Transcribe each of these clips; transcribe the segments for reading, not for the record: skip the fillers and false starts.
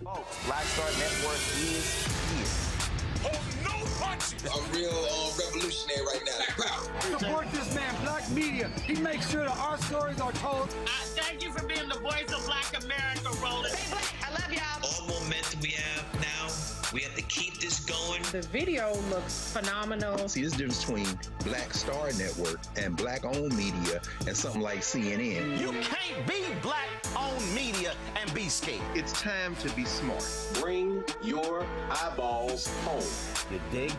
Folks, Black Star Network is here. Oh, no punches! I'm real revolutionary right now. Black power. Support this man, Black Media. He makes sure that our stories are told. Thank you for being the voice of Black America, Roland. Stay black. I love y'all. All momentum we have now, we have to keep this going. The video looks phenomenal. See, there's a difference between Black Star Network and Black-owned media and something like CNN. You can't be Black-owned media and be scared. It's time to be smart. Bring your eyeballs home. You dig?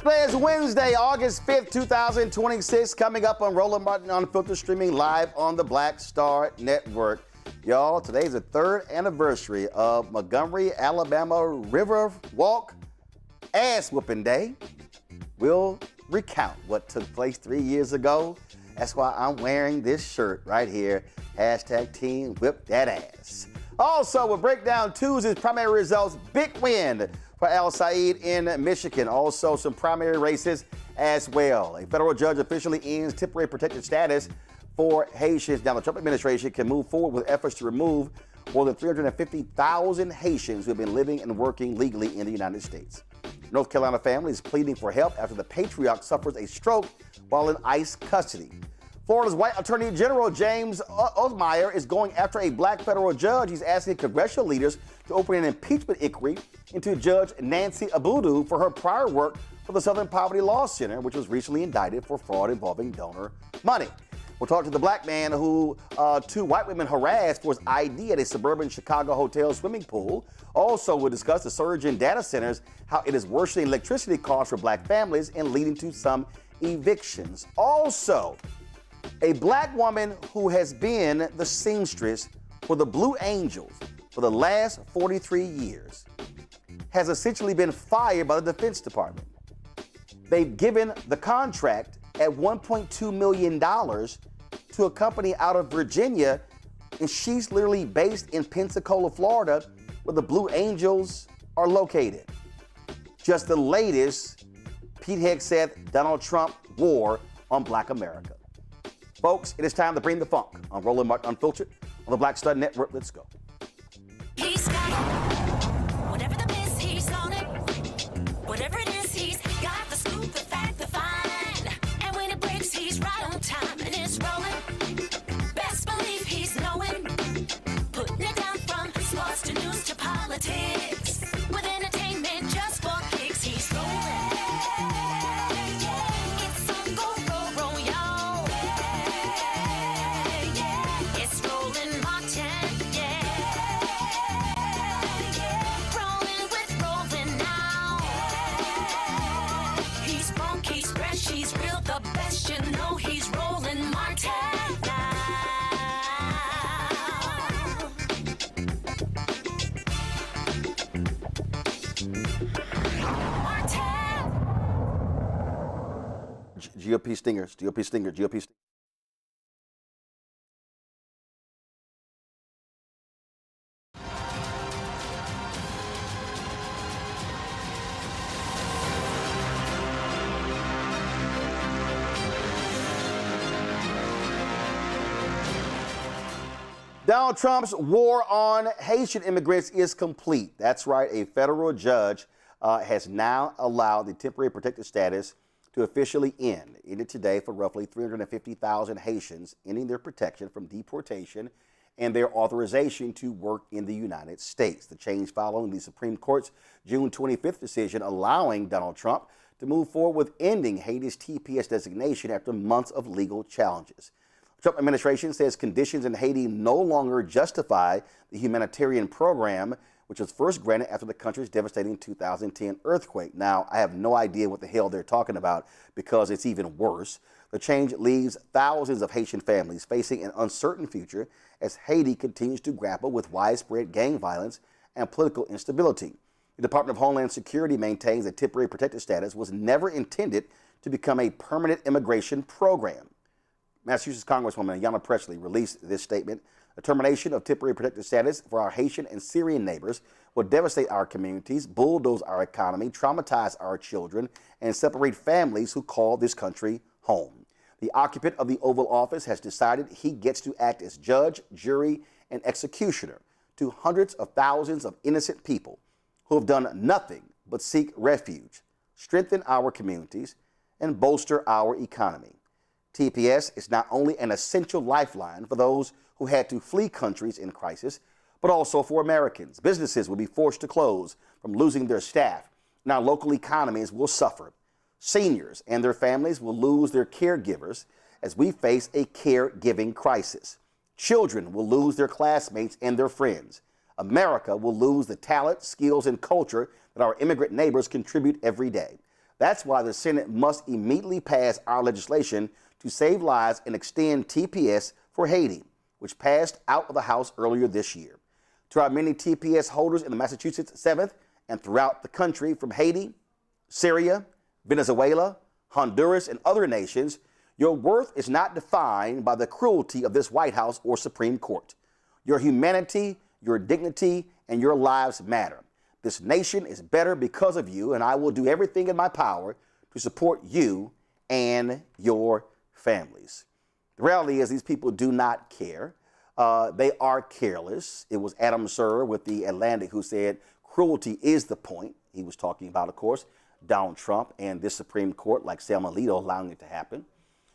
Today is Wednesday, August 5th, 2026. Coming up on Roland Unfiltered, streaming live on the Black Star Network. Y'all, today's the 3rd anniversary of Montgomery, Alabama River Walk Ass Whooping Day. We'll recount what took place 3 years ago. That's why I'm wearing this shirt right here. Hashtag Team Whip That Ass. Also, we'll break down Tuesday's primary results. Big win for Al Said in Michigan. Also, some primary races as well. A federal judge officially ends temporary protected status for Haitians. Now, the Trump administration can move forward with efforts to remove more than 350,000 Haitians who have been living and working legally in the United States. North Carolina family is pleading for help after the patriarch suffers a stroke while in ICE custody. Florida's white Attorney General James Uthmeier is going after a black federal judge. He's asking congressional leaders to open an impeachment inquiry into Judge Nancy Abudu for her prior work for the Southern Poverty Law Center, which was recently indicted for fraud involving donor money. We'll talk to the black man who 2 white women harassed for his ID at a suburban Chicago hotel swimming pool. Also, we'll discuss the surge in data centers, how it is worsening electricity costs for black families and leading to some evictions. Also, a black woman who has been the seamstress for the Blue Angels for the last 43 years has essentially been fired by the Defense Department. They've given the contract at $1.2 million to a company out of Virginia, and she's literally based in Pensacola, Florida, where the Blue Angels are located. Just the latest Pete Hegseth, Donald Trump war on Black America. Folks, it is time to bring the funk on Roland Martin Unfiltered on the Black Star Network. Let's go. He's got it. Whatever the miss, he's on it. Whatever it is, he's got the scoop, the fact, the find. And when it breaks, he's right on time and it's rolling. Best believe he's knowing. Putting it down from sports to news to politics. With entertainment just for kicks, he's rolling. It's on go, roll, roll, y'all. It's Roland Martin, yeah. Rolling with Roland now. He's funky, he's fresh, he's real, the best, you know he's Roland Martin now. GOP stingers, GOP stinger, GOP stinger. Donald Trump's war on Haitian immigrants is complete. That's right, a federal judge has now allowed the temporary protected status to officially end. Ended today for roughly 350,000 Haitians, ending their protection from deportation and their authorization to work in the United States. The change following the Supreme Court's June 25th decision allowing Donald Trump to move forward with ending Haiti's TPS designation after months of legal challenges. The Trump administration says conditions in Haiti no longer justify the humanitarian program, which was first granted after the country's devastating 2010 earthquake. Now, I have no idea what the hell they're talking about because it's even worse. The change leaves thousands of Haitian families facing an uncertain future as Haiti continues to grapple with widespread gang violence and political instability. The Department of Homeland Security maintains that temporary protected status was never intended to become a permanent immigration program. Massachusetts Congresswoman Ayanna Pressley released this statement. The termination of temporary protected status for our Haitian and Syrian neighbors will devastate our communities, bulldoze our economy, traumatize our children, and separate families who call this country home. The occupant of the Oval Office has decided he gets to act as judge, jury, and executioner to hundreds of thousands of innocent people who have done nothing but seek refuge, strengthen our communities, and bolster our economy. TPS is not only an essential lifeline for those who had to flee countries in crisis, but also for Americans. Businesses will be forced to close from losing their staff, and our local economies will suffer. Seniors and their families will lose their caregivers as we face a caregiving crisis. Children will lose their classmates and their friends. America will lose the talent, skills, and culture that our immigrant neighbors contribute every day. That's why the Senate must immediately pass our legislation to save lives and extend TPS for Haiti, which passed out of the House earlier this year. To our many TPS holders in the Massachusetts 7th and throughout the country from Haiti, Syria, Venezuela, Honduras, and other nations, your worth is not defined by the cruelty of this White House or Supreme Court. Your humanity, your dignity, and your lives matter. This nation is better because of you, and I will do everything in my power to support you and your families. The reality is these people do not care. They are careless. It was Adam Sir with The Atlantic who said cruelty is the point. He was talking about, of course, Donald Trump and this Supreme Court, like Selma Alito, allowing it to happen.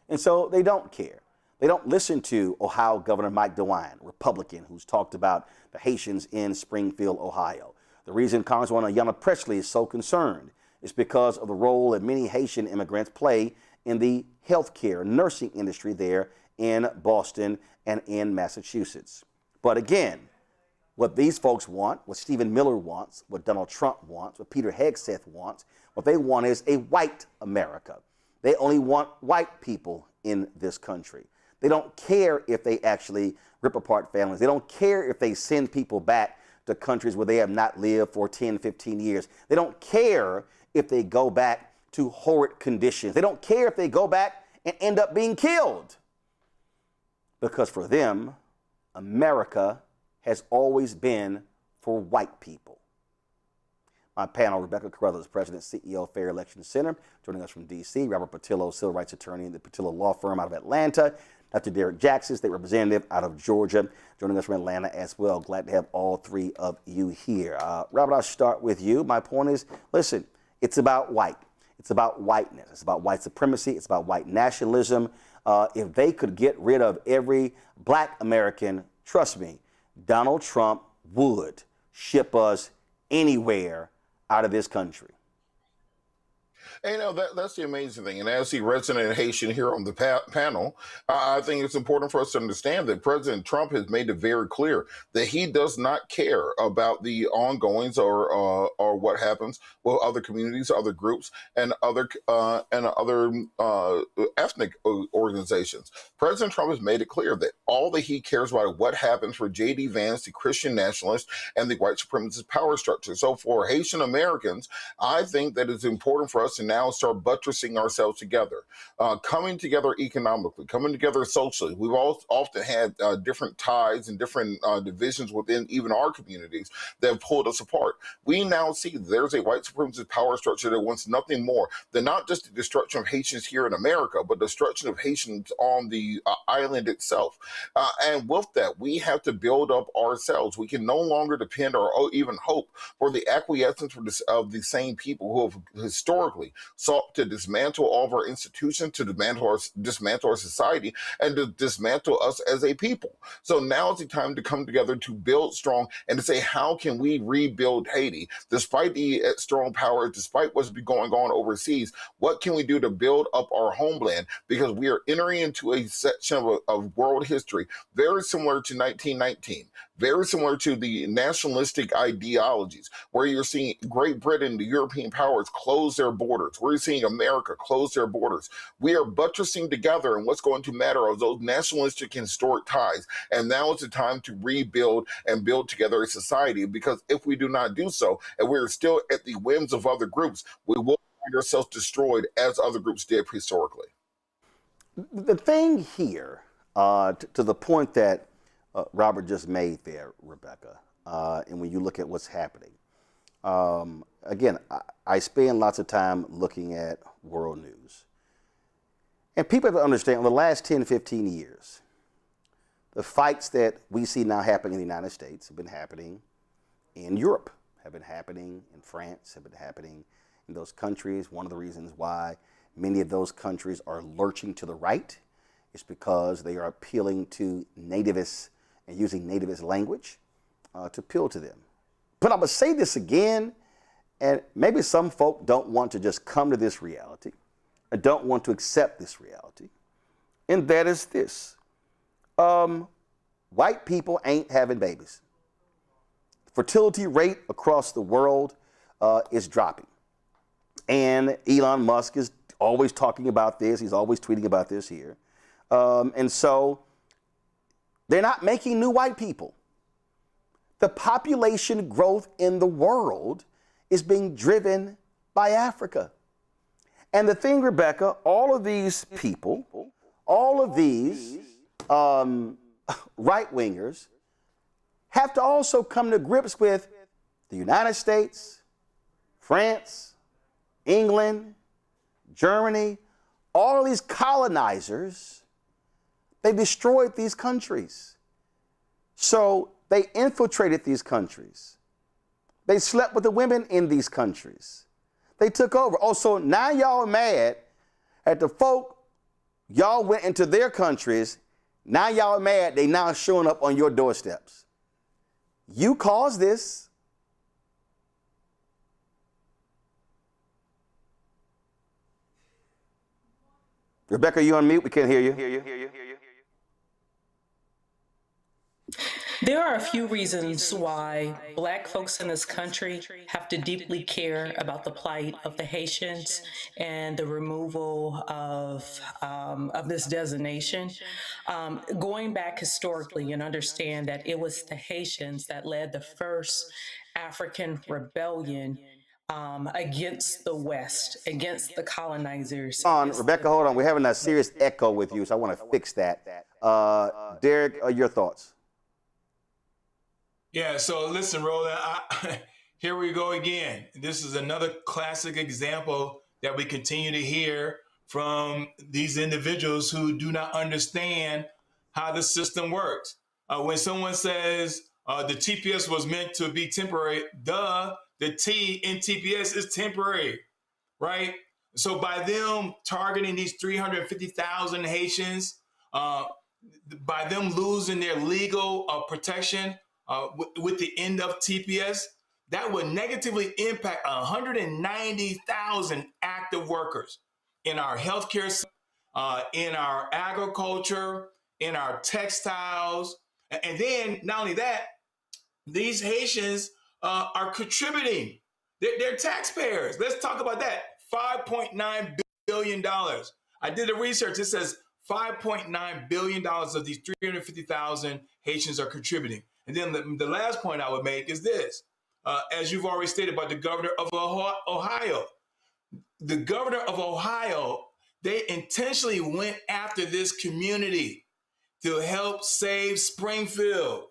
And so they don't care. They don't listen to Ohio Governor Mike DeWine, Republican, who's talked about the Haitians in Springfield, Ohio. The reason Congresswoman Ayanna Pressley is so concerned is because of the role that many Haitian immigrants play in the healthcare nursing industry there in Boston and in Massachusetts. But again, what these folks want, what Stephen Miller wants, what Donald Trump wants, what Peter Hegseth wants, what they want is a white America. They only want white people in this country. They don't care if they actually rip apart families. They don't care if they send people back to countries where they have not lived for 10, 15 years. They don't care if they go back to horrid conditions. They don't care if they go back and end up being killed. Because for them, America has always been for white people. My panel, Rebecca Carruthers, President, CEO of Fair Election Center, joining us from D.C., Robert Patillo, civil rights attorney in the Patillo Law Firm out of Atlanta, Dr. Derek Jackson, state representative out of Georgia, joining us from Atlanta as well. Glad to have all three of you here. Robert, I'll start with you. My point is, listen, it's about white. It's about whiteness. It's about white supremacy. It's about white nationalism. If they could get rid of every black American, trust me, Donald Trump would ship us anywhere out of this country. And, that's the amazing thing. And as the resident Haitian here on the panel, I think it's important for us to understand that President Trump has made it very clear that he does not care about the ongoings or what happens with other communities, other groups, and other ethnic organizations. President Trump has made it clear that all that he cares about is what happens for J.D. Vance, the Christian nationalist, and the white supremacist power structure. So for Haitian Americans, I think that it's important for us to now start buttressing ourselves together, coming together economically, coming together socially. We've all often had different ties and different divisions within even our communities that have pulled us apart. We now see there's a white supremacist power structure that wants nothing more than not just the destruction of Haitians here in America, but the destruction of Haitians on the island itself. And with that, we have to build up ourselves. We can no longer depend or even hope for the acquiescence of the same people who have historically sought to dismantle all of our institutions, to dismantle our society, and to dismantle us as a people. So now is the time to come together to build strong and to say, how can we rebuild Haiti? Despite the strong power, despite what's been going on overseas, what can we do to build up our homeland? Because we are entering into a section of world history very similar to 1919. Very similar to the nationalistic ideologies, where you're seeing Great Britain, the European powers, close their borders. We're seeing America close their borders. We are buttressing together, and what's going to matter are those nationalistic and historic ties. And now is the time to rebuild and build together a society, because if we do not do so, and we're still at the whims of other groups, we will find ourselves destroyed as other groups did historically. The thing here, to the point that Robert just made there, Rebecca, and when you look at what's happening, again, I spend lots of time looking at world news. And people have to understand, in the last 10, 15 years, the fights that we see now happening in the United States have been happening in Europe, have been happening in France, have been happening in those countries. One of the reasons why many of those countries are lurching to the right is because they are appealing to nativists and using nativist language to appeal to them. But I'm going to say this again, and maybe some folk don't want to just come to this reality, or don't want to accept this reality, and that is this. White people ain't having babies. Fertility rate across the world is dropping. And Elon Musk is always talking about this. He's always tweeting about this here. And so they're not making new white people. The population growth in the world is being driven by Africa. And the thing, Rebecca, all of these people, all of these right-wingers have to also come to grips with the United States, France, England, Germany, all of these colonizers. They destroyed these countries. So they infiltrated these countries. They slept with the women in these countries. They took over. Oh, so now y'all are mad at the folk y'all went into their countries. Now y'all are mad they now showing up on your doorsteps. You caused this. Rebecca, you on mute? We can't hear you. There are a few reasons why Black folks in this country have to deeply care about the plight of the Haitians and the removal of this designation. Going back historically and understand that it was the Haitians that led the first African rebellion against the West, against the colonizers. Rebecca, hold on. We're having a serious echo with you, so I want to fix that. Derek, your thoughts? Yeah, so listen, Roland, here we go again. This is another classic example that we continue to hear from these individuals who do not understand how the system works. When someone says the TPS was meant to be temporary, the T in TPS is temporary, right? So by them targeting these 350,000 Haitians, by them losing their legal protection, with the end of TPS, that would negatively impact 190,000 active workers in our healthcare, in our agriculture, in our textiles. And then not only that, these Haitians are contributing. They're taxpayers. Let's talk about that. $5.9 billion. I did the research. It says $5.9 billion of these 350,000 Haitians are contributing. And then the last point I would make is this. As you've already stated about the governor of Ohio. The governor of Ohio, they intentionally went after this community to help save Springfield.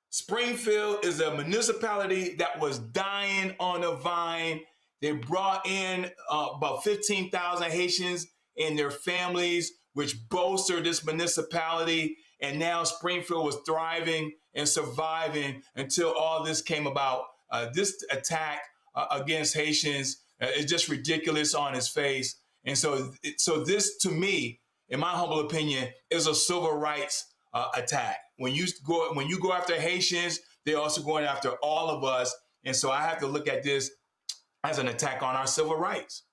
Springfield is a municipality that was dying on the vine. They brought in about 15,000 Haitians and their families, which bolstered this municipality. And now Springfield was thriving and surviving until all this came about. This attack against Haitians is just ridiculous on its face. And so this, to me, in my humble opinion, is a civil rights attack. When you go after Haitians, they're also going after all of us. And so I have to look at this as an attack on our civil rights.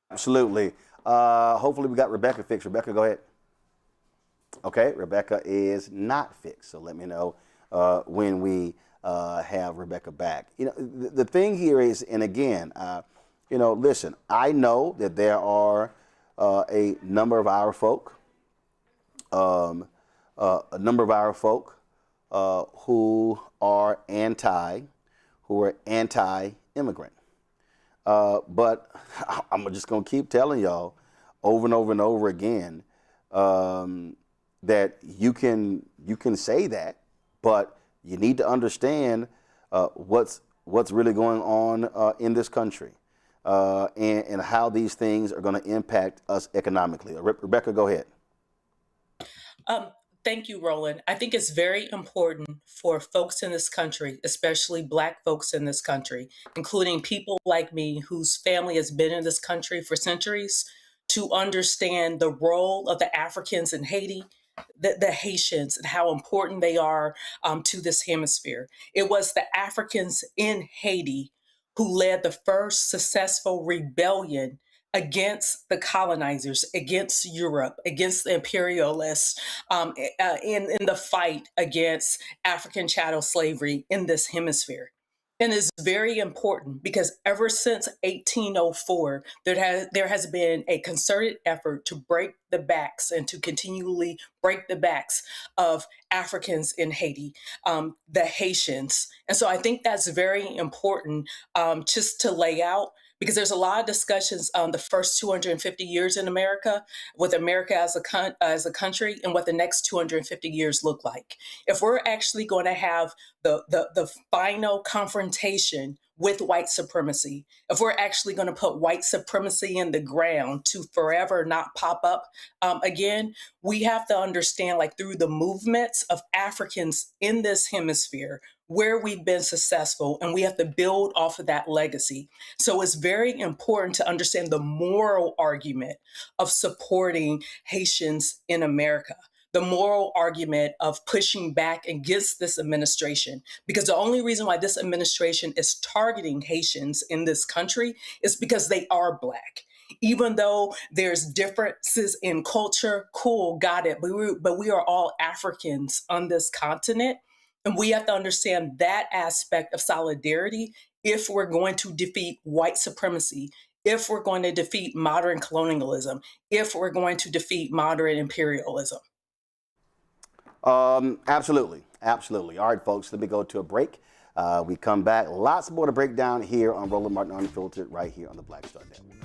Absolutely. Hopefully we got Rebecca fixed. Rebecca, go ahead. Okay, Rebecca is not fixed. So let me know when we have Rebecca back. You know, the thing here is, and again, listen, I know that there are a number of our folk, who are anti-immigrant. But I'm just going to keep telling y'all over and over and over again that you can say that, but you need to understand what's really going on in this country and how these things are going to impact us economically. Rebecca, go ahead. Thank you, Roland. I think it's very important for folks in this country, especially Black folks in this country, including people like me whose family has been in this country for centuries, to understand the role of the Africans in Haiti, the Haitians, and how important they are to this hemisphere. It was the Africans in Haiti who led the first successful rebellion against the colonizers, against Europe, against the imperialists, in the fight against African chattel slavery in this hemisphere. And it's very important because ever since 1804, there has been a concerted effort to break the backs and to continually break the backs of Africans in Haiti, the Haitians. And so I think that's very important just to lay out, because there's a lot of discussions on the first 250 years in America, with America as a country, and what the next 250 years look like. If we're actually going to have the final confrontation with white supremacy, if we're actually going to put white supremacy in the ground to forever not pop up again, we have to understand, like, through the movements of Africans in this hemisphere, where we've been successful, and we have to build off of that legacy. So it's very important to understand the moral argument of supporting Haitians in America, the moral argument of pushing back against this administration, because the only reason why this administration is targeting Haitians in this country is because they are Black. Even though there's differences in culture, cool, got it, but we are all Africans on this continent. And we have to understand that aspect of solidarity if we're going to defeat white supremacy, if we're going to defeat modern colonialism, if we're going to defeat modern imperialism. Absolutely. Absolutely. All right, folks, let me go to a break. We come back. Lots more to break down here on Roland Martin Unfiltered, right here on the Black Star Network.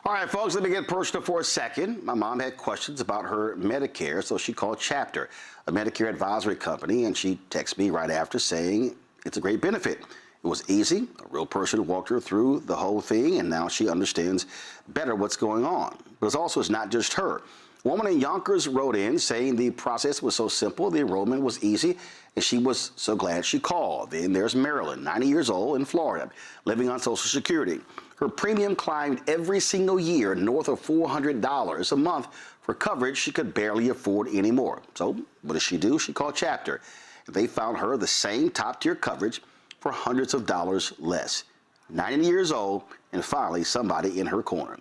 All right, folks, let me get personal for a second. My mom had questions about her Medicare, so she called Chapter, a Medicare advisory company, and she texted me right after saying it's a great benefit. It was easy. A real person walked her through the whole thing, and now she understands better what's going on. But it's not just her. A woman in Yonkers wrote in saying the process was so simple, the enrollment was easy, and she was so glad she called. Then there's Marilyn, 90 years old, in Florida, living on Social Security. Her premium climbed every single year north of $400 a month for coverage she could barely afford anymore. So what does she do? She called Chapter. They found her the same top-tier coverage for hundreds of dollars less. 90 years old, and finally somebody in her corner.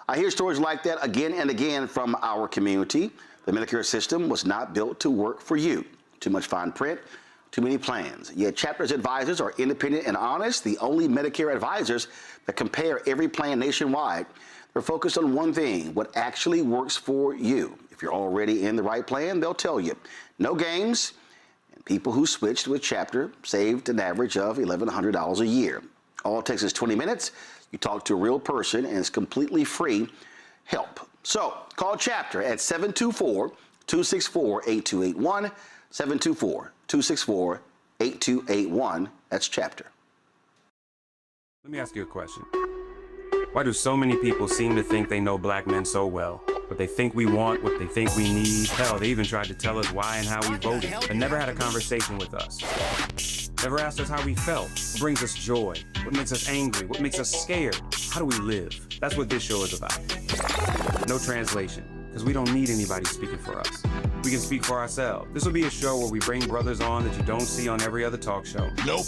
I hear stories like that again and again from our community. The Medicare system was not built to work for you. Too much fine print, too many plans. Yet Chapter's advisors are independent and honest, the only Medicare advisors that compare every plan nationwide. They're focused on one thing, what actually works for you. If you're already in the right plan, they'll tell you. No games. And people who switched with Chapter saved an average of $1,100 a year. All it takes is 20 minutes. You talk to a real person, and it's completely free help. So call Chapter at 724-264-8281, 724-264-8281. That's Chapter. Let me ask you a question. Why do so many people seem to think they know Black men so well? What they think we want, what they think we need. Hell, they even tried to tell us why and how we voted, but never had a conversation with us. Never asked us how we felt, what brings us joy, what makes us angry, what makes us scared. How do we live? That's what this show is about. No translation, because we don't need anybody speaking for us. We can speak for ourselves. This will be a show where we bring brothers on that you don't see on every other talk show. Nope.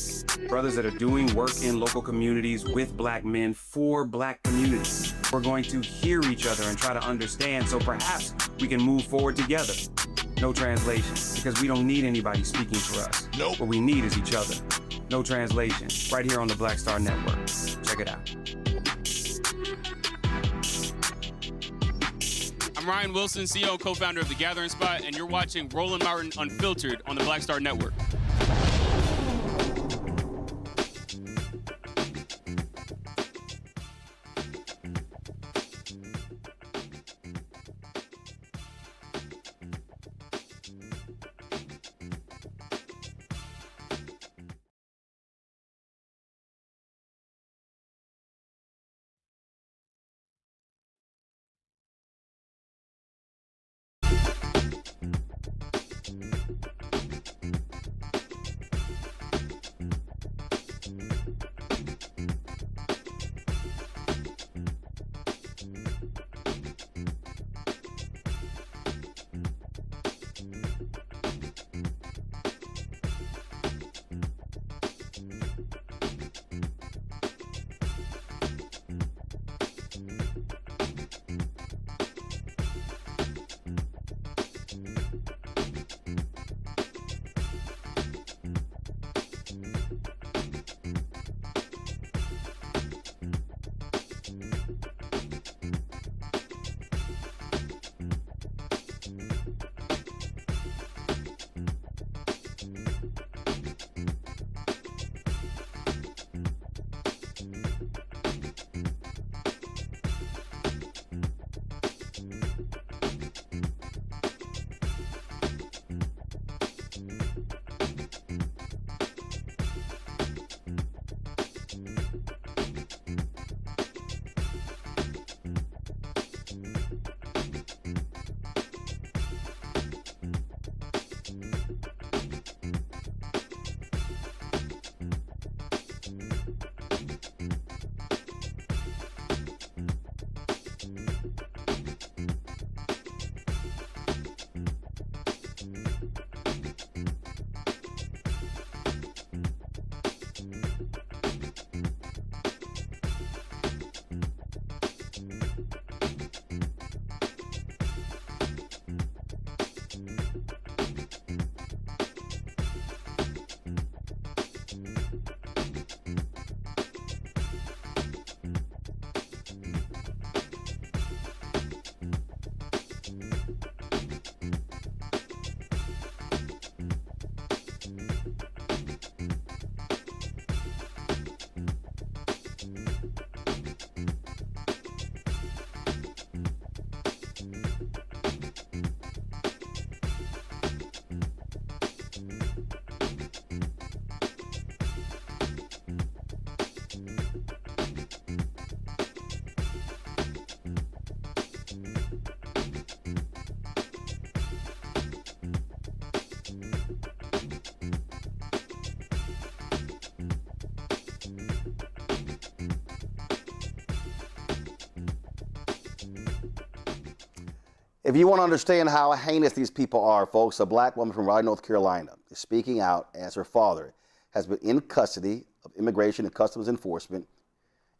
Brothers that are doing work in local communities with Black men for Black communities. We're going to hear each other and try to understand, so perhaps we can move forward together. No translation, because we don't need anybody speaking for us. Nope. What we need is each other. No translation, right here on the Black Star Network. Check it out. I'm Ryan Wilson, CEO and co-founder of The Gathering Spot, and you're watching Roland Martin Unfiltered on the Black Star Network. If you want to understand how heinous these people are, folks, a black woman from Raleigh, North Carolina is speaking out as her father has been in custody of Immigration and Customs Enforcement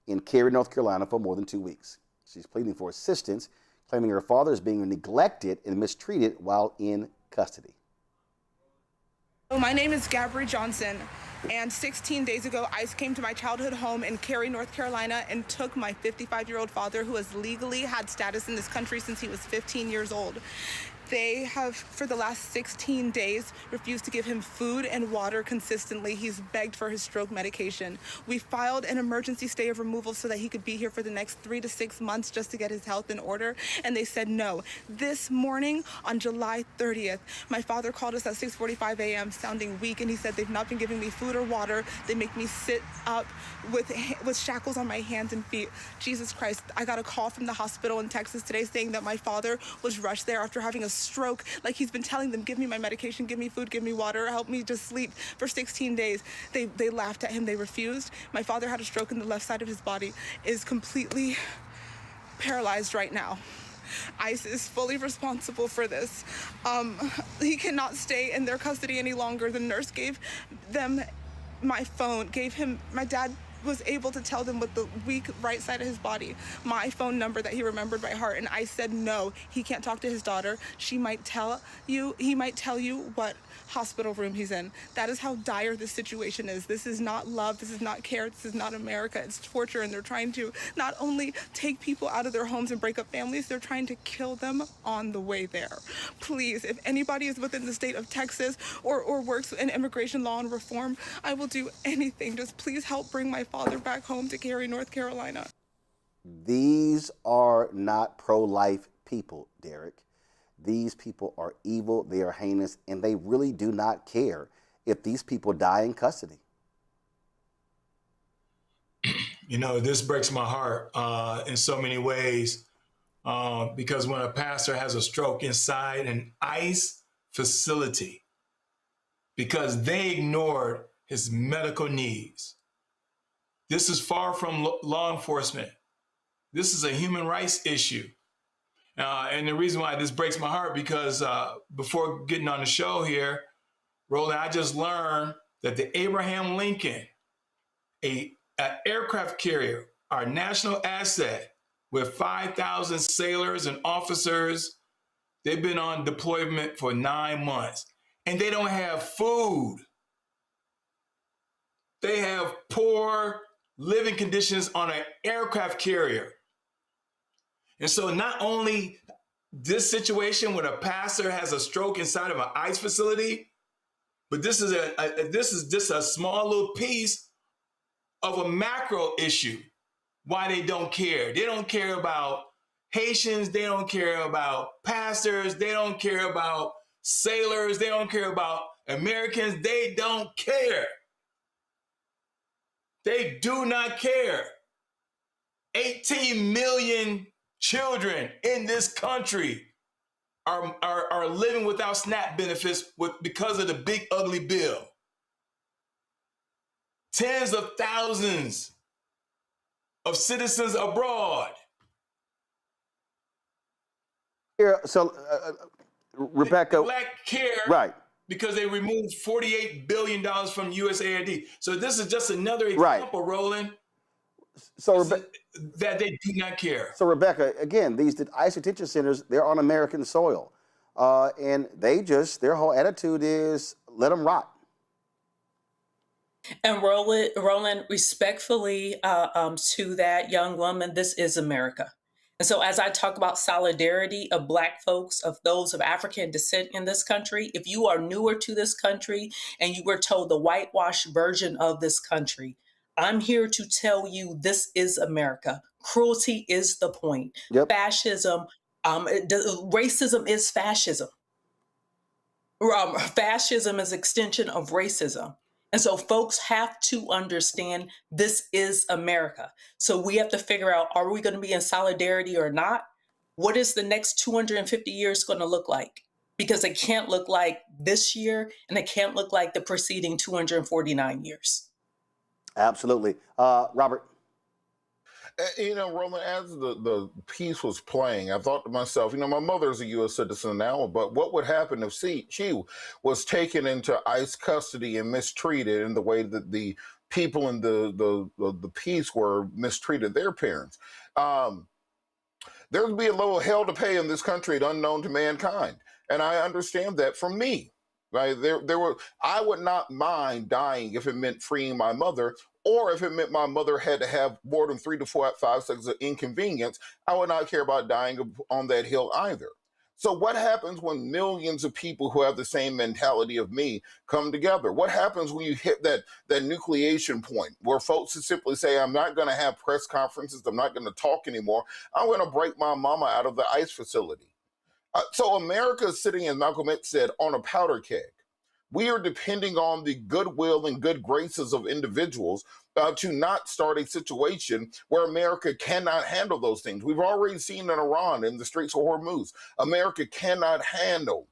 in Cary, North Carolina for more than 2 weeks. She's pleading for assistance, claiming her father is being neglected and mistreated while in custody. My name is Gabri Johnson, and 16 days ago, ICE came to my childhood home in Cary, North Carolina, and took my 55-year-old father, who has legally had status in this country since he was 15 years old. They have, for the last 16 days, refused to give him food and water consistently. He's begged for his stroke medication. We filed an emergency stay of removal so that he could be here for the next 3 to 6 months just to get his health in order, and they said no. This morning, on July 30th, my father called us at 6:45 a.m. sounding weak, and he said they've not been giving me food or water. They make me sit up with shackles on my hands and feet. Jesus Christ, I got a call from the hospital in Texas today saying that my father was rushed there after having a stroke, like he's been telling them, give me my medication, give me food, give me water, help me just sleep for 16 days. They laughed at him, they refused. My father had a stroke in the left side of his body, is completely paralyzed right now. ICE is fully responsible for this. He cannot stay in their custody any longer. The nurse gave them my phone, my dad was able to tell them with the weak right side of his body my phone number that he remembered by heart, and I said no, he can't talk to his daughter. He might tell you what hospital room he's in. That is how dire this situation is. This is not love, this is not care, this is not America, it's torture, and they're trying to not only take people out of their homes and break up families, they're trying to kill them on the way there. Please, if anybody is within the state of Texas or works in immigration law and reform, I will do anything. Just please help bring my father back home to Cary, North Carolina. These are not pro-life people, Derek. These people are evil, they are heinous, and they really do not care if these people die in custody. You know, this breaks my heart in so many ways because when a pastor has a stroke inside an ICE facility because they ignored his medical needs, this is far from law enforcement. This is a human rights issue. And the reason why this breaks my heart because before getting on the show here, Roland, I just learned that the Abraham Lincoln, an aircraft carrier, our national asset with 5,000 sailors and officers, they've been on deployment for 9 months and they don't have food. They have poor living conditions on an aircraft carrier. And so not only this situation when a pastor has a stroke inside of an ICE facility, but this is just a small little piece of a macro issue why they don't care. They don't care about Haitians, they don't care about pastors, they don't care about sailors, they don't care about Americans, they don't care. They do not care. 18 million children in this country are living without SNAP benefits because of the big ugly bill. Tens of thousands of citizens abroad. So, Rebecca, Black care, right? Because they removed $48 billion from USAID. So this is just another example, right. Roland. So that they do not care. So Rebecca, again, these ICE detention centers, they're on American soil. And their whole attitude is let them rot. And Roland, respectfully to that young woman, this is America. And so as I talk about solidarity of Black folks, of those of African descent in this country, if you are newer to this country and you were told the whitewashed version of this country, I'm here to tell you this is America. Cruelty is the point. Yep. Fascism, racism is fascism. Fascism is extension of racism. And so folks have to understand this is America. So we have to figure out, are we going to be in solidarity or not? What is the next 250 years going to look like? Because it can't look like this year and it can't look like the preceding 249 years. Absolutely. Robert? Roland, as the piece was playing, I thought to myself, my mother's a U.S. citizen now, but what would happen if she was taken into ICE custody and mistreated in the way that the people in the piece were mistreated their parents? There would be a little hell to pay in this country unknown to mankind. And I understand that from me. Right? I would not mind dying if it meant freeing my mother, or if it meant my mother had to have more than 3 to 4, 5 seconds of inconvenience. I would not care about dying on that hill either. So what happens when millions of people who have the same mentality of me come together? What happens when you hit that nucleation point where folks simply say, I'm not going to have press conferences, I'm not going to talk anymore, I'm going to break my mama out of the ICE facility? So America is sitting, as Malcolm X said, on a powder keg. We are depending on the goodwill and good graces of individuals to not start a situation where America cannot handle those things. We've already seen in Iran, in the Straits of Hormuz, America cannot handle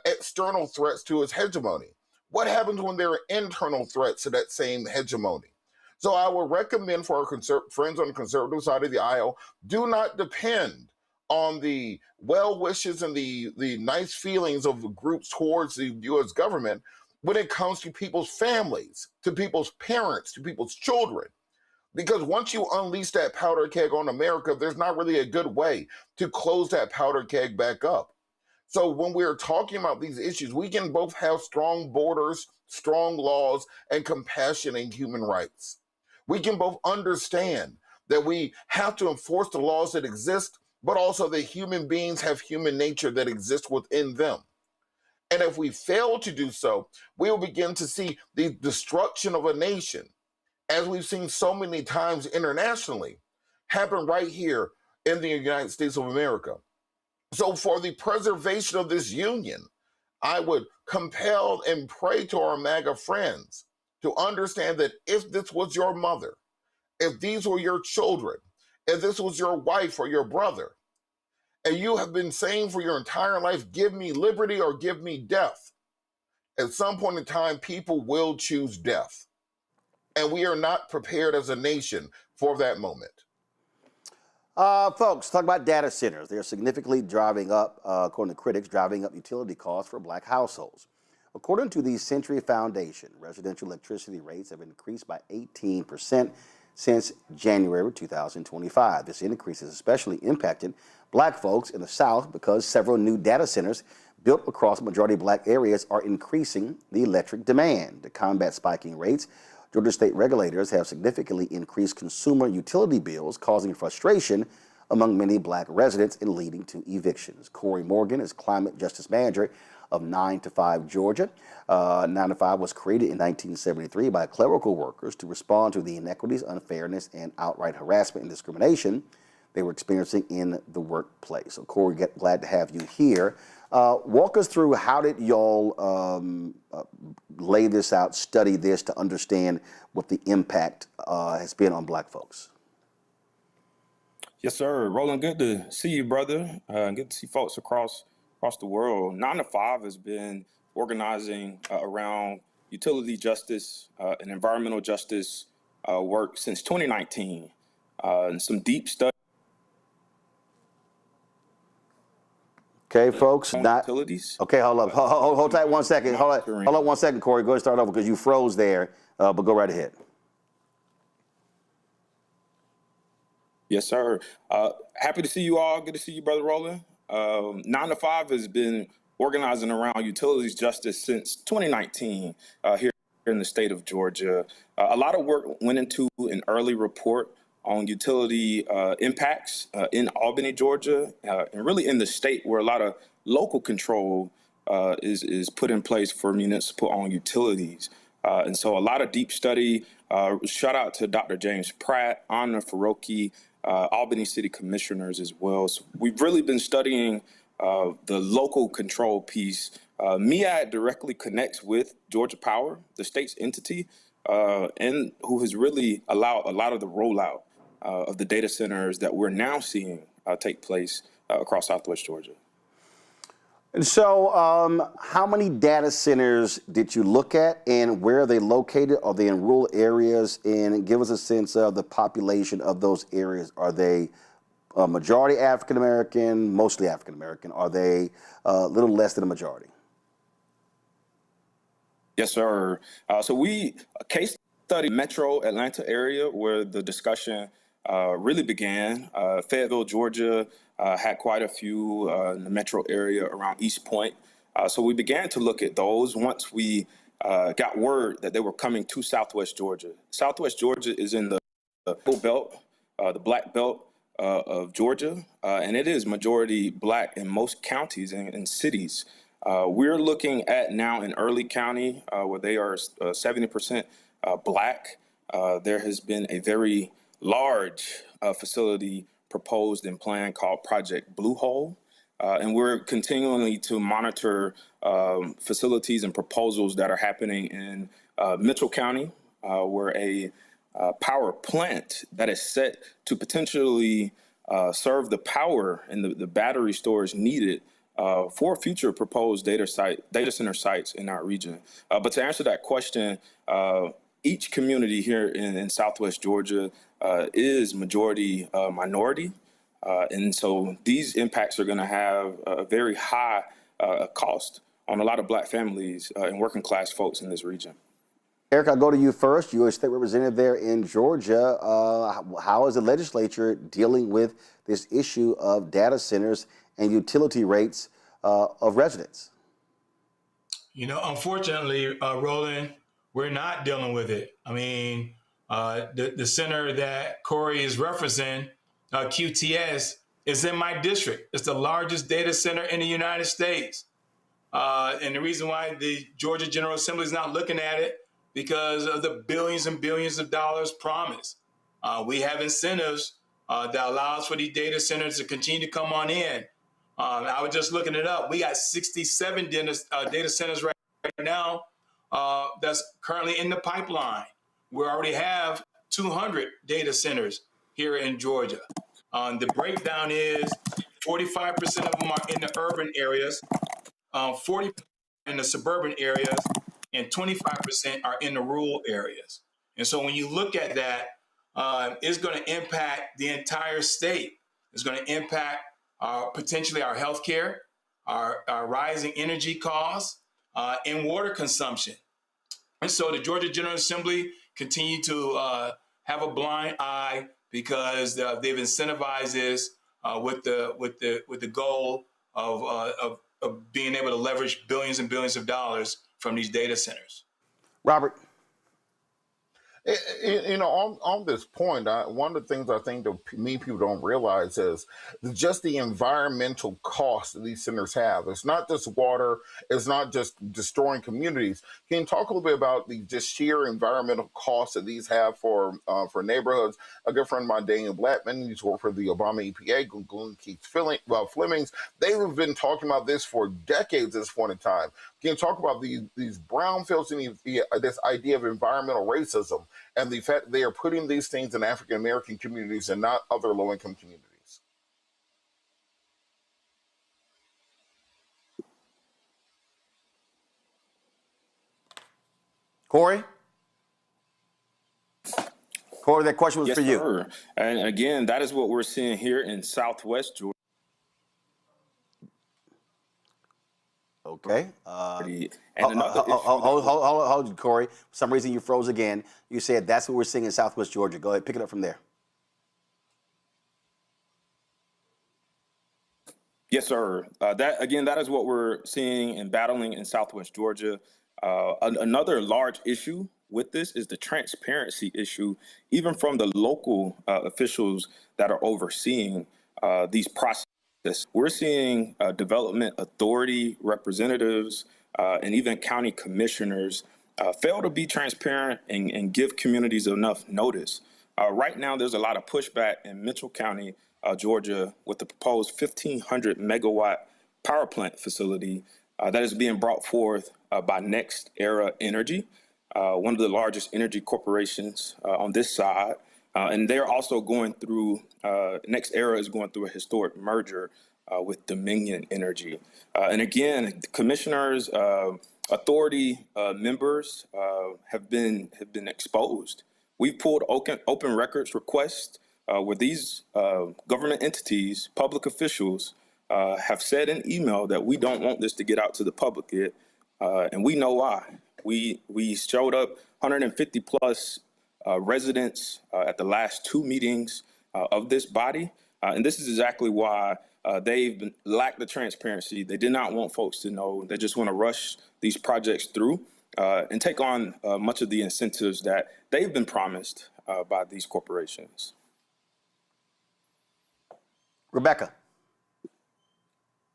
external threats to its hegemony. What happens when there are internal threats to that same hegemony? So I would recommend for our friends on the conservative side of the aisle, do not depend on the well wishes and the nice feelings of groups towards the U.S. government when it comes to people's families, to people's parents, to people's children. Because once you unleash that powder keg on America, there's not really a good way to close that powder keg back up. So when we're talking about these issues, we can both have strong borders, strong laws, and compassion and human rights. We can both understand that we have to enforce the laws that exist, but also that human beings have human nature that exists within them. And if we fail to do so, we will begin to see the destruction of a nation, as we've seen so many times internationally, happen right here in the United States of America. So for the preservation of this union, I would compel and pray to our MAGA friends to understand that if this was your mother, if these were your children, if this was your wife or your brother, and you have been saying for your entire life, give me liberty or give me death, at some point in time, people will choose death. And we are not prepared as a nation for that moment. Folks, talk about data centers. They're significantly driving up, according to critics, driving up utility costs for black households. According to the Century Foundation, residential electricity rates have increased by 18% since January 2025. This increase has especially impacted black folks in the South because several new data centers built across majority black areas are increasing the electric demand. To combat spiking rates, Georgia state regulators have significantly increased consumer utility bills, causing frustration among many black residents and leading to evictions. Corey Morgan is Climate Justice Manager of 9 to 5 Georgia. 9 to 5 was created in 1973 by clerical workers to respond to the inequities, unfairness, and outright harassment and discrimination they were experiencing in the workplace. So Corey, glad to have you here. Walk us through, how did y'all lay this out, study this to understand what the impact has been on black folks? Yes, sir. Roland, good to see you, brother. Good to see folks across the world. 9 to 5 has been organizing around utility justice and environmental justice work since 2019. And some deep study. Okay, folks. Utilities. Okay, hold up. Hold tight 1 second. Hold up 1 second, Corey. Go ahead and start over because you froze there, but go right ahead. Yes, sir. Happy to see you all. Good to see you, Brother Roland. 9 to 5 has been organizing around utilities justice since 2019 here in the state of Georgia. A lot of work went into an early report on utility impacts in Albany, Georgia, and really in the state where a lot of local control is put in place for municipal-owned utilities. And so a lot of deep study. Shout out to Dr. James Pratt, Anna Faroki, Albany City Commissioners as well. So we've really been studying the local control piece. MEAD directly connects with Georgia Power, the state's entity, and who has really allowed a lot of the rollout of the data centers that we're now seeing take place across Southwest Georgia. And so, how many data centers did you look at, and where are they located? Are they in rural areas? And give us a sense of the population of those areas. Are they majority African American, mostly African American? Are they a little less than a majority? Yes, sir. So we case study Metro Atlanta area where the discussion really began. Fayetteville, Georgia had quite a few in the metro area around East Point. So we began to look at those once we got word that they were coming to Southwest Georgia. Southwest Georgia is in the belt, the black belt of Georgia, and it is majority black in most counties and cities. We're looking at now in Early County, where they are 70% black. There has been a very large facility proposed and planned called Project Blue Hole. And we're continually to monitor facilities and proposals that are happening in Mitchell County, where a power plant that is set to potentially serve the power and the battery storage needed for future proposed data center sites in our region. But to answer that question, each community here in Southwest Georgia is majority minority. And so these impacts are going to have a very high cost on a lot of black families and working class folks in this region. Eric, I'll go to you first. You're a state representative there in Georgia. How is the legislature dealing with this issue of data centers and utility rates of residents? You know, unfortunately, Roland, we're not dealing with it. I mean, the center that Corey is referencing, QTS, is in my district. It's the largest data center in the United States. And the reason why the Georgia General Assembly is not looking at it, because of the billions and billions of dollars promised. We have incentives that allows for these data centers to continue to come on in. I was just looking it up. We got 67 data centers right now that's currently in the pipeline. We already have 200 data centers here in Georgia. The breakdown is 45% of them are in the urban areas, 40% in the suburban areas, and 25% are in the rural areas. And so when you look at that, it's going to impact the entire state. It's going to impact potentially our healthcare, our rising energy costs, and water consumption. And so the Georgia General Assembly continue to have a blind eye because they've incentivized this with the goal of being able to leverage billions and billions of dollars from these data centers. Robert. You know, on this point, one of the things I think that many people don't realize is just the environmental cost that these centers have. It's not just water. It's not just destroying communities. Can you talk a little bit about the just sheer environmental costs that these have for neighborhoods? A good friend of mine, Daniel Blackman, used to work for the Obama EPA, Glenn Keith Flemings. They've been talking about this for decades at this point in time. Can you talk about these brownfields and this idea of environmental racism and the fact that they are putting these things in African American communities and not other low-income communities? Corey? Corey, that question was Yes, for you. Sir. And again, that is what we're seeing here in Southwest Georgia. Okay. And another issue hold, Corey. For some reason you froze again. You said that's what we're seeing in Southwest Georgia. Go ahead, pick it up from there. Yes, sir. That is what we're seeing and battling in Southwest Georgia. Another large issue with this is the transparency issue, even from the local officials that are overseeing these processes. We're seeing development authority representatives and even county commissioners fail to be transparent and give communities enough notice. Right now, there's a lot of pushback in Mitchell County, Georgia, with the proposed 1,500 megawatt power plant facility that is being brought forth by Next Era Energy, one of the largest energy corporations on this side. And they're also going through, Next Era is going through a historic merger with Dominion Energy. And again, commissioners, authority members have been exposed. We've pulled open records requests where these government entities, public officials, have said in email that we don't want this to get out to the public yet, and we know why. We showed up 150 plus residents at the last two meetings of this body, and this is exactly why they've lacked the transparency. They did not want folks to know. They just want to rush these projects through and take on much of the incentives that they've been promised by these corporations. Rebecca.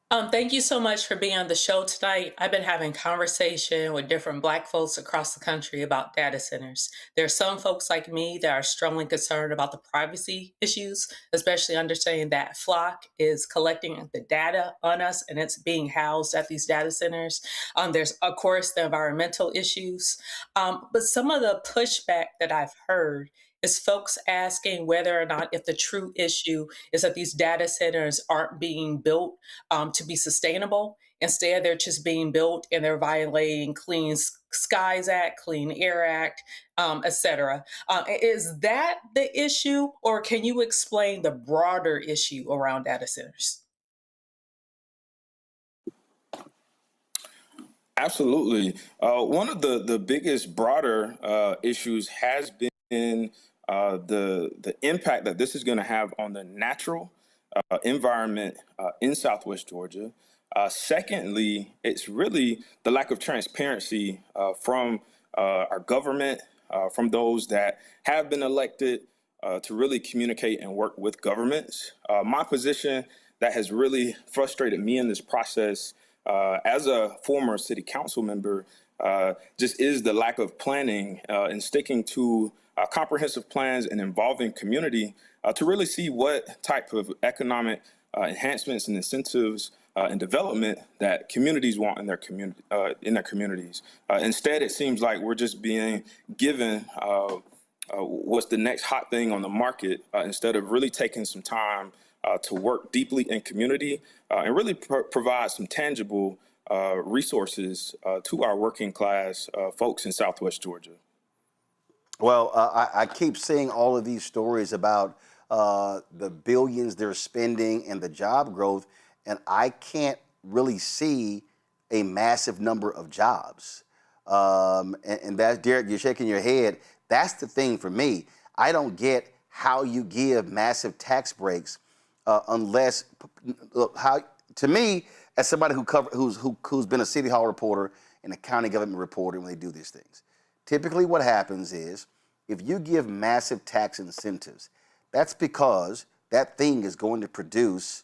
Thank you so much for being on the show tonight. I've been having conversation with different Black folks across the country about data centers. There are some folks like me that are strongly concerned about the privacy issues, especially understanding that Flock is collecting the data on us and it's being housed at these data centers. There's, of course, the environmental issues. But some of the pushback that I've heard is folks asking whether or not if the true issue is that these data centers aren't being built to be sustainable. Instead, they're just being built and they're violating Clean Skies Act, Clean Air Act, et cetera. Is that the issue, or can you explain the broader issue around data centers? Absolutely. One of the biggest broader issues has been the impact that this is going to have on the natural environment in Southwest Georgia. Secondly, it's really the lack of transparency from our government, from those that have been elected to really communicate and work with governments. My position that has really frustrated me in this process as a former city council member just is the lack of planning and sticking to comprehensive plans and involving community to really see what type of economic enhancements and incentives and development that communities want in their communities. Instead, it seems like we're just being given what's the next hot thing on the market instead of really taking some time to work deeply in community and really provide some tangible resources to our working class folks in Southwest Georgia. Well, I keep seeing all of these stories about the billions they're spending and the job growth, and I can't really see a massive number of jobs. And that's, Derek, you're shaking your head. That's the thing for me. I don't get how you give massive tax breaks unless, look, how, to me, as somebody who's been a city hall reporter and a county government reporter when they do these things, typically what happens is if you give massive tax incentives, that's because that thing is going to produce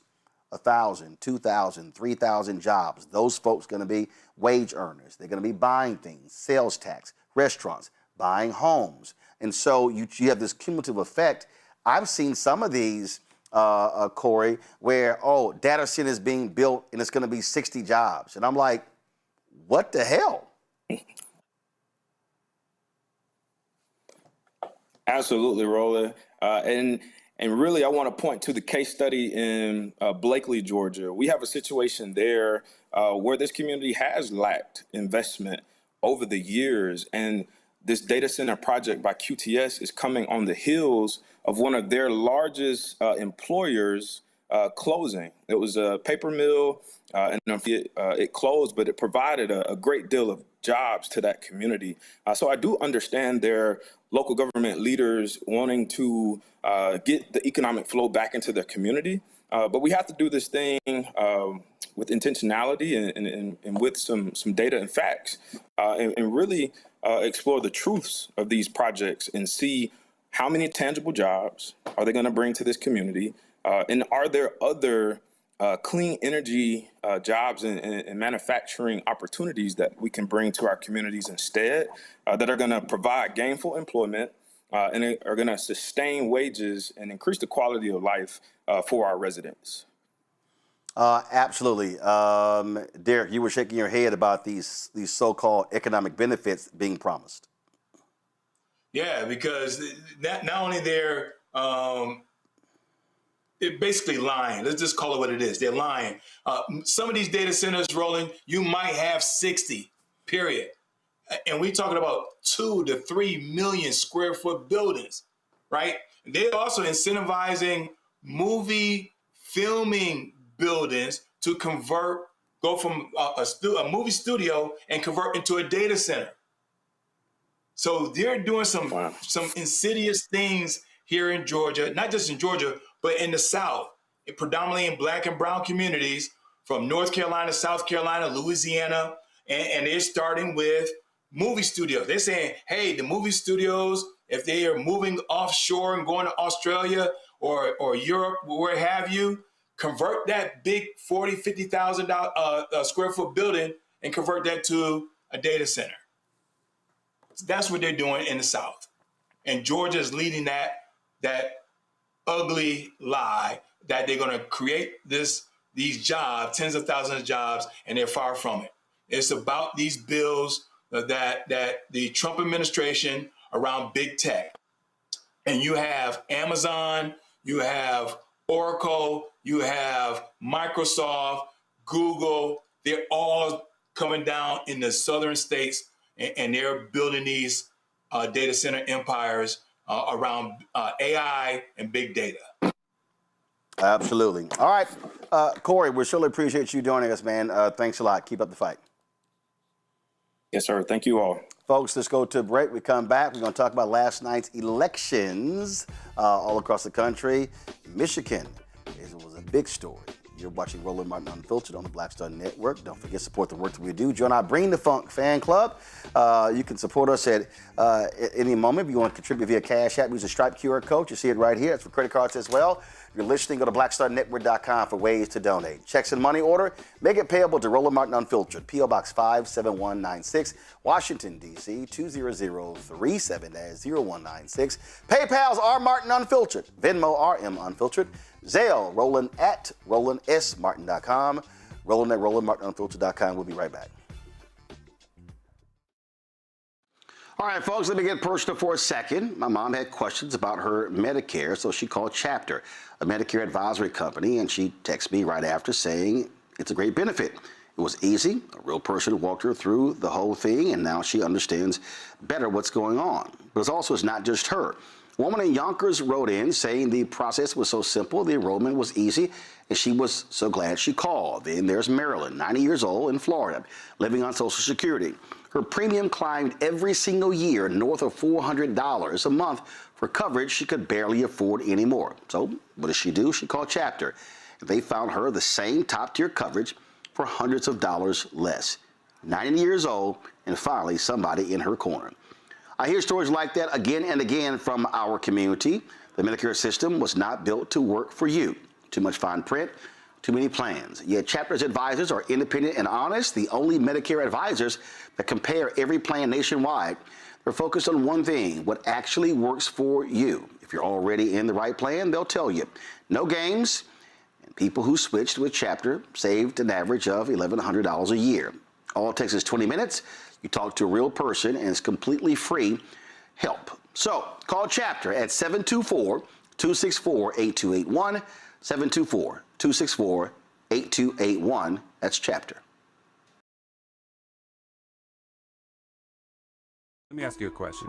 1,000, 2,000, 3,000 jobs. Those folks are going to be wage earners. They're going to be buying things, sales tax, restaurants, buying homes. And so you have this cumulative effect. I've seen some of these, Corey, where, data center is being built and it's going to be 60 jobs. And I'm like, what the hell? Absolutely, Roland. And really, I want to point to the case study in Blakely, Georgia. We have a situation there where this community has lacked investment over the years. And this data center project by QTS is coming on the heels of one of their largest employers closing. It was a paper mill, and it closed, but it provided a great deal of jobs to that community. So I do understand their local government leaders wanting to get the economic flow back into their community. But we have to do this thing with intentionality and with some data and facts and really explore the truths of these projects and see how many tangible jobs are they going to bring to this community, and are there other clean energy jobs and manufacturing opportunities that we can bring to our communities instead that are going to provide gainful employment and are going to sustain wages and increase the quality of life for our residents. Absolutely. Derek, you were shaking your head about these so-called economic benefits being promised. Yeah, because not only they're basically lying. Let's just call it what it is. They're lying. Some of these data centers, Roland, you might have 60, period. And we're talking about 2 to 3 million square foot buildings, right? They're also incentivizing movie filming buildings to go from a movie studio and convert into a data center. So they're doing some insidious things here in Georgia, not just in Georgia, but in the South, predominantly in Black and brown communities from North Carolina, South Carolina, Louisiana, and they're starting with movie studios. They're saying, hey, the movie studios, if they are moving offshore and going to Australia or Europe, where have you, convert that big 40, 50,000 square foot building and convert that to a data center. So that's what they're doing in the South. And Georgia is leading that ugly lie that they're going to create these jobs, tens of thousands of jobs, and they're far from it. It's about these bills that the Trump administration around big tech. And you have Amazon, you have Oracle, you have Microsoft, Google. They're all coming down in the southern states, and they're building these data center empires around AI and big data. Absolutely. All right, Corey, we surely appreciate you joining us, man. Thanks a lot. Keep up the fight. Yes, sir. Thank you all. Folks, let's go to a break. We come back. We're going to talk about last night's elections all across the country. Michigan was a big story. You're watching Roland Martin Unfiltered on the Black Star Network. Don't forget to support the work that we do. Join our Bring the Funk fan club. You can support us at any moment. If you want to contribute via Cash App, use the Stripe QR code. You see it right here. It's for credit cards as well. If you're listening, go to blackstarnetwork.com for ways to donate. Checks and money order, make it payable to Roland Martin Unfiltered, P.O. Box 57196, Washington, D.C. 20037-0196. PayPal's R Martin Unfiltered, Venmo RM Unfiltered, Zelle, Roland at RolandSMartin.com, Roland at RolandMartinUnfiltered.com. We'll be right back. All right, folks, let me get personal for a second. My mom had questions about her Medicare, so she called Chapter, a Medicare advisory company, and she texted me right after saying it's a great benefit. It was easy. A real person walked her through the whole thing, and now she understands better what's going on. But it's not just her. A woman in Yonkers wrote in saying the process was so simple, the enrollment was easy, and she was so glad she called. Then there's Marilyn, 90 years old, in Florida, living on Social Security. Her premium climbed every single year north of $400 a month for coverage she could barely afford anymore. So what does she do? She called Chapter. They found her the same top-tier coverage for hundreds of dollars less. 90 years old, and finally somebody in her corner. I hear stories like that again and again from our community. The Medicare system was not built to work for you. Too much fine print, too many plans. Yet Chapter's advisors are independent and honest, the only Medicare advisors that compare every plan nationwide. They're focused on one thing, what actually works for you. If you're already in the right plan, they'll tell you. No games, and people who switched with Chapter saved an average of $1,100 a year. All it takes is 20 minutes. You talk to a real person, and it's completely free help. So call Chapter at 724-264-8281, 724-264-8281. That's Chapter. Let me ask you a question.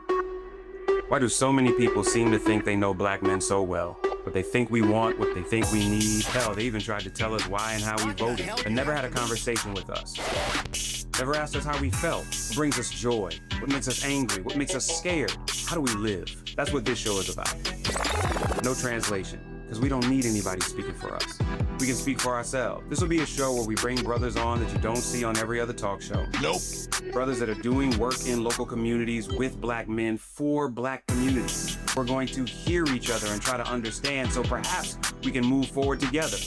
Why do so many people seem to think they know black men so well? What they think we want, what they think we need. Hell, they even tried to tell us why and how we voted, but never had a conversation with us. Never asked us how we felt, what brings us joy, what makes us angry, what makes us scared. How do we live? That's what this show is about. No translation, because we don't need anybody speaking for us. We can speak for ourselves. This will be a show where we bring brothers on that you don't see on every other talk show. Nope. Brothers that are doing work in local communities with black men for black communities. We're going to hear each other and try to understand so perhaps we can move forward together.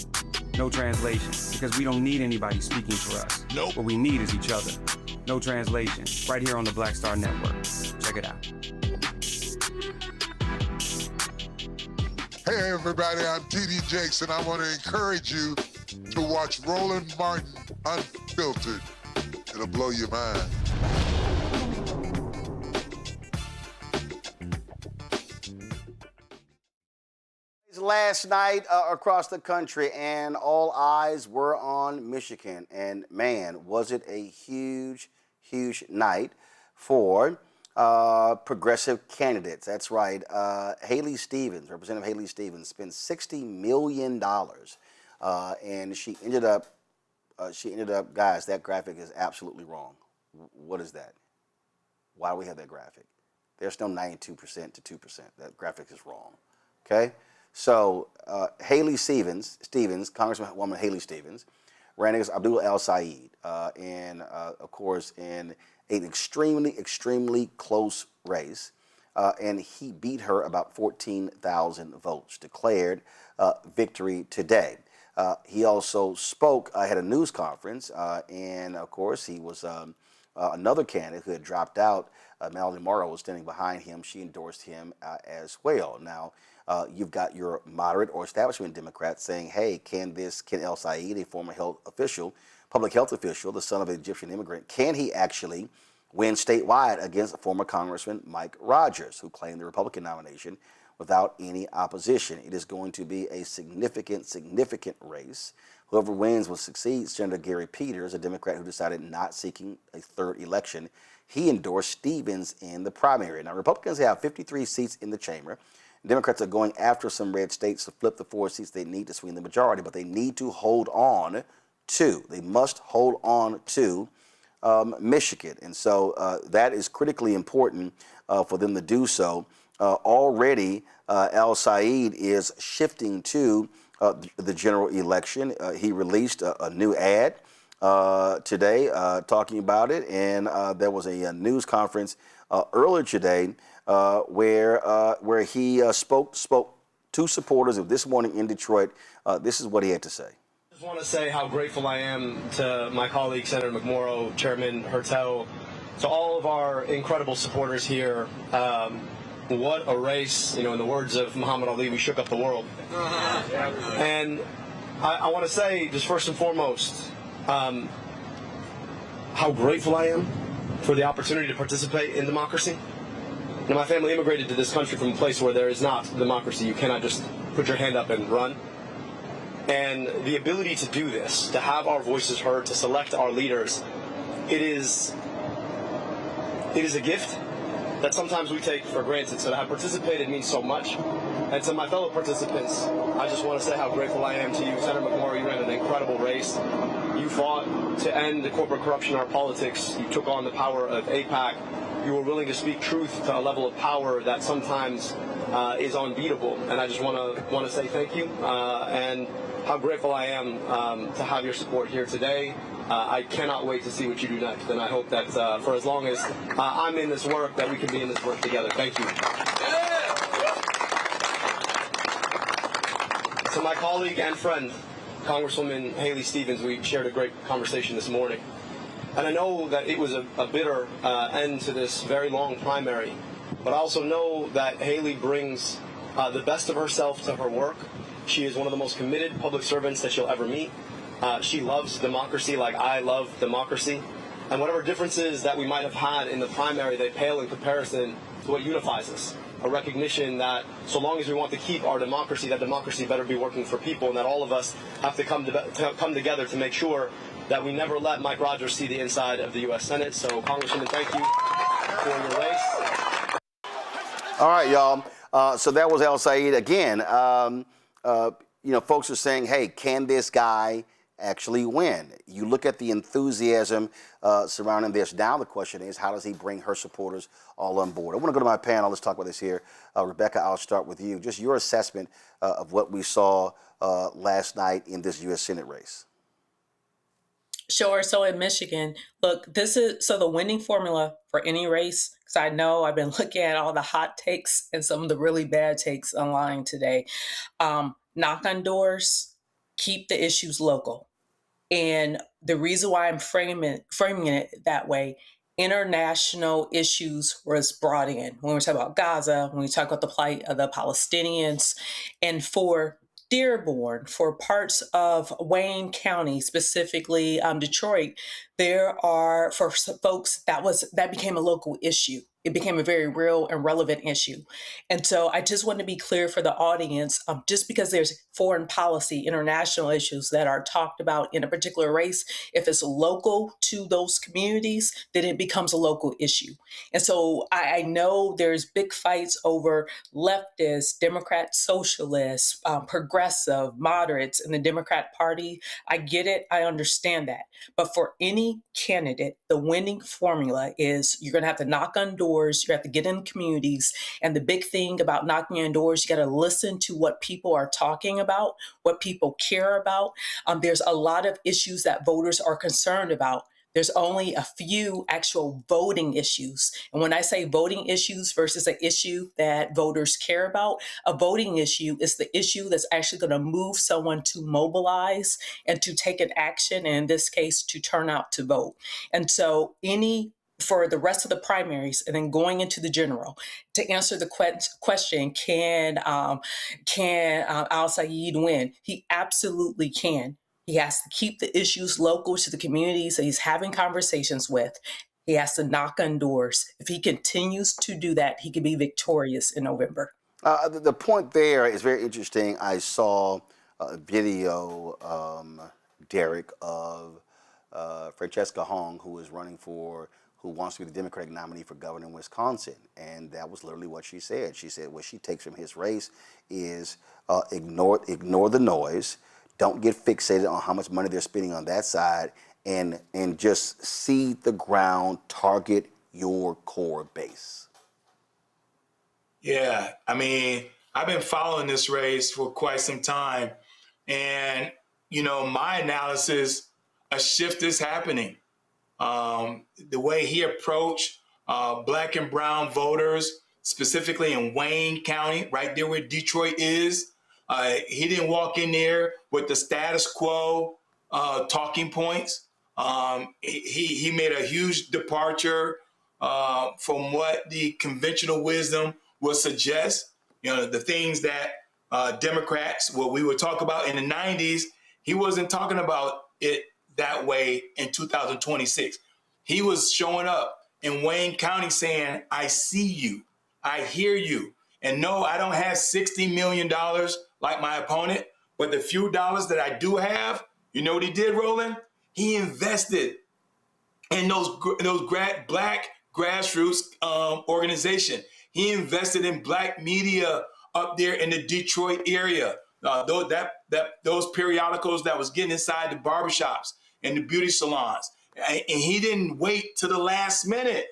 No translation, because we don't need anybody speaking for us. Nope. What we need is each other. No translation, right here on the Black Star Network. Check it out. Hey everybody, I'm T.D. Jakes, and I want to encourage you to watch Roland Martin Unfiltered. It'll blow your mind. last night across the country, and all eyes were on Michigan. And man, was it a huge, huge night for progressive candidates. That's right. Haley Stevens, Representative Haley Stevens, spent $60 million, and she ended up, guys, that graphic is absolutely wrong. What is that? Why do we have that graphic? There's no 92% to 2%. That graphic is wrong. Okay? So Haley Stevens, Congresswoman Haley Stevens, ran against Abdul El-Sayed, and of course, in an extremely close race, and he beat her about 14,000 votes, declared victory today. He also spoke, had a news conference, and of course, he was another candidate who had dropped out. Melody Morrow was standing behind him. She endorsed him as well. Now, you've got your moderate or establishment Democrats saying, hey, can El-Sayed, a former public health official, the son of an Egyptian immigrant, can he actually win statewide against former Congressman Mike Rogers, who claimed the Republican nomination without any opposition? It is going to be a significant race. Whoever wins will succeed. Senator Gary Peters, a Democrat who decided not seeking a third election, he endorsed Stevens in the primary. Now, Republicans have 53 seats in the chamber. Democrats are going after some red states to flip the 4 seats they need to swing the majority, but they need to hold on to. They must hold on to Michigan. And so that is critically important for them to do so. Already, El-Sayed is shifting to the general election. He released a new ad today talking about it, and there was a news conference earlier today where he spoke to supporters of This Morning in Detroit. This is what he had to say. I just want to say how grateful I am to my colleague, Senator McMorrow, Chairman Hertel, to all of our incredible supporters here. What a race. In the words of Muhammad Ali, we shook up the world. And I want to say, just first and foremost, how grateful I am for the opportunity to participate in democracy. My family immigrated to this country from a place where there is not democracy. You cannot just put your hand up and run. And the ability to do this, to have our voices heard, to select our leaders, it is a gift that sometimes we take for granted. So to have participated means so much. And to my fellow participants, I just want to say how grateful I am to you. Senator McMorrow, you ran an incredible race. You fought to end the corporate corruption in our politics. You took on the power of AIPAC. You were willing to speak truth to a level of power that sometimes is unbeatable. And I just want to say thank you and how grateful I am to have your support here today. I cannot wait to see what you do next, and I hope that for as long as I'm in this work, that we can be in this work together. Thank you. To my colleague and friend, Congresswoman Haley Stevens, we shared a great conversation this morning. And I know that it was a bitter end to this very long primary, but I also know that Haley brings the best of herself to her work. She is one of the most committed public servants that you'll ever meet. She loves democracy like I love democracy. And whatever differences that we might have had in the primary, they pale in comparison to what unifies us. A recognition that so long as we want to keep our democracy, that democracy better be working for people, and that all of us have to come together to make sure that we never let Mike Rogers see the inside of the U.S. Senate. So, Congresswoman, thank you for your race. All right, y'all. So that was El-Sayed. Again, folks are saying, hey, can this guy actually win? You look at the enthusiasm surrounding this. Now the question is, how does he bring her supporters all on board? I want to go to my panel. Let's talk about this here. Rebecca, I'll start with you. Just your assessment of what we saw last night in this U.S. Senate race. Sure. So in Michigan, look, the winning formula for any race, because I know I've been looking at all the hot takes and some of the really bad takes online today. Knock on doors, keep the issues local. And the reason why I'm framing it that way, international issues was brought in. When we talk about Gaza, when we talk about the plight of the Palestinians, and for Dearborn, for parts of Wayne County, specifically Detroit, there are, for folks, that became a local issue. it became a very real and relevant issue. And so I just want to be clear for the audience, just because there's foreign policy, international issues that are talked about in a particular race, if it's local to those communities, then it becomes a local issue. And so I know there's big fights over leftists, Democrats, socialists, progressive, moderates in the Democrat Party. I get it. I understand that. But for any candidate, the winning formula is you're going to have to knock on doors. You have to get in communities. And the big thing about knocking on doors, you got to listen to what people are talking about, what people care about. There's a lot of issues that voters are concerned about. There's only a few actual voting issues. And when I say voting issues versus an issue that voters care about, a voting issue is the issue that's actually going to move someone to mobilize and to take an action, and in this case, to turn out to vote. And so for the rest of the primaries and then going into the general, to answer the question, can Al Sayed win? He absolutely can. He has to keep the issues local to the communities that he's having conversations with. He has to knock on doors. If he continues to do that, he can be victorious in November. The point there is very interesting. I saw a video, Derek, of Francesca Hong, who wants to be the Democratic nominee for governor in Wisconsin. And that was literally what she said. She said what she takes from his race is ignore the noise. Don't get fixated on how much money they're spending on that side, and just seed the ground, target your core base. Yeah, I mean, I've been following this race for quite some time, and, my analysis, a shift is happening. The way he approached Black and brown voters, specifically in Wayne County, right there where Detroit is, he didn't walk in there with the status quo talking points. He made a huge departure from what the conventional wisdom would suggest. The things that Democrats, what we would talk about in the 90s, he wasn't talking about it that way in 2026. He was showing up in Wayne County saying, I see you, I hear you. And no, I don't have $60 million like my opponent, but the few dollars that I do have, you know what he did, Roland? He invested in those Black grassroots organization. He invested in Black media up there in the Detroit area. Those periodicals that was getting inside the barbershops and the beauty salons. And he didn't wait to the last minute.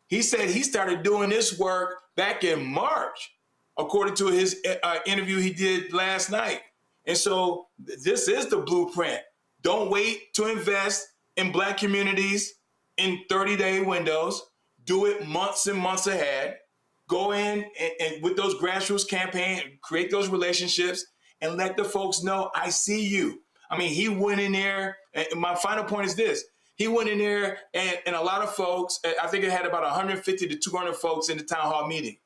He said he started doing this work back in March, according to his interview he did last night. And so this is the blueprint. Don't wait to invest in Black communities in 30-day windows. Do it months and months ahead. Go in and with those grassroots campaigns, create those relationships and let the folks know, I see you. I mean, he went in there, and my final point is this. He went in there and a lot of folks, I think it had about 150 to 200 folks in the town hall meeting.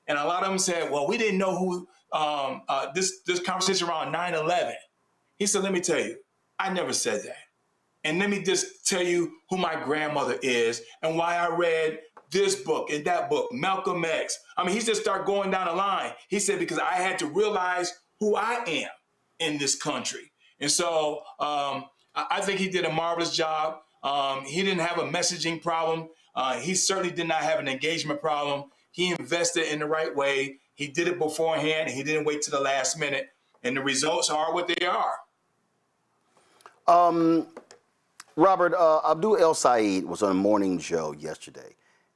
And a lot of them said, well, we didn't know who this conversation around 9/11. He said, let me tell you, I never said that. And let me just tell you who my grandmother is and why I read this book and that book, Malcolm X. I mean, he just started going down the line. He said, because I had to realize who I am in this country. And so I think he did a marvelous job. He didn't have a messaging problem. He certainly did not have an engagement problem. He invested in the right way. He did it beforehand. He didn't wait to the last minute. And the results are what they are. Robert, Abdul El Sayed was on a morning show yesterday.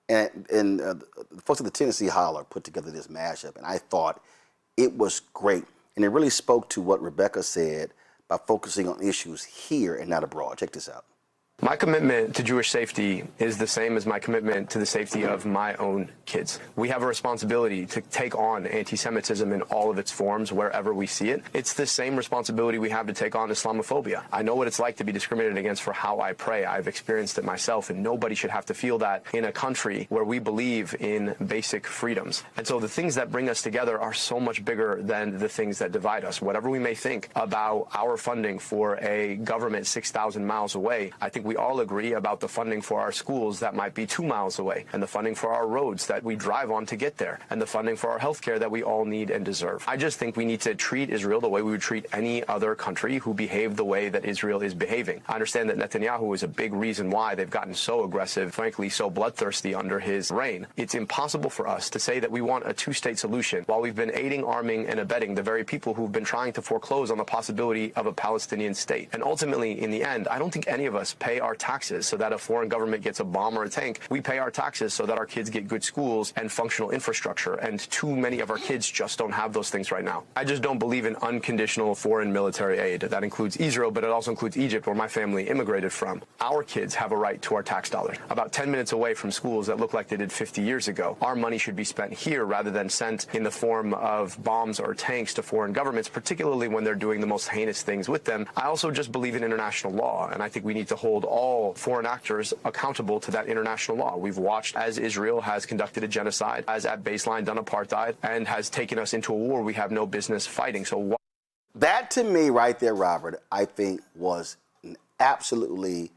And the folks at the Tennessee Holler put together this mashup. And I thought it was great. And it really spoke to what Rebecca said by focusing on issues here and not abroad. Check this out. My commitment to Jewish safety is the same as my commitment to the safety of my own kids. We have a responsibility to take on anti-Semitism in all of its forms wherever we see it. It's the same responsibility we have to take on Islamophobia. I know what it's like to be discriminated against for how I pray. I've experienced it myself, and nobody should have to feel that in a country where we believe in basic freedoms. And so the things that bring us together are so much bigger than the things that divide us. Whatever we may think about our funding for a government 6,000 miles away, I think we all agree about the funding for our schools that might be 2 miles away, and the funding for our roads that we drive on to get there, and the funding for our health care that we all need and deserve. I just think we need to treat Israel the way we would treat any other country who behaved the way that Israel is behaving. I understand that Netanyahu is a big reason why they've gotten so aggressive, frankly, so bloodthirsty under his reign. It's impossible for us to say that we want a two-state solution while we've been aiding, arming, and abetting the very people who've been trying to foreclose on the possibility of a Palestinian state. And ultimately, in the end, I don't think any of us pay our taxes so that a foreign government gets a bomb or a tank. We pay our taxes so that our kids get good schools and functional infrastructure, and too many of our kids just don't have those things right now. I just don't believe in unconditional foreign military aid. That includes Israel, but it also includes Egypt, where my family immigrated from. Our kids have a right to our tax dollars. About 10 minutes away from schools that look like they did 50 years ago. Our money should be spent here rather than sent in the form of bombs or tanks to foreign governments, particularly when they're doing the most heinous things with them. I also just believe in international law, and I think we need to hold all foreign actors accountable to that international law. We've watched as Israel has conducted a genocide, has at baseline done apartheid, and has taken us into a war we have no business fighting. So that, to me, right there, Robert, I think was an absolutely,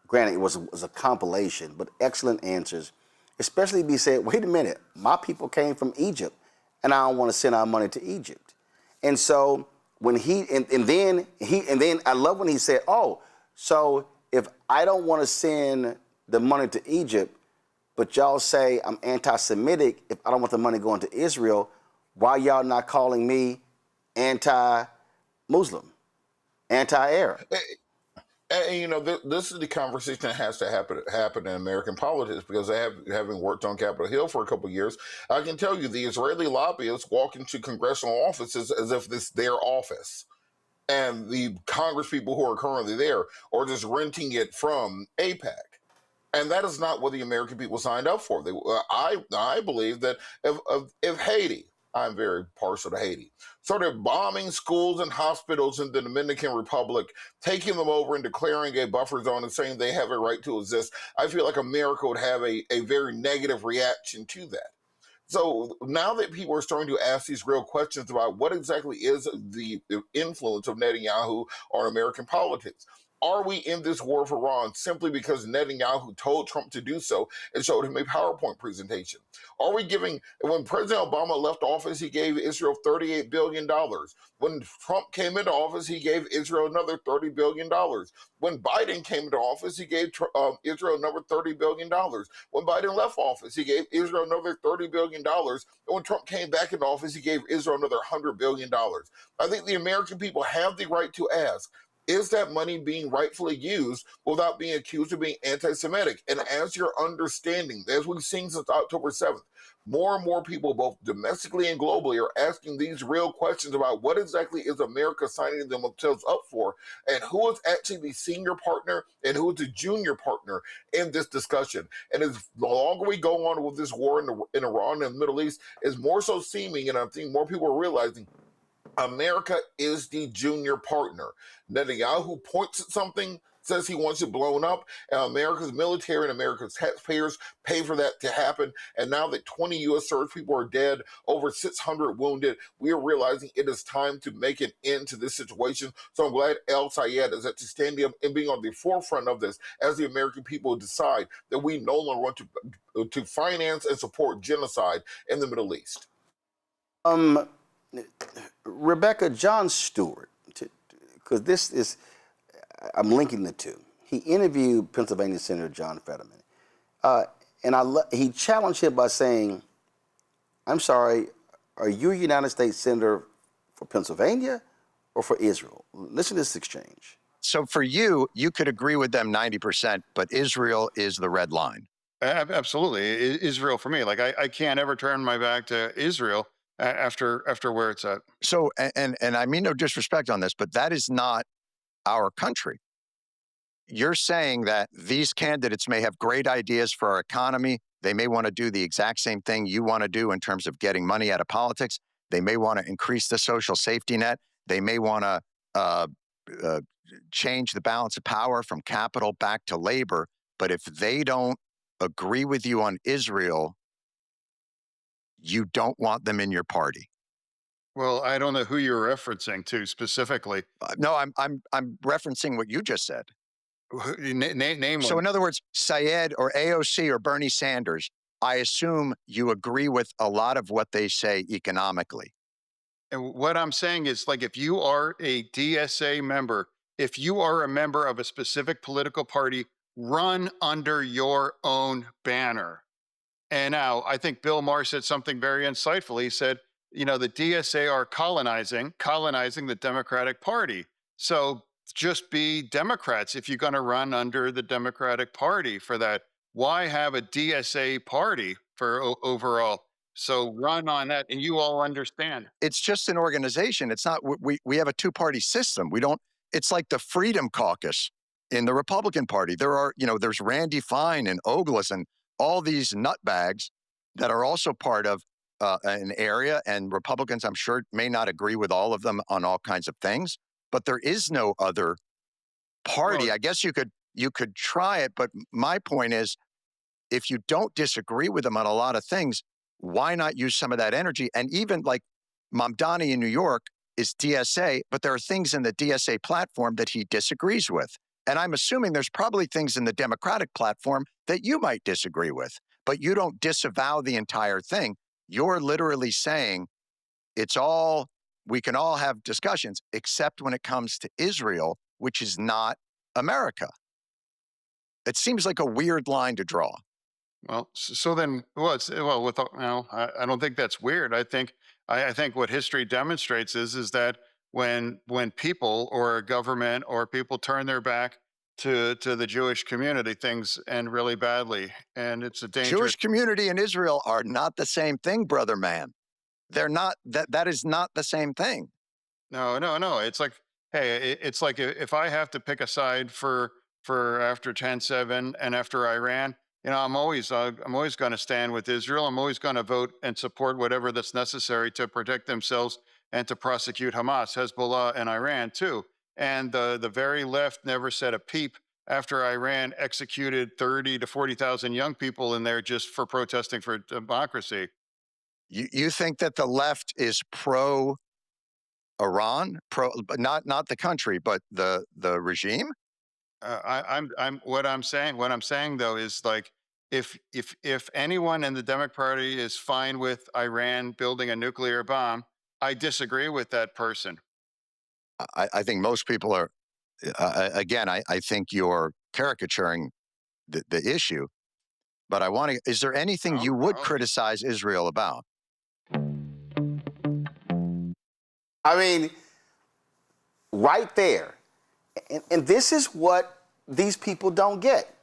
granted, it was a compilation, but excellent answers, especially if he said, wait a minute, my people came from Egypt, and I don't want to send our money to Egypt. And so when and then I love when he said, oh, so if I don't want to send the money to Egypt, but y'all say I'm anti-Semitic if I don't want the money going to Israel, why y'all not calling me anti-Muslim, anti-Arab? And you know, this is the conversation that has to happen in American politics, because having worked on Capitol Hill for a couple of years, I can tell you the Israeli lobbyists walk into congressional offices as if this is their office. And the Congress people who are currently there are just renting it from AIPAC. And that is not what the American people signed up for. I believe that if Haiti, I'm very partial to Haiti, started bombing schools and hospitals in the Dominican Republic, taking them over and declaring a buffer zone and saying they have a right to exist, I feel like America would have a very negative reaction to that. So now that people are starting to ask these real questions about what exactly is the influence of Netanyahu on American politics, are we in this war for Iran simply because Netanyahu told Trump to do so and showed him a PowerPoint presentation? Are we when President Obama left office, he gave Israel $38 billion. When Trump came into office, he gave Israel another $30 billion. When Biden came into office, he gave Israel another $30 billion. When Biden left office, he gave Israel another $30 billion. And when Trump came back into office, he gave Israel another $100 billion. I think the American people have the right to ask, is that money being rightfully used without being accused of being anti-Semitic? And as you're understanding, as we've seen since October 7th, more and more people, both domestically and globally, are asking these real questions about what exactly is America signing themselves up for, and who is actually the senior partner and who is the junior partner in this discussion. And as the longer we go on with this war in Iran and the Middle East, is more so seeming, and I think more people are realizing, America is the junior partner. Netanyahu points at something, says he wants it blown up, and America's military and America's taxpayers pay for that to happen. And now that 20 U.S. service people are dead, over 600 wounded, we are realizing it is time to make an end to this situation. So I'm glad El Sayed is actually standing up and being on the forefront of this as the American people decide that we no longer want to finance and support genocide in the Middle East. Rebecca, Jon Stewart, because this is, I'm linking the two. He interviewed Pennsylvania Senator John Fetterman, and he challenged him by saying, I'm sorry, are you a United States Senator for Pennsylvania or for Israel? Listen to this exchange. So for you, you could agree with them 90%, but Israel is the red line. Absolutely. Israel for me. Like, I can't ever turn my back to Israel after where it's at. So, and I mean no disrespect on this, but that is not our country. You're saying that these candidates may have great ideas for our economy. They may want to do the exact same thing you want to do in terms of getting money out of politics. They may want to increase the social safety net. They may want to change the balance of power from capital back to labor. But if they don't agree with you on Israel, you don't want them in your party. Well, I don't know who you're referencing to specifically. No, I'm referencing what you just said. Name So one. in other words, Syed or AOC or Bernie Sanders, I assume you agree with a lot of what they say economically. And what I'm saying is, like, if you are a DSA member, if you are a member of a specific political party, run under your own banner. And now I think Bill Maher said something very insightful. He said, you know, the DSA are colonizing the Democratic Party. So just be Democrats if you're going to run under the Democratic Party for that. Why have a DSA party for overall? So run on that, and you all understand. It's just an organization. It's not, we have a two-party system. We don't, it's like the Freedom Caucus in the Republican Party. There are, you know, there's Randy Fine and Ogles and all these nutbags that are also part of an area, and Republicans, I'm sure, may not agree with all of them on all kinds of things, but there is no other party. Well, I guess you could try it, but my point is, if you don't disagree with them on a lot of things, why not use some of that energy? And even like Mamdani in New York is DSA, but there are things in the DSA platform that he disagrees with. And I'm assuming there's probably things in the Democratic platform that you might disagree with, but you don't disavow the entire thing. You're literally saying we can all have discussions, except when it comes to Israel, which is not America. It seems like a weird line to draw. Well, so then, I don't think that's weird. I think what history demonstrates is that when people or a government or people turn their back to the Jewish community, things end really badly, and it's a dangerous. Jewish community and Israel are not the same thing, brother man. They're not. That is not the same thing. No. It's like, hey, it's like if I have to pick a side for after 10/7 and after Iran. You know, I'm always going to stand with Israel. I'm always going to vote and support whatever that's necessary to protect themselves and to prosecute Hamas, Hezbollah, and Iran too. And the very left never said a peep after Iran executed 30 to 40,000 young people in there just for protesting for democracy. You think that the left is pro Iran, but not the country, but the regime? What I'm saying though is, like, if anyone in the Democratic Party is fine with Iran building a nuclear bomb, I disagree with that person. I think most people are. Again, I think you're caricaturing the issue. But I want to. Is there anything you would criticize Israel about? I mean, right there. And this is what these people don't get.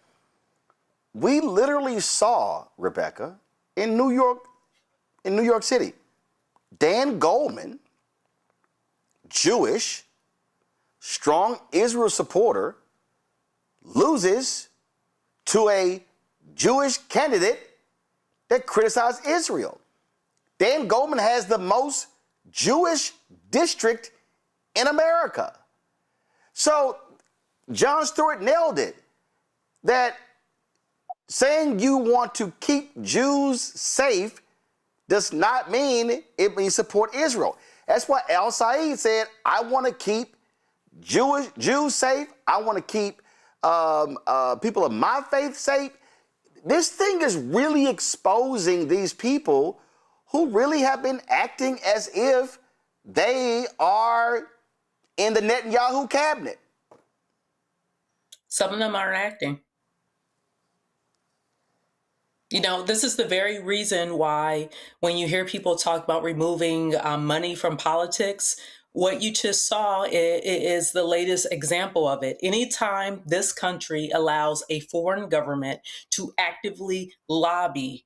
We literally saw, Rebecca, in New York City, Dan Goldman, Jewish, strong Israel supporter, loses to a Jewish candidate that criticized Israel. Dan Goldman has the most Jewish district in America. So Jon Stewart nailed it, that saying you want to keep Jews safe does not mean it means support Israel. That's why Al Said said, I want to keep Jews safe. I want to keep people of my faith safe. This thing is really exposing these people who really have been acting as if they are in the Netanyahu cabinet. Some of them aren't acting. You know, this is the very reason why when you hear people talk about removing money from politics, what you just saw is the latest example of it. Anytime this country allows a foreign government to actively lobby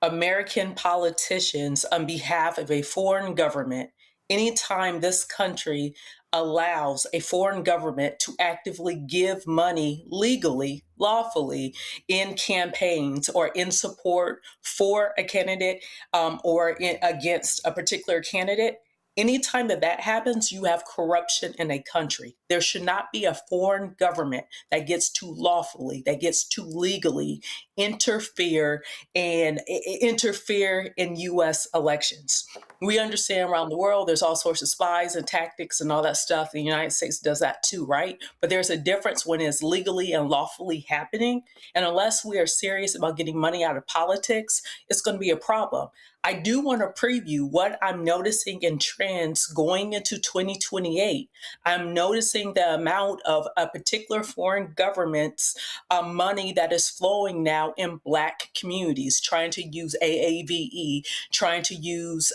American politicians on behalf of a foreign government, anytime this country allows a foreign government to actively give money legally, lawfully in campaigns or in support for a candidate or against a particular candidate, Anytime that happens, you have corruption in a country. There should not be a foreign government that gets to lawfully, that gets to legally interfere in U.S. elections. We understand around the world, there's all sorts of spies and tactics and all that stuff. The United States does that too, right? But there's a difference when it's legally and lawfully happening. And unless we are serious about getting money out of politics, it's going to be a problem. I do want to preview what I'm noticing in trends going into 2028. I'm noticing the amount of a particular foreign government's money that is flowing now in Black communities, trying to use AAVE, trying to use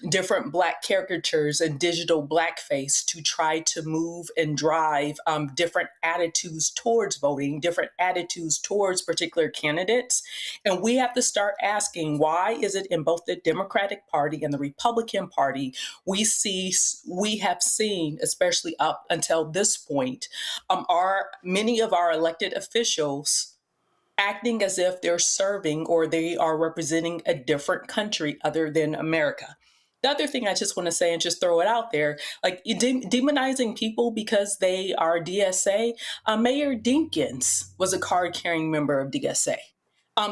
different Black caricatures and digital blackface to try to move and drive different attitudes towards voting, different attitudes towards particular candidates. And we have to start asking, why is it in both the Democratic Party and the Republican Party, we have seen, especially up until this point, many of our elected officials acting as if they're serving or they are representing a different country other than America. The other thing I just want to say and just throw it out there, like demonizing people because they are DSA. Mayor Dinkins was a card-carrying member of DSA.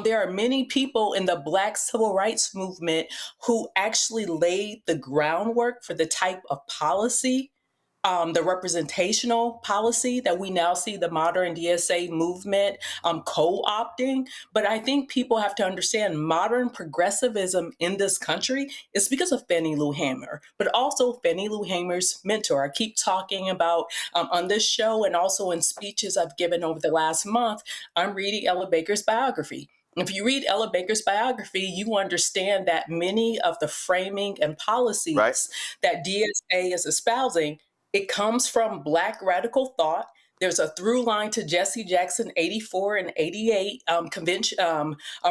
There are many people in the Black civil rights movement who actually laid the groundwork for the type of policy, the representational policy that we now see the modern DSA movement co-opting. But I think people have to understand modern progressivism in this country is because of Fannie Lou Hamer, but also Fannie Lou Hamer's mentor. I keep talking about on this show and also in speeches I've given over the last month, I'm reading Ella Baker's biography. If you read Ella Baker's biography, you understand that many of the framing and policies that DSA is espousing, it comes from Black radical thought. There's a through line to Jesse Jackson 84 and 88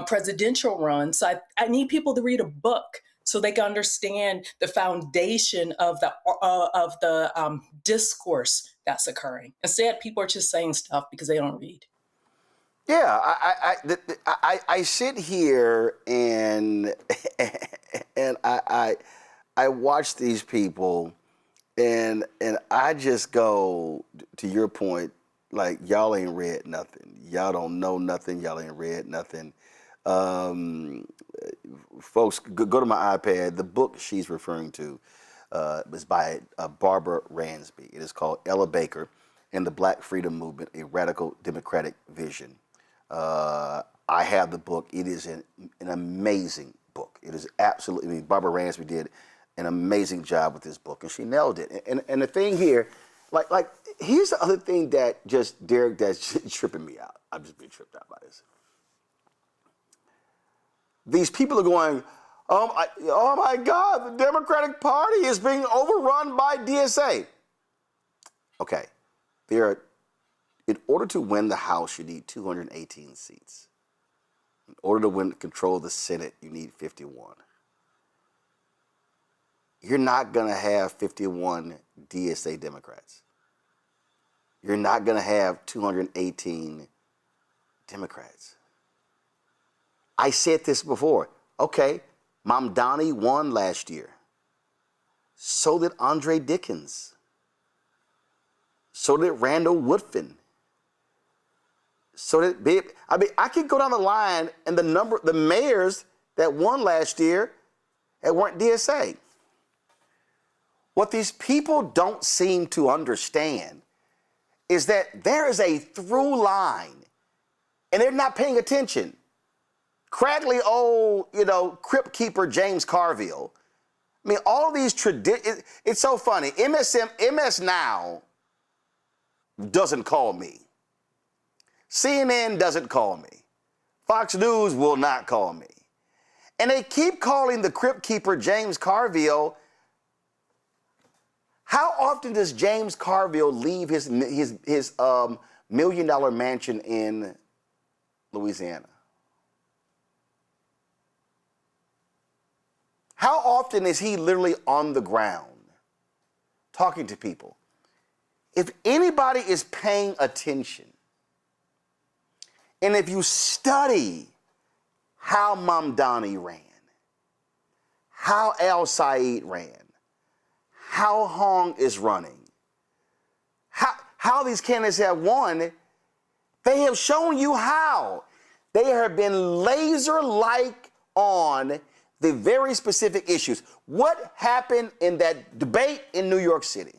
presidential runs. So I need people to read a book so they can understand the foundation of the discourse that's occurring. Instead, people are just saying stuff because they don't read. Yeah, I sit here and I watch these people and I just go, to your point, like, y'all ain't read nothing. Y'all don't know nothing. Y'all ain't read nothing. Folks, go to my iPad. The book she's referring to is by Barbara Ransby. It is called Ella Baker and the Black Freedom Movement, A Radical Democratic Vision. I have the book. It is an amazing book. It is absolutely, I mean, Barbara Ransby did an amazing job with this book, and she nailed it. And the thing here, like here's the other thing that just, Derek, that's tripping me out. I'm just being tripped out by this. These people are going, oh my God, the Democratic Party is being overrun by DSA. Okay, in order to win the House, you need 218 seats. In order to control the Senate, you need 51. You're not going to have 51 DSA Democrats. You're not going to have 218 Democrats. I said this before. Okay, Mamdani won last year. So did Andre Dickens. So did Randall Woodfin. So did, I mean, I could go down the line and the mayors that won last year that weren't DSA. What these people don't seem to understand is that there is a through line, and they're not paying attention. Craggly old, crypt keeper James Carville. I mean, all of these it's so funny. MS Now doesn't call me. CNN doesn't call me. Fox News will not call me. And they keep calling the crypt keeper James Carville. How often does James Carville leave his $1 million mansion in Louisiana? How often is he literally on the ground talking to people? If anybody is paying attention, and if you study how Mamdani ran, how El Said ran, how Hong is running, how these candidates have won, they have shown you how. They have been laser-like on the very specific issues. What happened in that debate in New York City?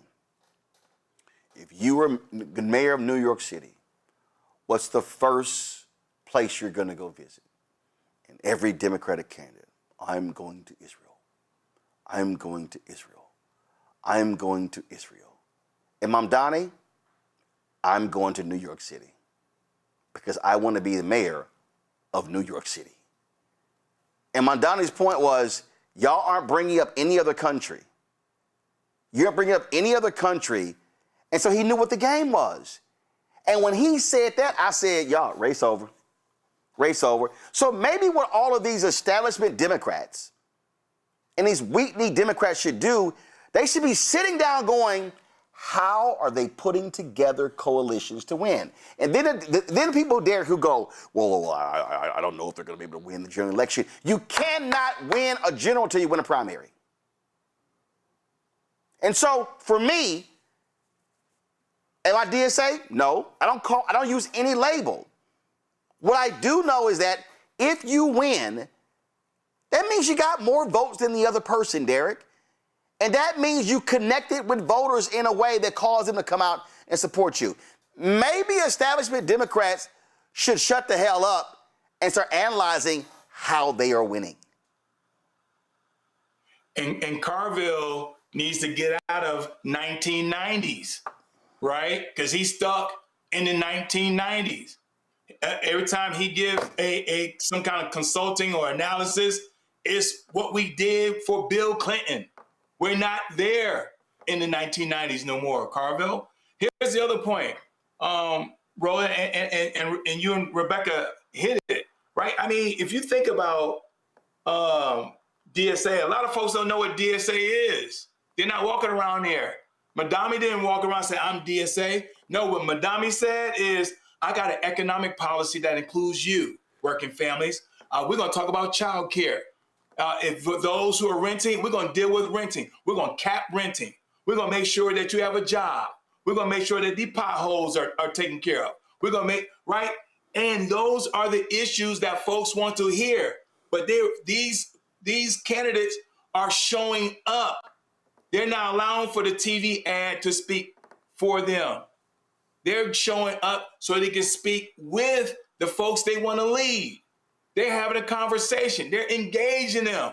If you were the mayor of New York City, what's the first place you're going to go visit? And every Democratic candidate, I'm going to Israel. I'm going to Israel. I'm going to Israel. And Mamdani, I'm going to New York City because I want to be the mayor of New York City. And Mamdani's point was, y'all aren't bringing up any other country. You aren't bringing up any other country. And so he knew what the game was. And when he said that, I said, y'all, race over. Race over. So maybe what all of these establishment Democrats and these weak-kneed Democrats should do, they should be sitting down going, how are they putting together coalitions to win? And then people dare who go, well, I don't know if they're going to be able to win the general election. You cannot win a general until you win a primary. And so for me, am I DSA? No, I don't use any label. What I do know is that if you win, that means you got more votes than the other person, Derek. And that means you connected with voters in a way that caused them to come out and support you. Maybe establishment Democrats should shut the hell up and start analyzing how they are winning. And Carville needs to get out of 1990s, right? Because he's stuck in the 1990s. Every time he gives some kind of consulting or analysis, it's what we did for Bill Clinton. We're not there in the 1990s no more, Carville. Here's the other point. Roland and you and Rebecca hit it, right? I mean, if you think about DSA, a lot of folks don't know what DSA is. They're not walking around there. Madami didn't walk around and say, I'm DSA. No, what Madami said is, I got an economic policy that includes you, working families. We're going to talk about child care. If for those who are renting, we're going to deal with renting. We're going to cap renting. We're going to make sure that you have a job. We're going to make sure that the potholes are taken care of. We're going to make, right? And those are the issues that folks want to hear. But these candidates are showing up. They're not allowing for the TV ad to speak for them. They're showing up so they can speak with the folks they want to lead. They're having a conversation. They're engaging them,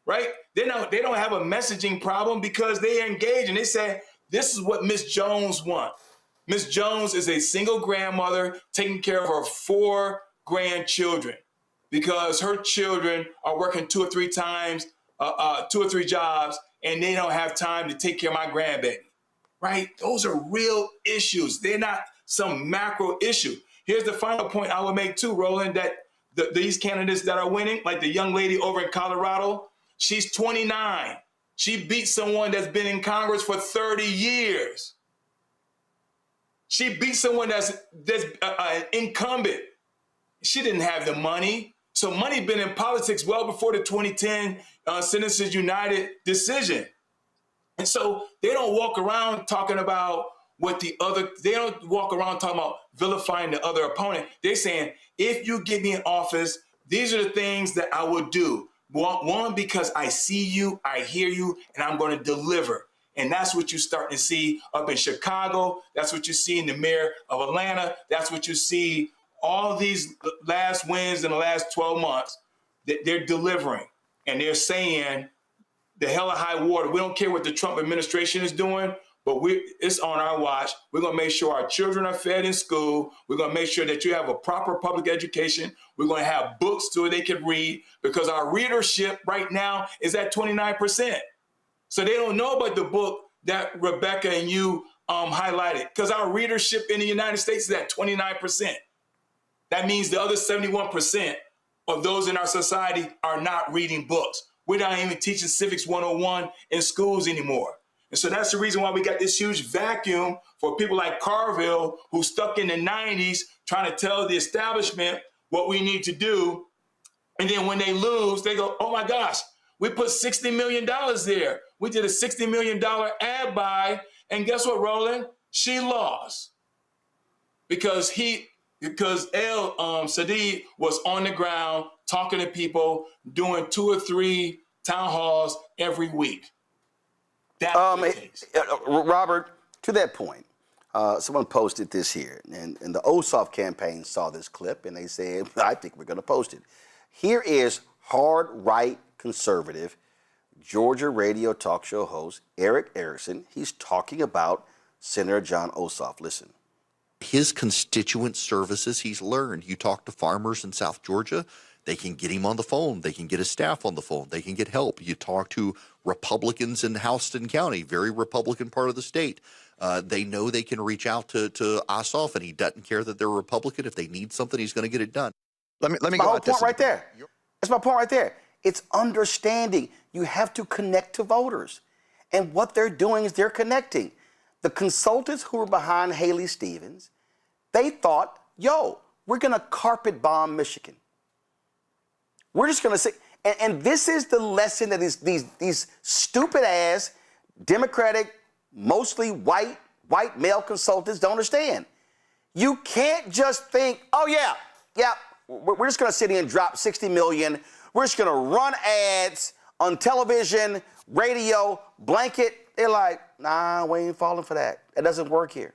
right? They don't have a messaging problem because they are engaging. They say, this is what Miss Jones wants. Miss Jones is a single grandmother taking care of her 4 grandchildren because her children are working 2 or 3 times, 2 or 3 jobs, and they don't have time to take care of my grandbaby, right? Those are real issues. They're not some macro issue. Here's the final point I would make too, Roland, that these candidates that are winning, like the young lady over in Colorado, she's 29. She beat someone that's been in Congress for 30 years. She beat someone that's an incumbent. She didn't have the money. So money been in politics well before the 2010 Citizens United decision. And so they don't walk around talking about they don't walk around talking about vilifying the other opponent. They're saying, if you get me in office, these are the things that I would do. One, because I see you, I hear you, and I'm going to deliver. And that's what you're starting to see up in Chicago. That's what you see in the mayor of Atlanta. That's what you see all of these last wins in the last 12 months. They're delivering. And they're saying, the hell of high water. We don't care what the Trump administration is doing, but it's on our watch. We're going to make sure our children are fed in school. We're going to make sure that you have a proper public education. We're going to have books so they can read, because our readership right now is at 29%. So they don't know about the book that Rebecca and you highlighted, because our readership in the United States is at 29%. That means the other 71% of those in our society are not reading books. We're not even teaching Civics 101 in schools anymore. And so that's the reason why we got this huge vacuum for people like Carville, who's stuck in the 90s trying to tell the establishment what we need to do. And then when they lose, they go, oh my gosh, We put $60 million there. We did a $60 million ad buy, and guess what, Roland? She lost because El Sadi was on the ground talking to people, doing 2 or 3 town halls every week. That's what it takes. Robert, to that point, someone posted this here, and the OSOF campaign saw this clip, and they said, I think we're going to post it. Here is hard right conservative Georgia radio talk show host Eric Erickson. He's talking about Senator John Ossoff. Listen. His constituent services he's learned. You talk to farmers in South Georgia, they can get him on the phone. They can get his staff on the phone. They can get help. You talk to Republicans in Houston County, very Republican part of the state. They know they can reach out to Ossoff, and he doesn't care that they're Republican. If they need something, he's going to get it done. Let me go at this. Right there. That's my point right there. It's understanding. You have to connect to voters. And what they're doing is they're connecting. The consultants who were behind Haley Stevens, they thought, yo, we're going to carpet bomb Michigan. We're just going to say, and this is the lesson that these stupid ass Democratic, mostly white male consultants don't understand. You can't just think, oh yeah, we're just going to sit here and drop $60 million. We're just going to run ads on television, radio, blanket. They're like, nah, we ain't falling for that. It doesn't work here.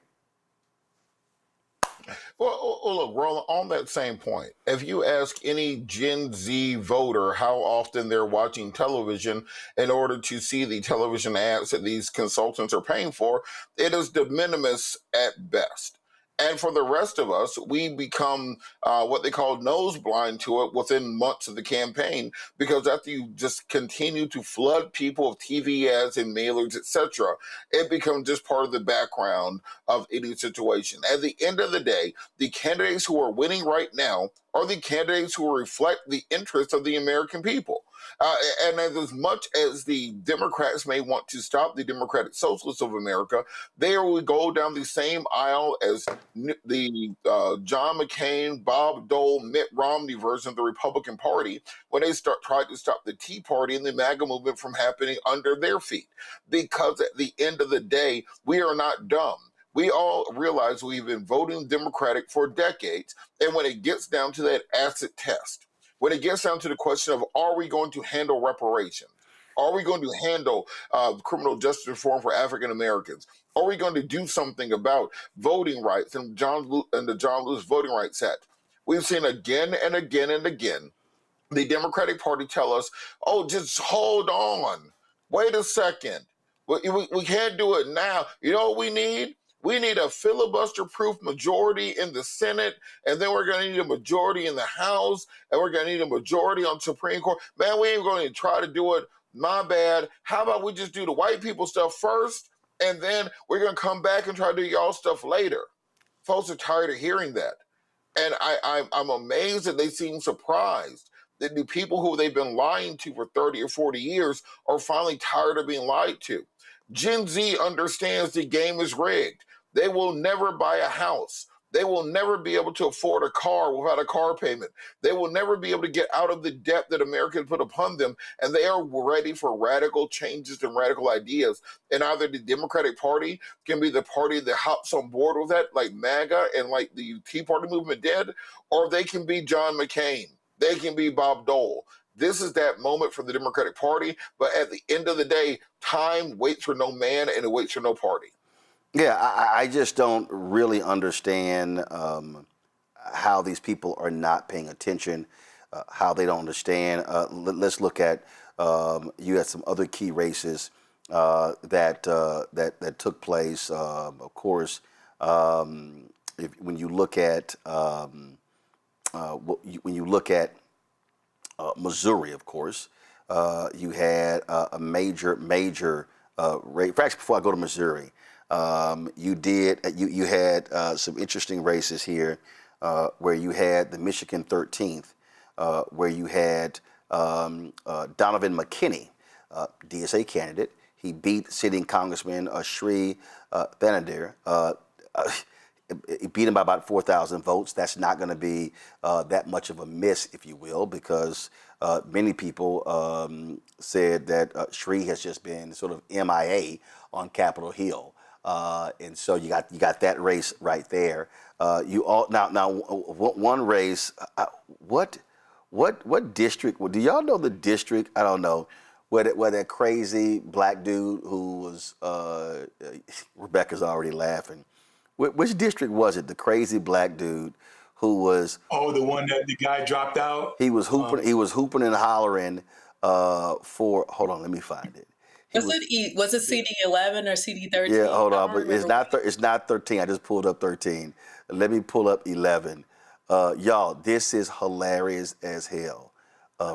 Well, look, Roland, on that same point, if you ask any Gen Z voter how often they're watching television in order to see the television ads that these consultants are paying for, it is de minimis at best. And for the rest of us, we become what they call nose blind to it within months of the campaign, because after you just continue to flood people with TV ads and mailers, etc., it becomes just part of the background of any situation. At the end of the day, the candidates who are winning right now are the candidates who reflect the interests of the American people. And as much as the Democrats may want to stop the Democratic Socialists of America, they will go down the same aisle as the John McCain, Bob Dole, Mitt Romney version of the Republican Party when they tried to stop the Tea Party and the MAGA movement from happening under their feet. Because at the end of the day, we are not dumb. We all realize we've been voting Democratic for decades, and when it gets down to that acid test, when it gets down to the question of, are we going to handle reparations? Are we going to handle criminal justice reform for African Americans? Are we going to do something about voting rights and the John Lewis Voting Rights Act? We've seen again and again and again the Democratic Party tell us, oh, just hold on. Wait a second. We can't do it now. You know what we need? We need a filibuster-proof majority in the Senate, and then we're going to need a majority in the House, and we're going to need a majority on Supreme Court. Man, we ain't going to try to do it. My bad. How about we just do the white people stuff first, and then we're going to come back and try to do y'all stuff later? Folks are tired of hearing that. And I'm amazed that they seem surprised that the people who they've been lying to for 30 or 40 years are finally tired of being lied to. Gen Z understands the game is rigged. They will never buy a house. They will never be able to afford a car without a car payment. They will never be able to get out of the debt that America put upon them. And they are ready for radical changes and radical ideas. And either the Democratic Party can be the party that hops on board with that, like MAGA and like the Tea Party movement did, or they can be John McCain. They can be Bob Dole. This is that moment for the Democratic Party. But at the end of the day, time waits for no man and it waits for no party. Yeah, I just don't really understand how these people are not paying attention, how they don't understand. Let's look at, you had some other key races that took place. Of course, when you look at Missouri, of course, you had a major race. Actually, before I go to Missouri, you had some interesting races here where you had the Michigan 13th, where you had Donovan McKinney, DSA candidate. He beat sitting Congressman Sri Banadir. He beat him by about 4,000 votes. That's not going to be that much of a miss, if you will, because many people said that Shree has just been sort of MIA on Capitol Hill, and so you got that race right there. One race. What district? Well, do y'all know the district? I don't know. Where that crazy black dude who was Rebecca's already laughing. Which district was it? The crazy black dude who was the one that the guy dropped out. He was hooping. He was hooping and hollering for. Hold on, let me find it. Was it CD 11 or CD 13? Yeah, hold on, but it's not 13. I just pulled up 13. Let me pull up 11. Y'all, this is hilarious as hell.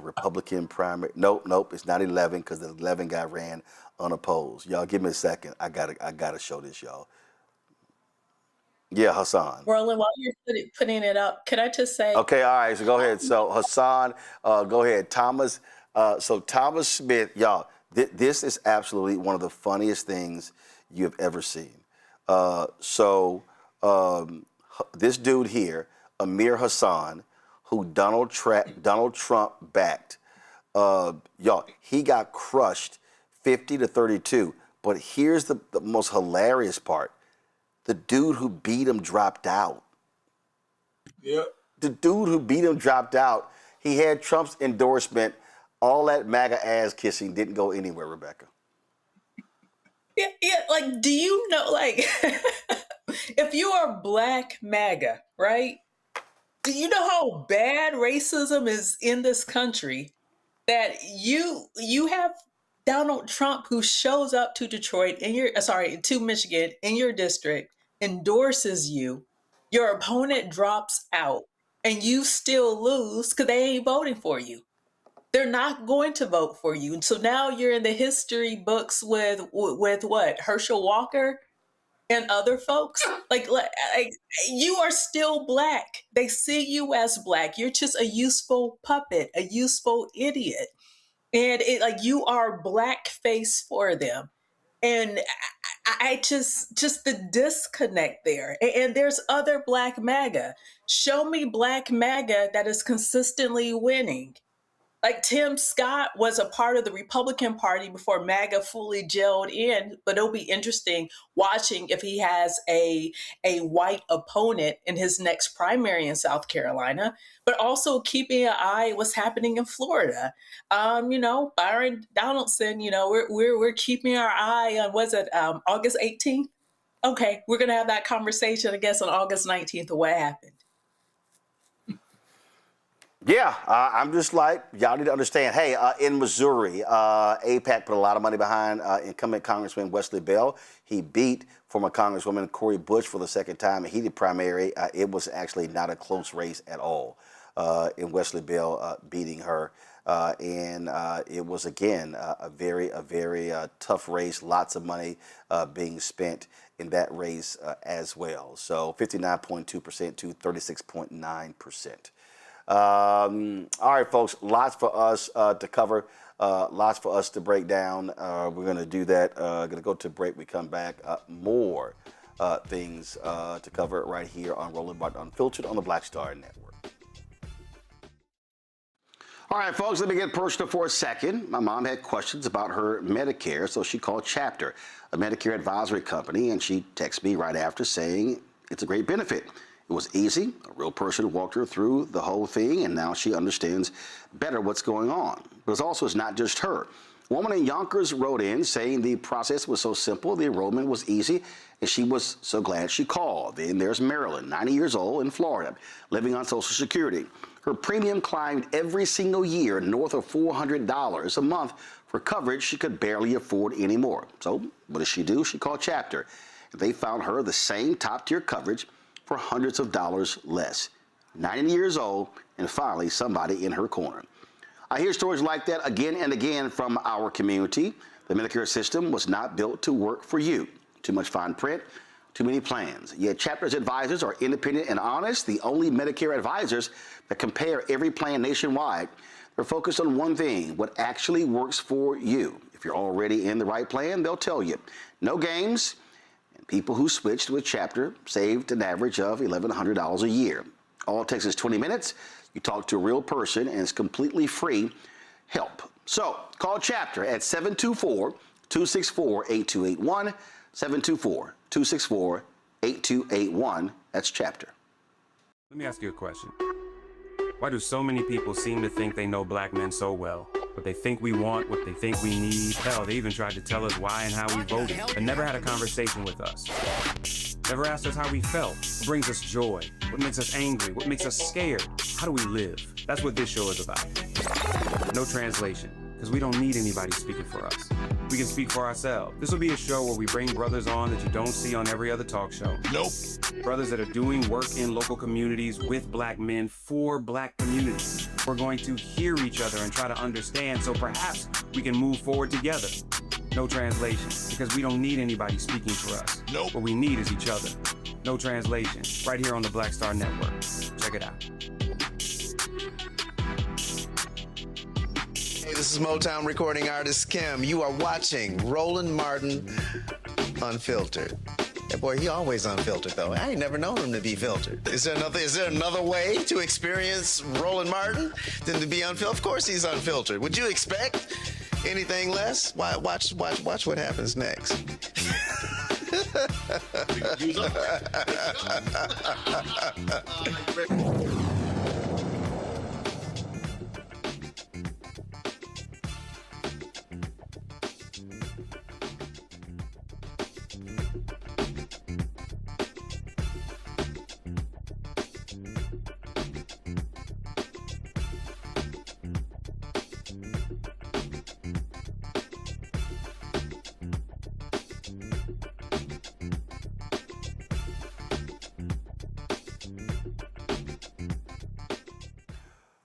Republican primary. Nope, it's not 11 because the 11 guy ran unopposed. Y'all, give me a second. I gotta show this, y'all. Yeah, Hassan. Roland, while you're putting it up, can I just say? Okay, all right. So go ahead. So Hassan, go ahead. Thomas. So Thomas Smith, y'all. This is absolutely one of the funniest things you have ever seen. This dude here, Amir Hassan, who Donald Trump backed, y'all, he got crushed 50-32. But here's the most hilarious part. The dude who beat him dropped out. Yeah. The dude who beat him dropped out. He had Trump's endorsement. All that MAGA ass kissing didn't go anywhere, Rebecca. Yeah, like, do you know, like, if you are Black MAGA, right? Do you know how bad racism is in this country that you have Donald Trump who shows up to Detroit to Michigan in your district, endorses you, your opponent drops out, and you still lose because they ain't voting for you. They're not going to vote for you. And so now you're in the history books with what? Herschel Walker and other folks? Like you are still Black. They see you as Black. You're just a useful puppet, a useful idiot. And you are blackface for them. And I just the disconnect there. And there's other Black MAGA. Show me Black MAGA that is consistently winning. Like Tim Scott was a part of the Republican Party before MAGA fully gelled in, but it'll be interesting watching if he has a white opponent in his next primary in South Carolina, but also keeping an eye on what's happening in Florida. Byron Donaldson, we're keeping our eye on, August 18th? Okay, we're going to have that conversation, I guess, on August 19th of what happened. Yeah, I'm just like, y'all need to understand, hey, in Missouri, AIPAC put a lot of money behind incumbent Congressman Wesley Bell. He beat former Congresswoman Cori Bush for the second time, a heated primary. It was actually not a close race at all in Wesley Bell beating her. And it was, again, a very tough race, lots of money being spent in that race as well. So 59.2% to 36.9%. All right, folks, lots for us to cover, lots for us to break down. We're going to do that. Going to go to break. We come back. More things to cover right here on Roland Martin Unfiltered on the Black Star Network. All right, folks, let me get personal for a second. My mom had questions about her Medicare, so she called Chapter, a Medicare advisory company, and she texted me right after saying it's a great benefit. It was easy. A real person walked her through the whole thing, and now she understands better what's going on. But it's not just her. A woman in Yonkers wrote in saying the process was so simple, the enrollment was easy, and she was so glad she called. Then there's Marilyn, 90 years old, in Florida, living on Social Security. Her premium climbed every single year north of $400 a month for coverage she could barely afford anymore. So what does she do? She called Chapter. They found her the same top-tier coverage for hundreds of dollars less. 90 years old, and finally somebody in her corner. I hear stories like that again and again from our community. The Medicare system was not built to work for you. Too much fine print, too many plans. Yet Chapter's advisors are independent and honest, the only Medicare advisors that compare every plan nationwide. They're focused on one thing, what actually works for you. If you're already in the right plan, they'll tell you. No games, People who switched to a chapter saved an average of $1,100 a year. All it takes is 20 minutes. You talk to a real person, and it's completely free help. So call Chapter at 724-264-8281, 724-264-8281. That's Chapter. Let me ask you a question. Why do so many people seem to think they know black men so well? What they think we want, what they think we need. Hell, they even tried to tell us why and how we voted, but never had a conversation with us. Never asked us how we felt, what brings us joy, what makes us angry, what makes us scared. How do we live? That's what this show is about. No translation, because we don't need anybody speaking for us. We can speak for ourselves. This will be a show where we bring brothers on that you don't see on every other talk show. Nope. Brothers that are doing work in local communities with black men for black communities. We're going to hear each other and try to understand, so perhaps we can move forward together. No translation, because we don't need anybody speaking for us. Nope. What we need is each other. No translation, right here on the Black Star Network. Check it out. Hey, this is Motown recording artist Kim. You are watching Roland Martin Unfiltered. Hey, boy, he always unfiltered, though. I ain't never known him to be filtered. Is there another way to experience Roland Martin than to be unfiltered? Of course he's unfiltered. Would you expect anything less? Watch what happens next.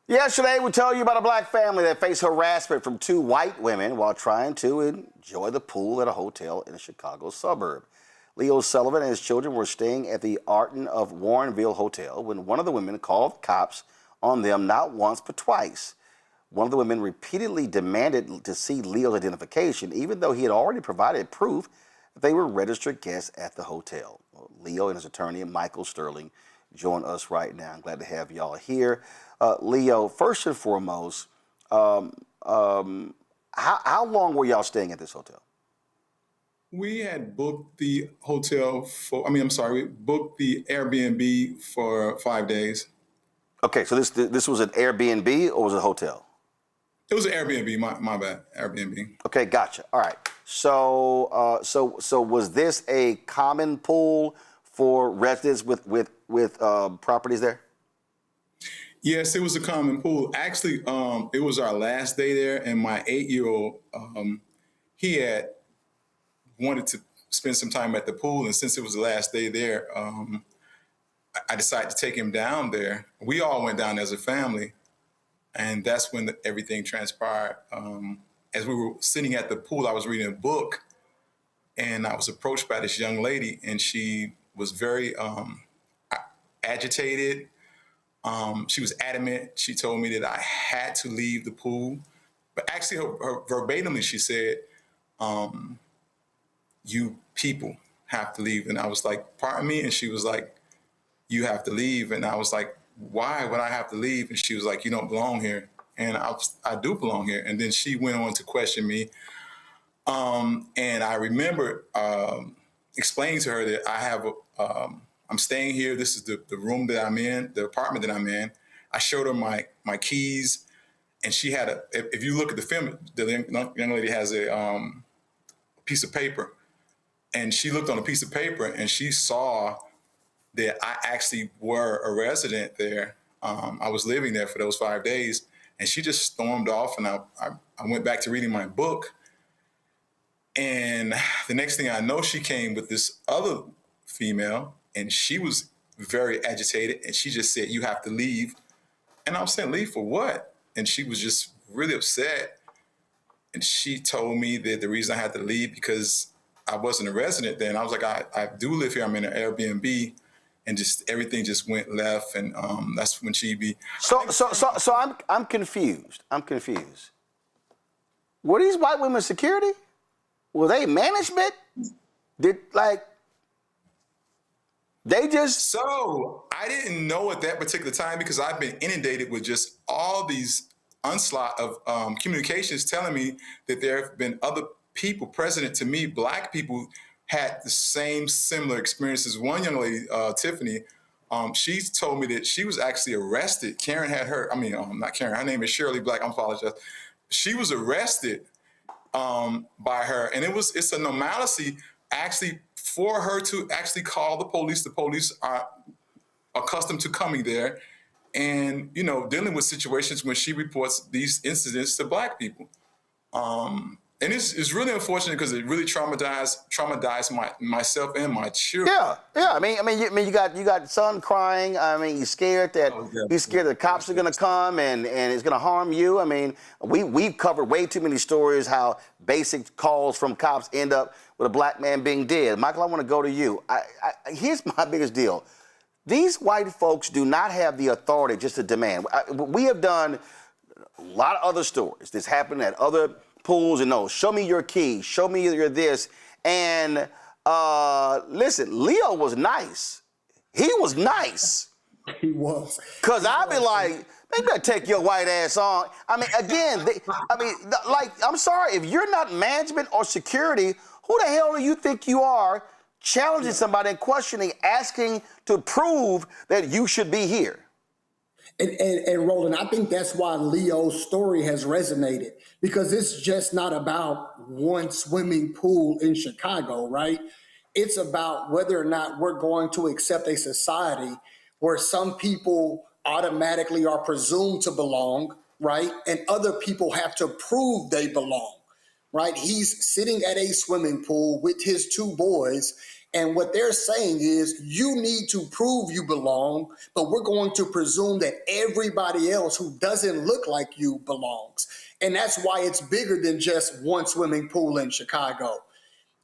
Yesterday, we told you about a black family that faced harassment from two white women while trying to enjoy the pool at a hotel in a Chicago suburb. Leo Sullivan and his children were staying at the Arton of Warrenville Hotel when one of the women called cops on them not once but twice. One of the women repeatedly demanded to see Leo's identification, even though he had already provided proof that they were registered guests at the hotel. Well, Leo and his attorney, Michael Sterling, join us right now. I'm glad to have y'all here. Leo, first and foremost, how long were y'all staying at this hotel? We had booked the hotel we booked the Airbnb for 5 days. Okay, so this was an Airbnb or was it a hotel? It was an Airbnb, my bad, Airbnb. Okay, gotcha. All right. So was this a common pool for residents with properties there? Yes, it was a common pool. Actually, it was our last day there, and my 8-year-old, he had wanted to spend some time at the pool, and since it was the last day there, I decided to take him down there. We all went down as a family, and that's when everything transpired. As we were sitting at the pool, I was reading a book, and I was approached by this young lady, and she was very agitated. She was adamant. She told me that I had to leave the pool. But actually, her verbatimly, she said, you people have to leave. And I was like, pardon me? And she was like, you have to leave. And I was like, why would I have to leave? And she was like, you don't belong here. And I do belong here. And then she went on to question me. And I remember explaining to her that I have I'm staying here. This is the room that I'm in, the apartment that I'm in. I showed her my keys, and she had if you look at the film, the young lady has a piece of paper, and she looked on a piece of paper and she saw that I actually were a resident there. I was living there for those 5 days, and she just stormed off, and I went back to reading my book. And the next thing I know, she came with this other female, and she was very agitated, and she just said, you have to leave. And I was saying, leave for what? And she was just really upset. And she told me that the reason I had to leave because I wasn't a resident then. I was like, I do live here. I'm in an Airbnb. And just everything just went left. And that's when she be. So I'm confused. Were these white women security? Were they management? They just... So I didn't know at that particular time, because I've been inundated with just all these onslaught of communications telling me that there have been other people, President to me, Black people, had the same similar experiences. One young lady, Tiffany, she told me that she was actually arrested. Karen had her, not Karen, her name is Shirley Black, I apologize. She was arrested by her, and it's a normalcy actually for her to actually call the police. The police are accustomed to coming there and, dealing with situations when she reports these incidents to Black people. And it's really unfortunate because it really traumatized myself and my children. Yeah. I mean, you got son crying. I mean, he's scared that the cops are going to come and it's going to harm you. I mean, we've covered way too many stories how basic calls from cops end up with a Black man being dead. Michael, I want to go to you. Here's my biggest deal. These white folks do not have the authority just to demand. We have done a lot of other stories. This happened at other pools, show me your key, show me your this. And listen, Leo was nice. He was nice. He was. Because I'd be like, they better take your white ass on. I mean, again, I'm sorry, if you're not management or security, who the hell do you think you are challenging somebody and questioning, asking to prove that you should be here? And Roland, I think that's why Leo's story has resonated, because it's just not about one swimming pool in Chicago, right? It's about whether or not we're going to accept a society where some people automatically are presumed to belong, right? And other people have to prove they belong, right? He's sitting at a swimming pool with his two boys, and what they're saying is, you need to prove you belong, but we're going to presume that everybody else who doesn't look like you belongs. And that's why it's bigger than just one swimming pool in Chicago.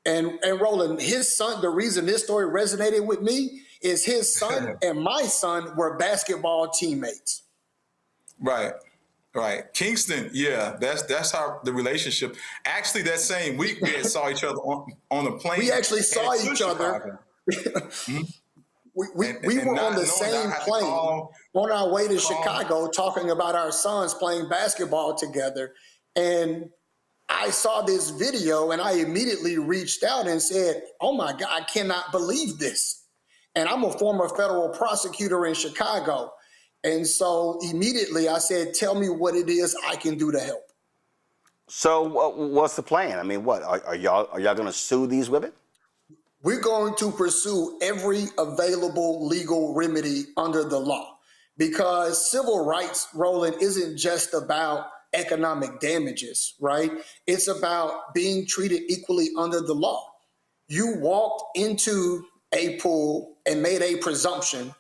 And Roland, his son, the reason this story resonated with me is his son and my son were basketball teammates. Right. Kingston, yeah, that's how the relationship. Actually, that same week we had saw each other on the plane. We actually saw each other. We were on the same plane on our way to Chicago talking about our sons playing basketball together. And I saw this video and I immediately reached out and said, oh my God, I cannot believe this. And I'm a former federal prosecutor in Chicago. And so immediately I said, tell me what it is I can do to help. So what's the plan? I mean, what are y'all going to sue these women? We're going to pursue every available legal remedy under the law, because civil rights, Roland, isn't just about economic damages, right? It's about being treated equally under the law. You walked into a pool and made a presumption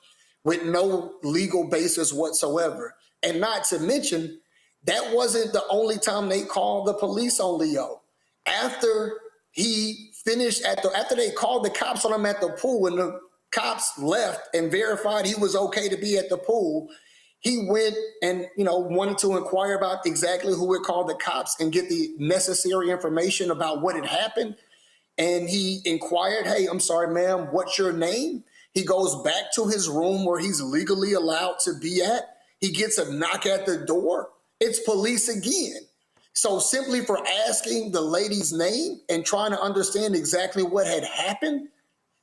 with no legal basis whatsoever. And not to mention, that wasn't the only time they called the police on Leo. After he finished after they called the cops on him at the pool, and the cops left and verified he was okay to be at the pool, he went and, wanted to inquire about exactly who had called the cops and get the necessary information about what had happened. And he inquired, hey, I'm sorry, ma'am, what's your name? He goes back to his room where he's legally allowed to be at. He gets a knock at the door. It's police again. So simply for asking the lady's name and trying to understand exactly what had happened,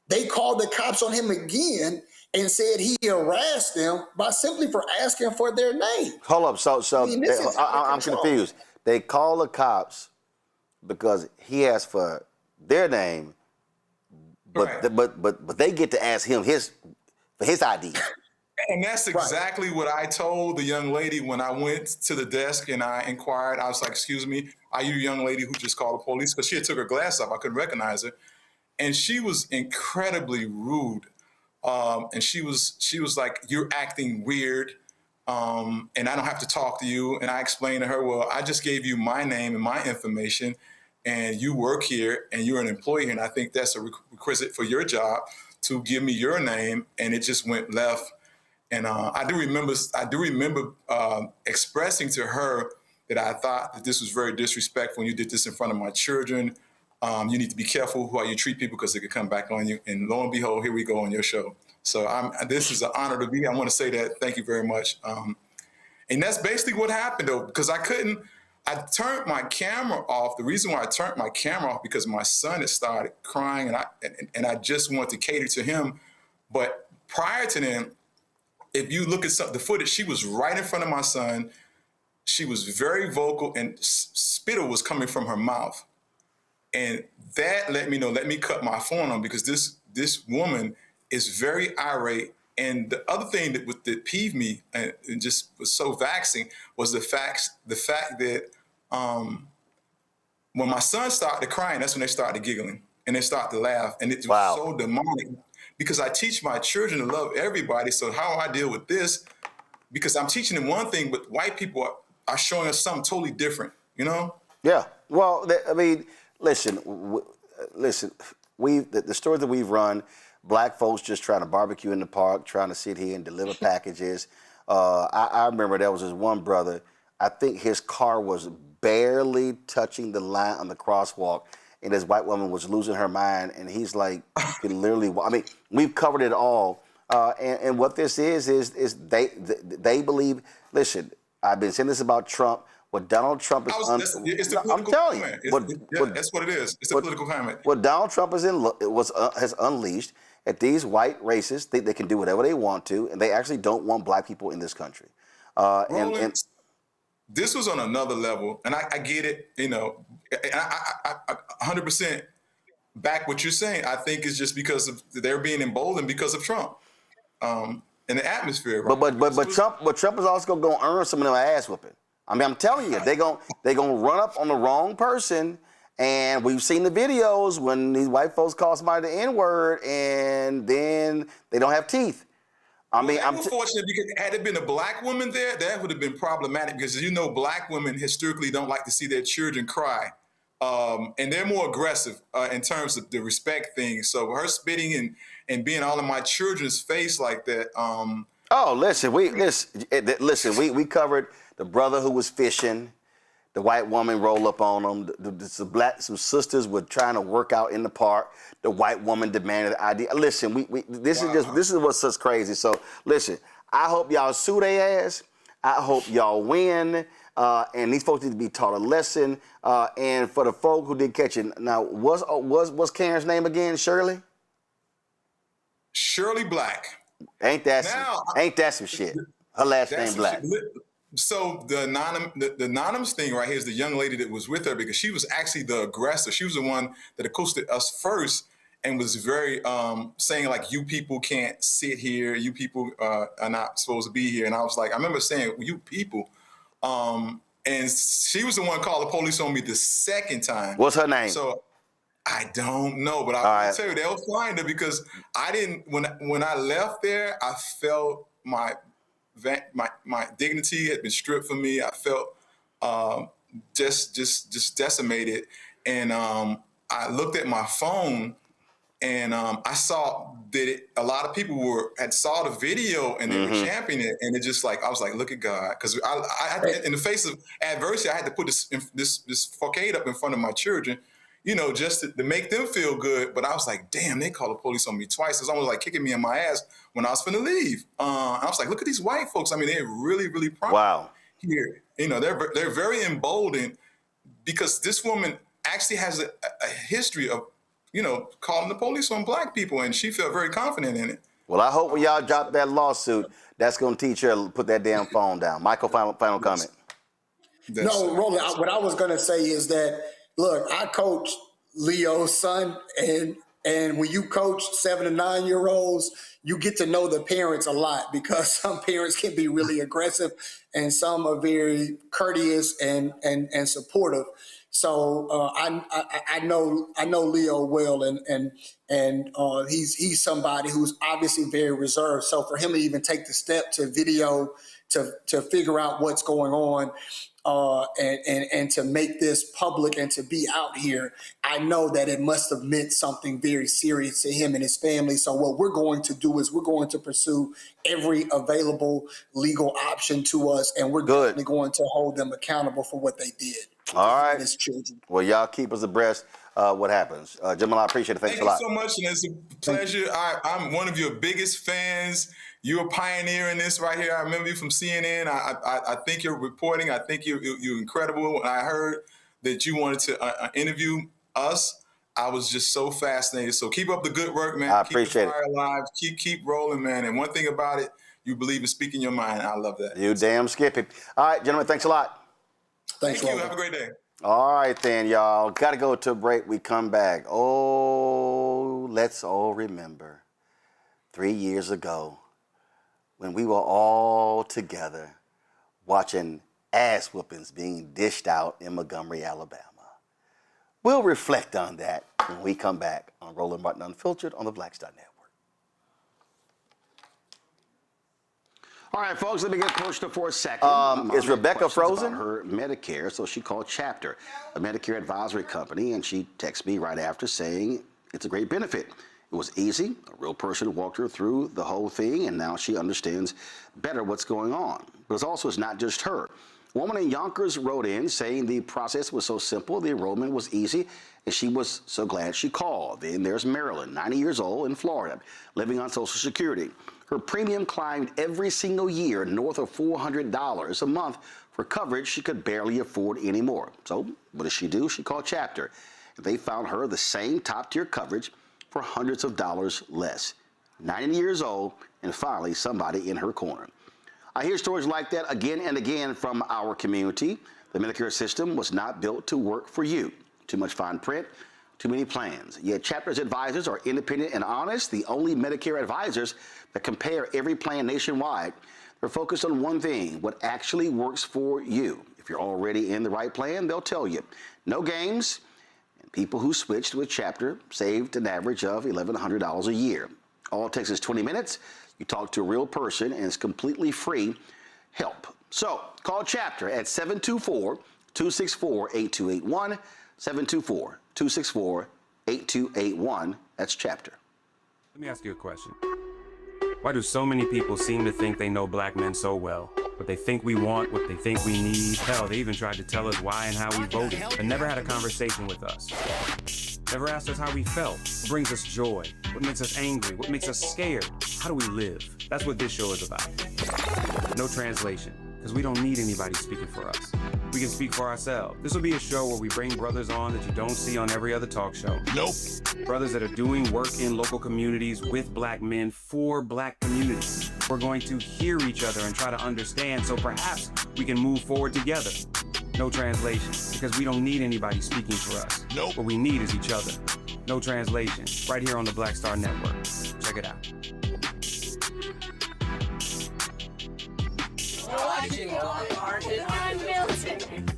they called the cops on him again and said he harassed them by simply for asking for their name. Hold up, so I'm confused. They call the cops because he asked for their name, but they get to ask him for his ID. And that's exactly what I told the young lady when I went to the desk and I inquired. I was like, excuse me, are you a young lady who just called the police? Because she had took her glass off. I couldn't recognize her. And she was incredibly rude. And she was like, you're acting weird. And I don't have to talk to you. And I explained to her, well, I just gave you my name and my information, and you work here and you're an employee here. And I think that's a requisite for your job to give me your name. And it just went left. And I do remember expressing to her that I thought that this was very disrespectful when you did this in front of my children. You need to be careful how you treat people because it could come back on you. And lo and behold, here we go on your show. So this is an honor to be. I want to say that. Thank you very much. And that's basically what happened, though, because I turned my camera off. The reason why I turned my camera off because my son had started crying, and I just wanted to cater to him. But prior to then, if you look at the footage, she was right in front of my son. She was very vocal, and spittle was coming from her mouth. And that let me cut my phone on because this woman is very irate. And the other thing that peeved me and just was so vexing was the fact that when my son started crying, that's when they started giggling and they started to laugh. And it was so demonic because I teach my children to love everybody. So how I deal with this, because I'm teaching them one thing, but white people are showing us something totally different, you know? Yeah. Well, I mean, listen, the stories that we've run, black folks just trying to barbecue in the park, trying to sit here and deliver packages. I remember there was this one brother, I think his car was barely touching the line on the crosswalk, and this white woman was losing her mind, and he's like, you can literally, I mean, we've covered it all. And what this is they believe, listen, I've been saying this about Trump. What Donald Trump is, I'm telling you, that's what it is. It's a political comment. What Donald Trump has unleashed at these white racists, they can do whatever they want to, and they actually don't want black people in this country. Roland, this was on another level, and I get it, you know, and I 100% back what you're saying. I think it's just because of they're being emboldened because of Trump. In the atmosphere, right? But Trump is also going to earn some of them ass whooping. I mean, I'm telling you, they're gonna run up on the wrong person, and we've seen the videos when these white folks call somebody the N-word, and then they don't have teeth. I'm fortunate because had there been a black woman there, that would have been problematic because you know black women historically don't like to see their children cry, and they're more aggressive in terms of the respect thing. So her spitting and being all in my children's face like that. We covered the brother who was fishing, the white woman roll up on him. Some sisters were trying to work out in the park. The white woman demanded ID. Listen, this is what's such crazy. So listen, I hope y'all sue their ass. I hope y'all win. And these folks need to be taught a lesson. And for the folk who did catch it, now what's Karen's name again? Shirley? Shirley Black. Ain't that some shit? Her last name Black. So the anonymous thing right here is the young lady that was with her because she was actually the aggressor. She was the one that accosted us first and was very saying like, you people can't sit here. You people are not supposed to be here. And I was like, I remember saying, you people. And she was the one who called the police on me the second time. What's her name? So I don't know, but I will tell you, they'll find her because I didn't, when I left there, I felt my dignity had been stripped from me. I felt just decimated. And I looked at my phone and I saw that a lot of people had saw the video and they were championing it. And it just like, I was like, look at God. Because I in the face of adversity, I had to put this facade up in front of my children, you know, just to make them feel good. But I was like, damn, they called the police on me twice. It's almost like kicking me in my ass when I was finna leave. I was like, look at these white folks. I mean, they're really, really proud here. You know, they're very emboldened because this woman actually has a history of, you know, calling the police on black people, and she felt very confident in it. Well, I hope when y'all drop that lawsuit, that's going to teach her to put that damn phone down. Michael, final comment. No, Roland, what I was going to say is that, look, I coach Leo's son, and when you coach 7 to 9 year olds, you get to know the parents a lot because some parents can be really aggressive and some are very courteous and supportive. So I know Leo well, and he's somebody who's obviously very reserved. So for him to even take the step to video to figure out what's going on. And to make this public and to be out here, I know that it must have meant something very serious to him and his family. So what we're going to do is we're going to pursue every available legal option to us, and we're definitely going to hold them accountable for what they did. All right. Well, y'all keep us abreast what happens. Jamal, I appreciate it. Thanks a lot. Thank you so much, and it's a pleasure. I'm one of your biggest fans. You're a pioneer in this right here. I remember you from CNN. I think you're reporting. I think you're incredible. When I heard that you wanted to interview us, I was just so fascinated. So keep up the good work, man. I appreciate keep the fire alive. Keep rolling, man. And one thing about it, you believe in speaking your mind. I love that. You damn Skippy. All right, gentlemen, thanks a lot. Thank you. Have a great day. All right, then, y'all. Got to go to a break. We come back. Oh, let's all remember 3 years ago when we were all together watching ass whoopings being dished out in Montgomery, Alabama. We'll reflect on that when we come back on Roland Martin Unfiltered on the Black Star Network. All right, folks, let me get personal for a second. Is Rebecca frozen? About her Medicare, so she called Chapter, a Medicare advisory company, and she texted me right after saying it's a great benefit. It was easy. A real person walked her through the whole thing, and now she understands better what's going on. But it's not just her. A woman in Yonkers wrote in saying the process was so simple, the enrollment was easy, and she was so glad she called. Then there's Marilyn, 90 years old, in Florida, living on Social Security. Her premium climbed every single year north of $400 a month for coverage she could barely afford anymore. So what does she do? She called Chapter. They found her the same top-tier coverage for hundreds of dollars less. 90 years old, and finally somebody in her corner. I hear stories like that again and again from our community. The Medicare system was not built to work for you. Too much fine print, too many plans. Yet Chapter's advisors are independent and honest, the only Medicare advisors that compare every plan nationwide. They're focused on one thing, what actually works for you. If you're already in the right plan, they'll tell you. No games, and people who switched with Chapter saved an average of $1,100 a year. All it takes is 20 minutes. You talk to a real person, and it's completely free help. So call Chapter at 724-264-8281, 724-264-8281. That's Chapter. Let me ask you a question. Why do so many people seem to think they know black men so well? What they think we want, what they think we need. Hell, they even tried to tell us why and how we voted, but never had a conversation with us. Never asked us how we felt, what brings us joy, what makes us angry, what makes us scared. How do we live? That's what this show is about. No translation, because we don't need anybody speaking for us. We can speak for ourselves. This will be a show where we bring brothers on that you don't see on every other talk show. Nope. Brothers that are doing work in local communities with black men for black communities. We're going to hear each other and try to understand so perhaps we can move forward together. No translation, because we don't need anybody speaking for us. Nope. What we need is each other. No translation, right here on the Black Star Network. Check it out. Watching Roland Martin Unfiltered.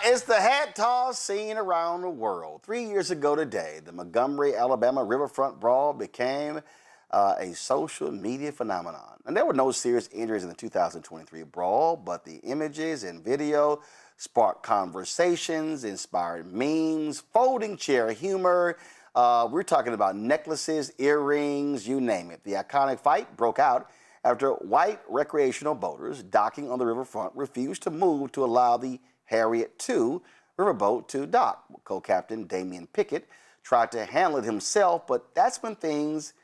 It's the hat toss seen around the world. 3 years ago today, the Montgomery, Alabama riverfront brawl became a social media phenomenon. And there were no serious injuries in the 2023 brawl, but the images and video sparked conversations, inspired memes, folding chair humor. We're talking about necklaces, earrings, you name it. The iconic fight broke out after white recreational boaters docking on the riverfront refused to move to allow the Harriet II riverboat to dock. Co-captain Damian Pickett tried to handle it himself, but that's when things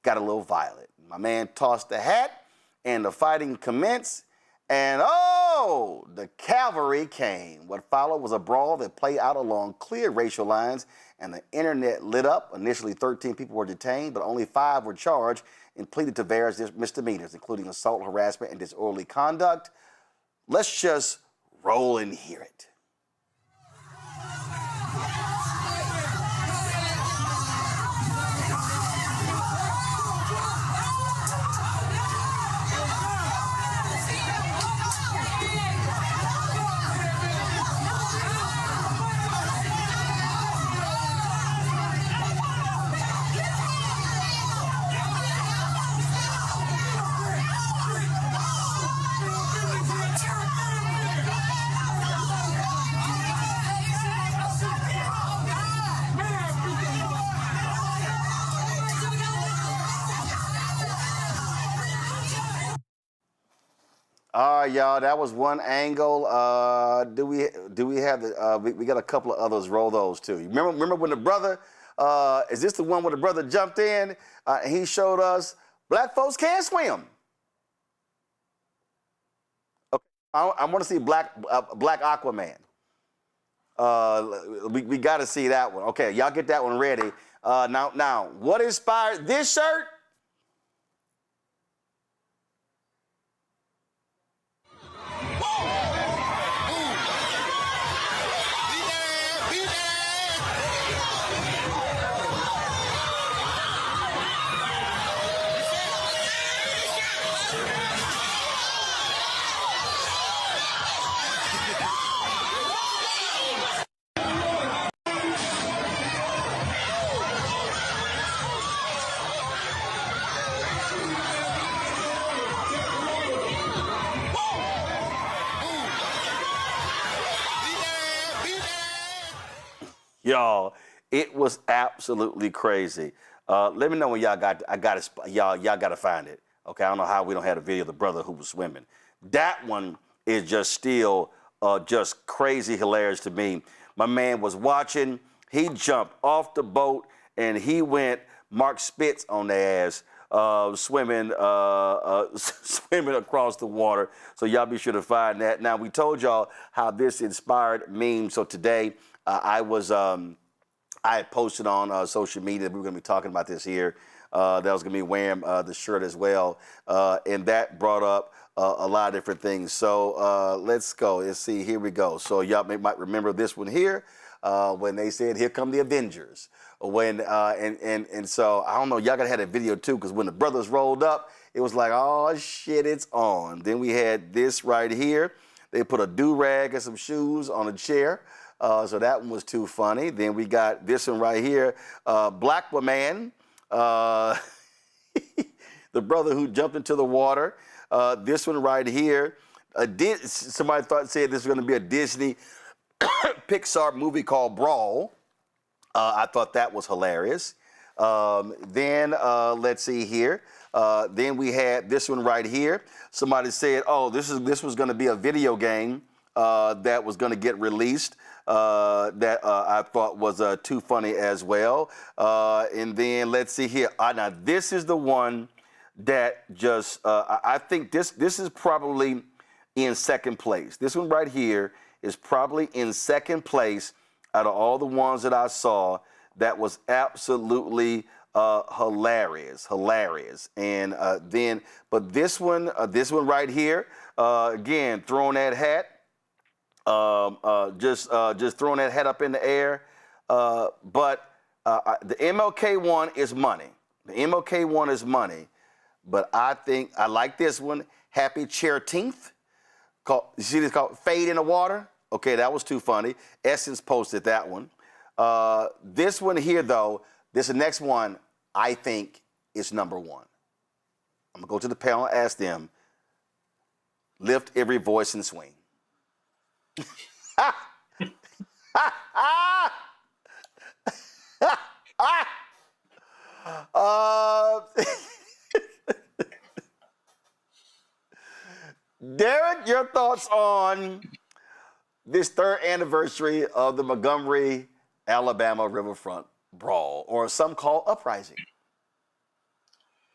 got a little violent. My man tossed the hat, and the fighting commenced, and oh, the cavalry came. What followed was a brawl that played out along clear racial lines, and the internet lit up. Initially, 13 people were detained, but only 5 were charged and pleaded to various misdemeanors, including assault, harassment, and disorderly conduct. Let's just roll and hear it. All right, y'all. That was one angle. Do we have the? We got a couple of others. Roll those too. Remember when the brother? Is this the one where the brother jumped in? And he showed us black folks can't swim. Okay, I want to see Black Aquaman. We got to see that one. Okay, y'all get that one ready. Now, what inspired this shirt? Y'all, it was absolutely crazy. Let me know when y'all got. Y'all gotta find it. Okay, I don't know how we don't have a video of the brother who was swimming. That one is just still just crazy hilarious to me. My man was watching. He jumped off the boat and he went Mark Spitz on their ass. Swimming across the water. So y'all be sure to find that. Now we told y'all how this inspired memes. So today I had posted on social media that we were going to be talking about this here. That was going to be wearing the shirt as well, and that brought up a lot of different things. So let's go. Let's see. Here we go. So y'all might remember this one here when they said, "Here come the Avengers." When and so I don't know. Y'all gotta have that video too, because when the brothers rolled up, it was like, "Oh shit, it's on." Then we had this right here. They put a do-rag and some shoes on a chair. So that one was too funny. Then we got this one right here, Black Woman, the brother who jumped into the water. This one right here, somebody said this was going to be a Disney Pixar movie called Brawl. I thought that was hilarious. Then let's see here. Then we had this one right here. Somebody said, "Oh, this was going to be a video game that was going to get released." That I thought was too funny as well. And then let's see here. Now this is the one that just I think this is probably in second place. This one right here is probably in second place out of all the ones that I saw. That was absolutely hilarious. And but this one right here, again, throwing that hat. Just throwing that head up in the air. But the MLK one is money. The MLK one is money. But I think I like this one. Happy Chairteenth. You see this called Fade in the Water? Okay, that was too funny. Essence posted that one. This one here, though, the next one, I think is number one. I'm going to go to the panel and ask them, lift every voice and swing. Derek, your thoughts on this third anniversary of the Montgomery, Alabama riverfront brawl, or some call uprising?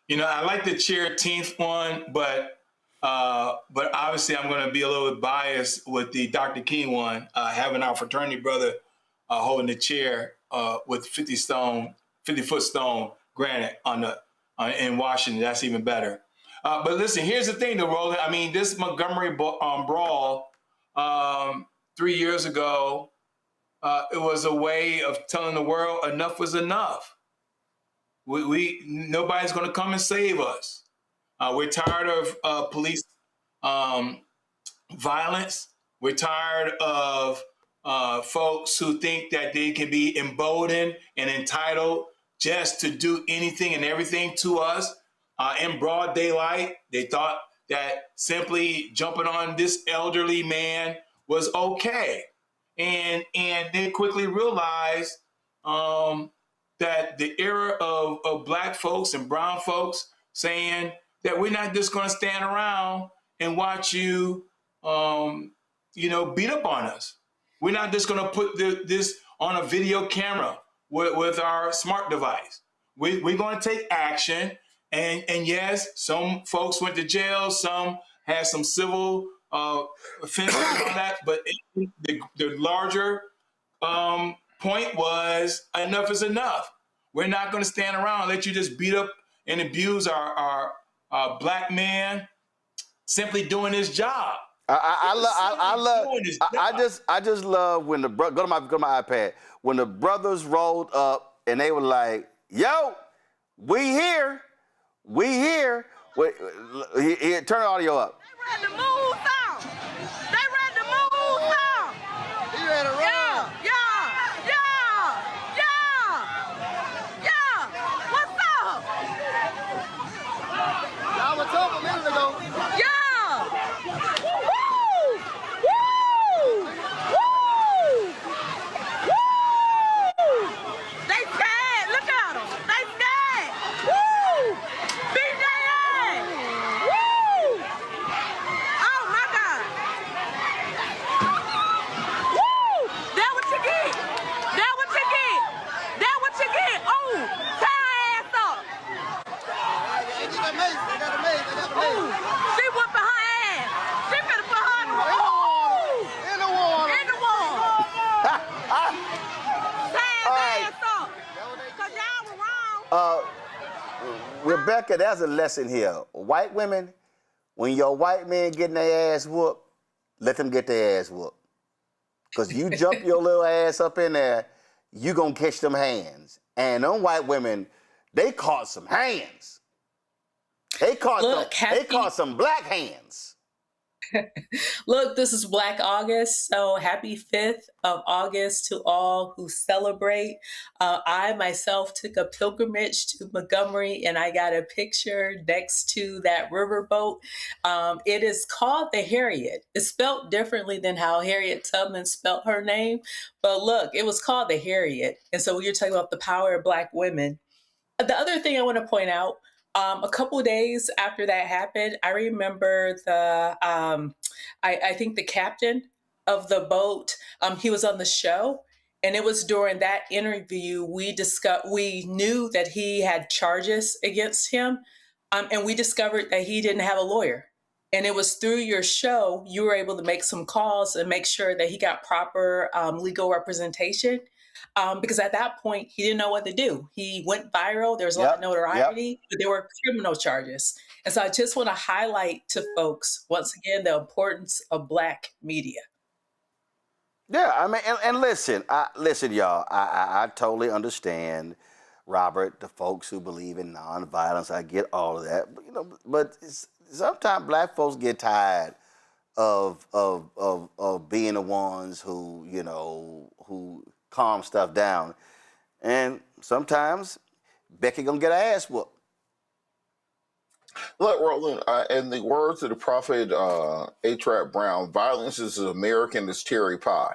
You know, I like the Chairteenth one, but obviously I'm going to be a little bit biased with the Dr. King one, having our fraternity brother holding the chair with 50-foot stone granite in Washington. That's even better. But listen, here's the thing, though, Roland. I mean, this Montgomery brawl 3 years ago, it was a way of telling the world enough was enough. Nobody's going to come and save us. We're tired of police violence. We're tired of folks who think that they can be emboldened and entitled just to do anything and everything to us in broad daylight. They thought that simply jumping on this elderly man was okay. And they quickly realized that the era of black folks and brown folks saying that we're not just going to stand around and watch you, beat up on us. We're not just going to put this on a video camera with our smart device. We're going to take action. And yes, some folks went to jail. Some had some civil offenses and all that. But the larger point was enough is enough. We're not going to stand around and let you just beat up and abuse our black man simply doing his job. I just love when go to my iPad when the brothers rolled up and they were like, "Yo, we here." Wait, turn the audio up. They ready to move out. They ready to move out. You ready to run? Yeah. What's up? Y'all was told a minute ago. Yeah. Woo! They scared. Look at them. They scared. Woo! Beat their ass. Woo! Oh my God. Woo! That what you get. That what you get. That what you get. Oh, tie her ass up. Ooh, she whooping her ass. She finna put her in the water. In the water. In the water. Tie her ass up. Cause y'all were wrong. Rebecca, there's a lesson here. White women, when your white men getting their ass whooped, let them get their ass whooped. Because you jump your little ass up in there, you gonna catch them hands. And them white women, they caught some hands. They caught some black hands. Look, this is Black August, so happy 5th of August to all who celebrate. I myself took a pilgrimage to Montgomery and I got a picture next to that riverboat. It is called the Harriet. It's spelled differently than how Harriet Tubman spelled her name, but look, it was called the Harriet. And so you're talking about the power of Black women. The other thing I want to point out, a couple of days after that happened, I remember I think the captain of the boat, he was on the show, and it was during that interview we knew that he had charges against him, and we discovered that he didn't have a lawyer. And it was through your show you were able to make some calls and make sure that he got proper legal representation. Because at that point, he didn't know what to do. He went viral. There was a lot of notoriety, but there were criminal charges. And so I just want to highlight to folks, once again, the importance of Black media. Yeah, I mean, and listen, y'all, I totally understand, Robert, the folks who believe in nonviolence. I get all of that. But sometimes Black folks get tired of being the ones who calm stuff down. And sometimes Becky gonna get her ass whooped. Look, Roland, in the words of the prophet A. Brown, violence is as American as cherry pie.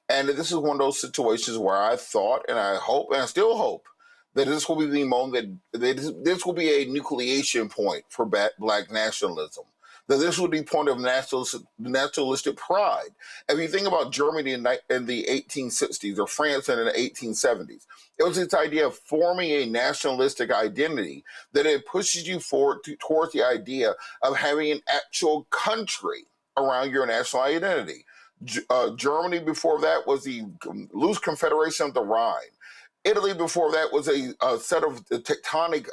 And this is one of those situations where I thought, and I hope, and I still hope, that this will be the moment that this will be a nucleation point for Black nationalism. That this would be a point of nationalistic pride. If you think about Germany in the 1860s or France in the 1870s, it was this idea of forming a nationalistic identity that it pushes you forward towards the idea of having an actual country around your national identity. Germany before that was the loose confederation of the Rhine. Italy before that was a set of tectonic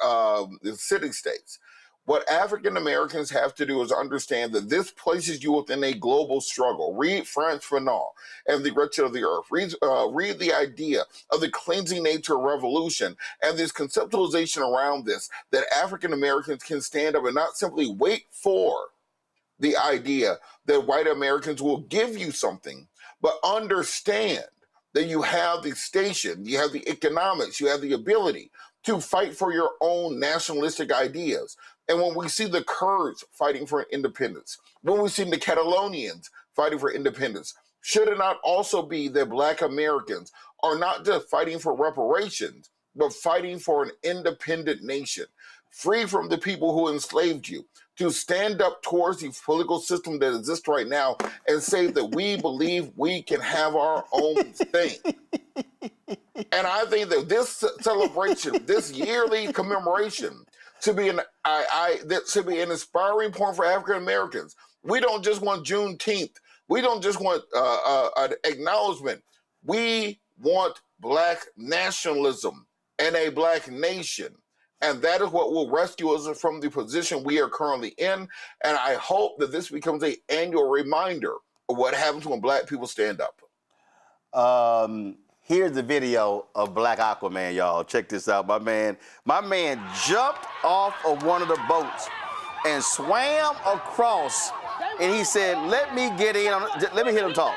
city-states. What African Americans have to do is understand that this places you within a global struggle. Read Frantz Fanon and The Wretched of the Earth. Read the idea of the cleansing nature of revolution and this conceptualization around this, that African Americans can stand up and not simply wait for the idea that white Americans will give you something, but understand that you have the station, you have the economics, you have the ability to fight for your own nationalistic ideas. And when we see the Kurds fighting for independence, when we see the Catalonians fighting for independence, should it not also be that Black Americans are not just fighting for reparations, but fighting for an independent nation? free from the people who enslaved you, to stand up towards the political system that exists right now and say that we believe we can have our own thing. And I think that this celebration, this yearly commemoration, should be that should be an inspiring point for African Americans. We don't just want Juneteenth. We don't just want an acknowledgement. We want Black nationalism and a Black nation. And that is what will rescue us from the position we are currently in. And I hope that this becomes an annual reminder of what happens when Black people stand up. Here's the video of Black Aquaman, y'all. Check this out. My man jumped off of one of the boats and swam across. And he said, let me get in. Let me hear him talk.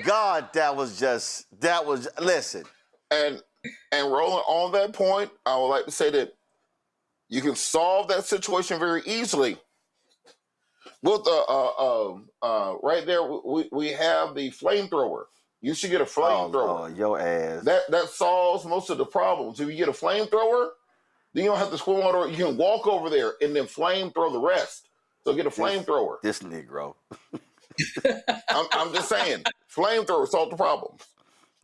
God, listen. And Roland, on that point, I would like to say that you can solve that situation very easily. With right there, we have the flamethrower. You should get a flamethrower. Oh, your ass. That solves most of the problems. If you get a flamethrower, then you don't have to swim over. You can walk over there and then flamethrow the rest. So get a flamethrower. This Negro. I'm just saying, flamethrower solve the problems.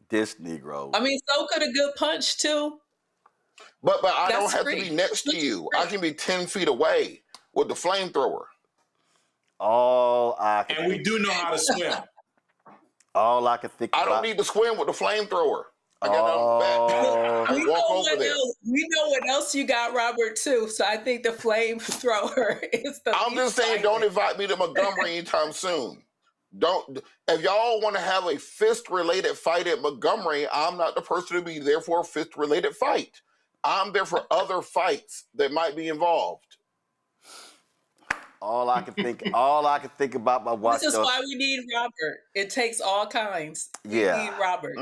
This Negro. I mean, so could a good punch too. But I don't have to be next to you. I can be 10 feet away with the flamethrower. And we do know how to swim. All I can think I about. don't need to swim with the flamethrower. I got it on the back. I walk over there. We know what else you got, Robert, too. So I think the flamethrower is the I'm just saying, don't invite me to Montgomery anytime soon. Don't. If y'all want to have a fist-related fight at Montgomery, I'm not the person to be there for a fist-related fight. I'm there for other fights that might be involved. All I can think about my watch. This is why we need Robert. It takes all kinds. Yeah. We need Robert.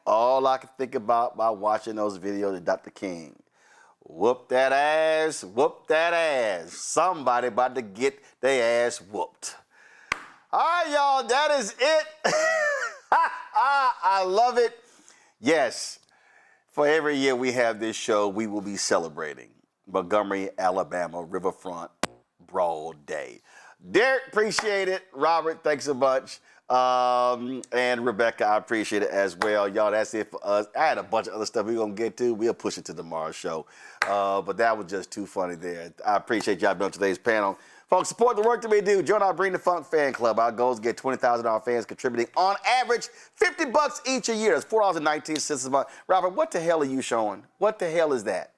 All I can think about by watching those videos of Dr. King. Whoop that ass, whoop that ass. Somebody about to get their ass whooped. All right, y'all, that is it. I love it. Yes, for every year we have this show, we will be celebrating Montgomery, Alabama Riverfront Brawl Day. Derek, appreciate it. Robert, thanks so much. And Rebecca, I appreciate it as well. Y'all, that's it for us. I had a bunch of other stuff we're going to get to. We'll push it to tomorrow's show. But that was just too funny there. I appreciate y'all being on today's panel. Folks, support the work that we do. Join our Bring the Funk fan club. Our goal is to get $20,000 fans contributing on average $50 each a year. That's $4.19 a month. Robert, what the hell are you showing? What the hell is that?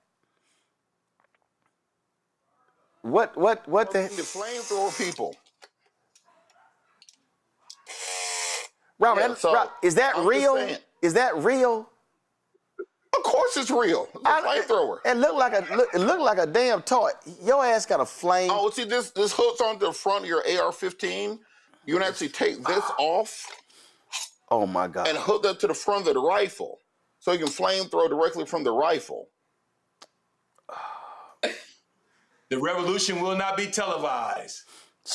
What the flamethrower people. Robert, Yeah, is that real? Is that real? Of course it's real. It's a flamethrower. It looked like a damn toy. Your ass got a flame. Oh, see, this hooks onto the front of your AR-15. You can actually take this off. Oh my God. And hook that to the front of the rifle, so you can flamethrow directly from the rifle. The revolution will not be televised.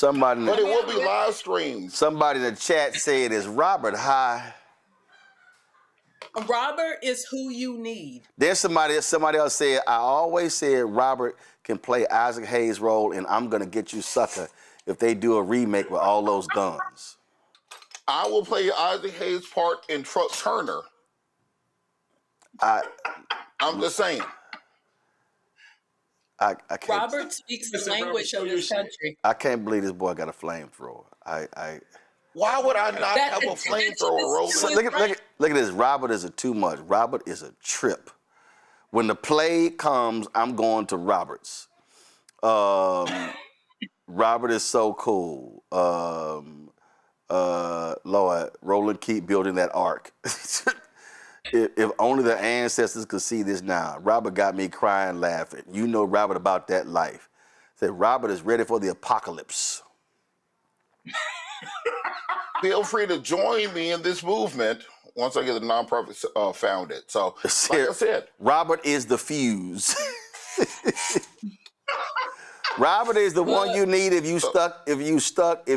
But it will be live streamed. Somebody in the chat said, "Is Robert high?" Robert is who you need. Then somebody else said, "I always said Robert can play Isaac Hayes' role in I'm Gonna Get You Sucker if they do a remake with all those guns." I will play Isaac Hayes' part in Truck Turner. I'm just saying. I can't. Robert speaks the language of this country. I can't believe this boy got a flamethrower. Why would I not have a flamethrower, Roland? Look at this. Robert is a too much. Robert is a trip. When the play comes, I'm going to Robert's. Robert is so cool. Lord, Roland, keep building that ark. If only the ancestors could see this now. Robert got me crying, laughing. You know Robert about that life. Say Robert is ready for the apocalypse. Feel free to join me in this movement once I get the nonprofit founded. So, like I said, Robert is the fuse. Robert is the one you need if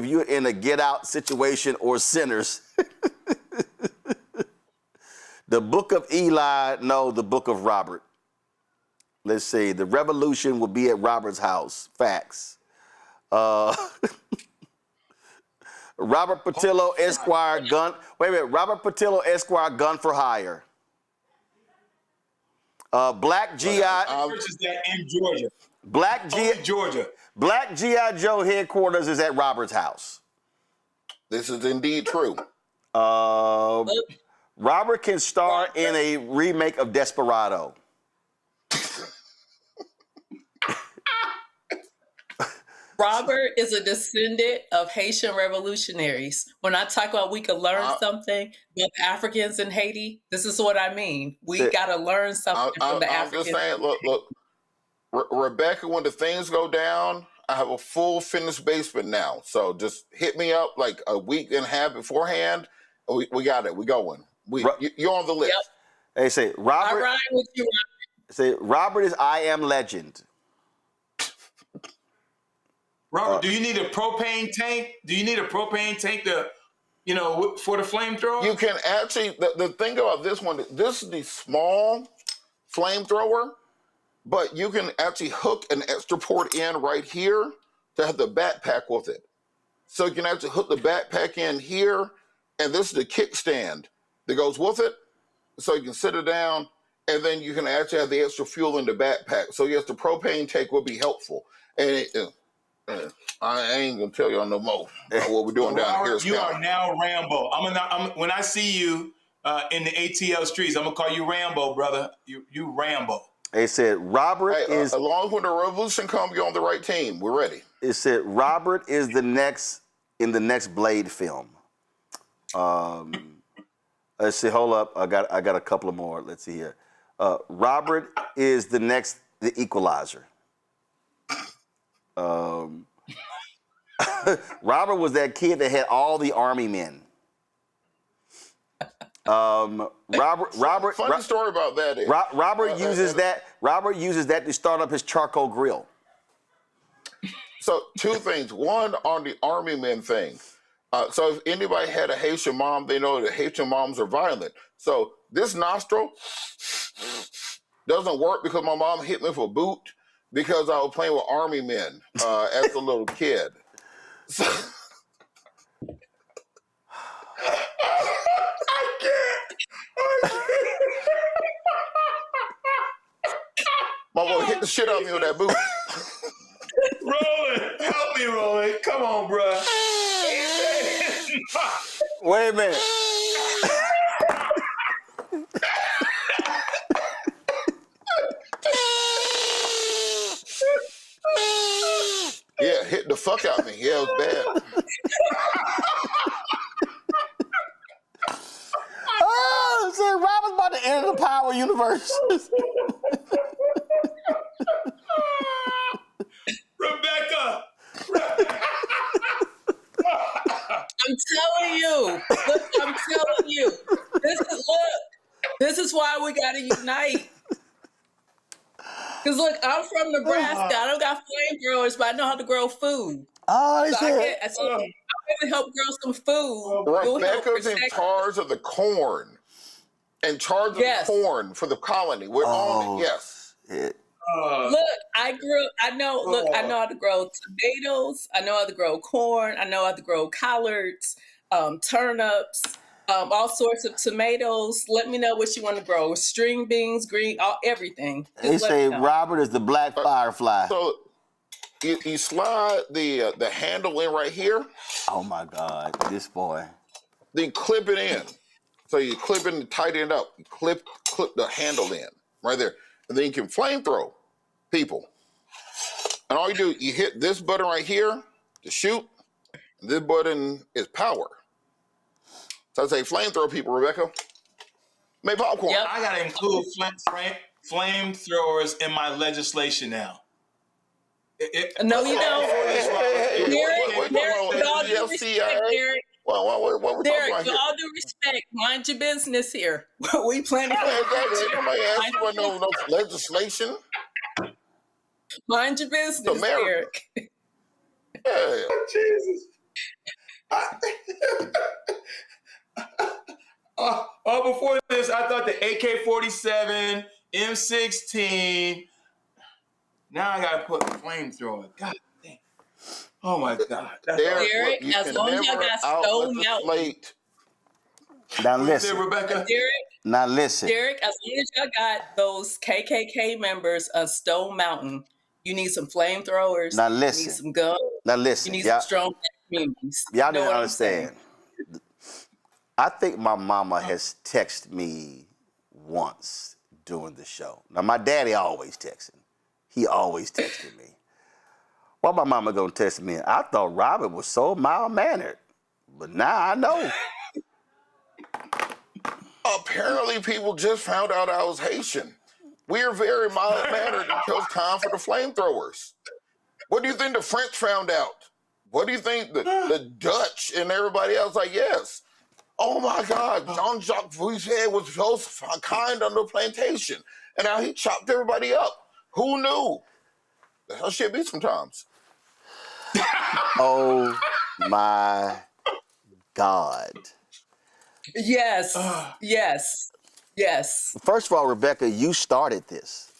you're in a get out situation or sinners. The book of Eli, no, the book of Robert. Let's see, the revolution will be at Robert's house. Facts. Robert Patillo, Esquire, gun. Wait a minute, Robert Patillo, Esquire, gun for hire. Black GI. Purchased that in Georgia. Georgia. Black GI Joe headquarters is at Robert's house. This is indeed true. Robert can star in a remake of Desperado. Robert is a descendant of Haitian revolutionaries. When I talk about we could learn something about Africans in Haiti, this is what I mean. We got to learn something from the Africans. I'm just saying, look, Rebecca, when the things go down, I have a full finished basement now. So just hit me up like a week and a half beforehand. We got it. We going. You're on the list. Yep. They say Robert. I ride with you, Robert. Say Robert is I Am Legend. Robert, do you need a propane tank? Do you need a propane tank to, for the flamethrower? You can actually, the thing about this one, this is the small flamethrower, but you can actually hook an extra port in right here to have the backpack with it. So you can actually hook the backpack in here, and this is the kickstand that goes with it. So you can sit it down, and then you can actually have the extra fuel in the backpack. So yes, the propane tank will be helpful. And I ain't gonna tell y'all no more about what we're doing down here. You are now Rambo. When I see you in the ATL streets, I'm gonna call you Rambo, brother. You Rambo. They said Robert is. As long as when the revolution comes, you're on the right team. We're ready. It said Robert is the next in the next Blade film. Let's see. Hold up. I got a couple of more. Let's see here. Robert is the next The Equalizer. Robert was that kid that had all the army men. Funny story about that is Robert uses that to start up his charcoal grill. So two things. One, on the army men thing. So if anybody had a Haitian mom, they know that Haitian moms are violent. So this nostril doesn't work because my mom hit me for a boot because I was playing with army men as a little kid. So, I can't. My boy hit the shit out of me with that boot. Roland, help me, Roland. Come on, bro. Wait a minute. Yeah, hit the fuck out of me. Yeah, it was bad. Oh, see, Robert's about to enter the power universe. Rebecca. I'm telling you. Look, I'm telling you. This is why we gotta unite. Because look, I'm from Nebraska. I don't got flamethrowers, but I know how to grow food. Oh, so I can help grow some food. Rebecca's in charge of the corn. In charge of the corn for the colony. We're on it, yes. Look, I know how to grow tomatoes. I know how to grow corn. I know how to grow collards, turnips, all sorts of tomatoes. Let me know what you want to grow. String beans, green, everything. They say Robert is the black firefly. So you slide the handle in right here. Oh my God, this boy. Then clip it in. So you clip it and tighten it up. You clip the handle in right there. And then you can flamethrow people. And all you do, you hit this button right here to shoot. And this button is power. So I say flamethrow people, Rebecca. Make popcorn. Yep. I got to include flamethrowers in my legislation now. No, you don't. Derek, with all due FCA? respect, Derek. What we talking Derek, about with here? all due respect, mind your business here. We planning for Hey, the exactly. future. Nobody asked for no legislation. Mind your business, America. Derek. Yeah. Jesus. Before this, I thought the AK-47, M16. Now I gotta put flamethrower. God damn. Oh my God. Derek, you as can long as y'all never got Stone Mountain. out-legislate. Now What you say, listen. Rebecca? Now listen. Derek, as long as y'all got those KKK members on Stone Mountain, you need some flamethrowers. Now You need listen. some guns. Now listen. You need Y'all, some strong communities. y'all You know didn't what I'm saying? understand. I think my mama has texted me once during the show. Now my daddy always texting. He always texted me. Why my mama gonna text me? I thought Robert was so mild-mannered, but now I know. Apparently, people just found out I was Haitian. We're very mild-mannered until it's time for the flamethrowers. What do you think the French found out? What do you think the Dutch and everybody else? Like, yes. Oh my God, Jean-Jacques Rousseau was so kind on the plantation, and now he chopped everybody up. Who knew? That's how shit be sometimes. Oh my God. Yes, yes, yes. First of all, Rebecca, you started this.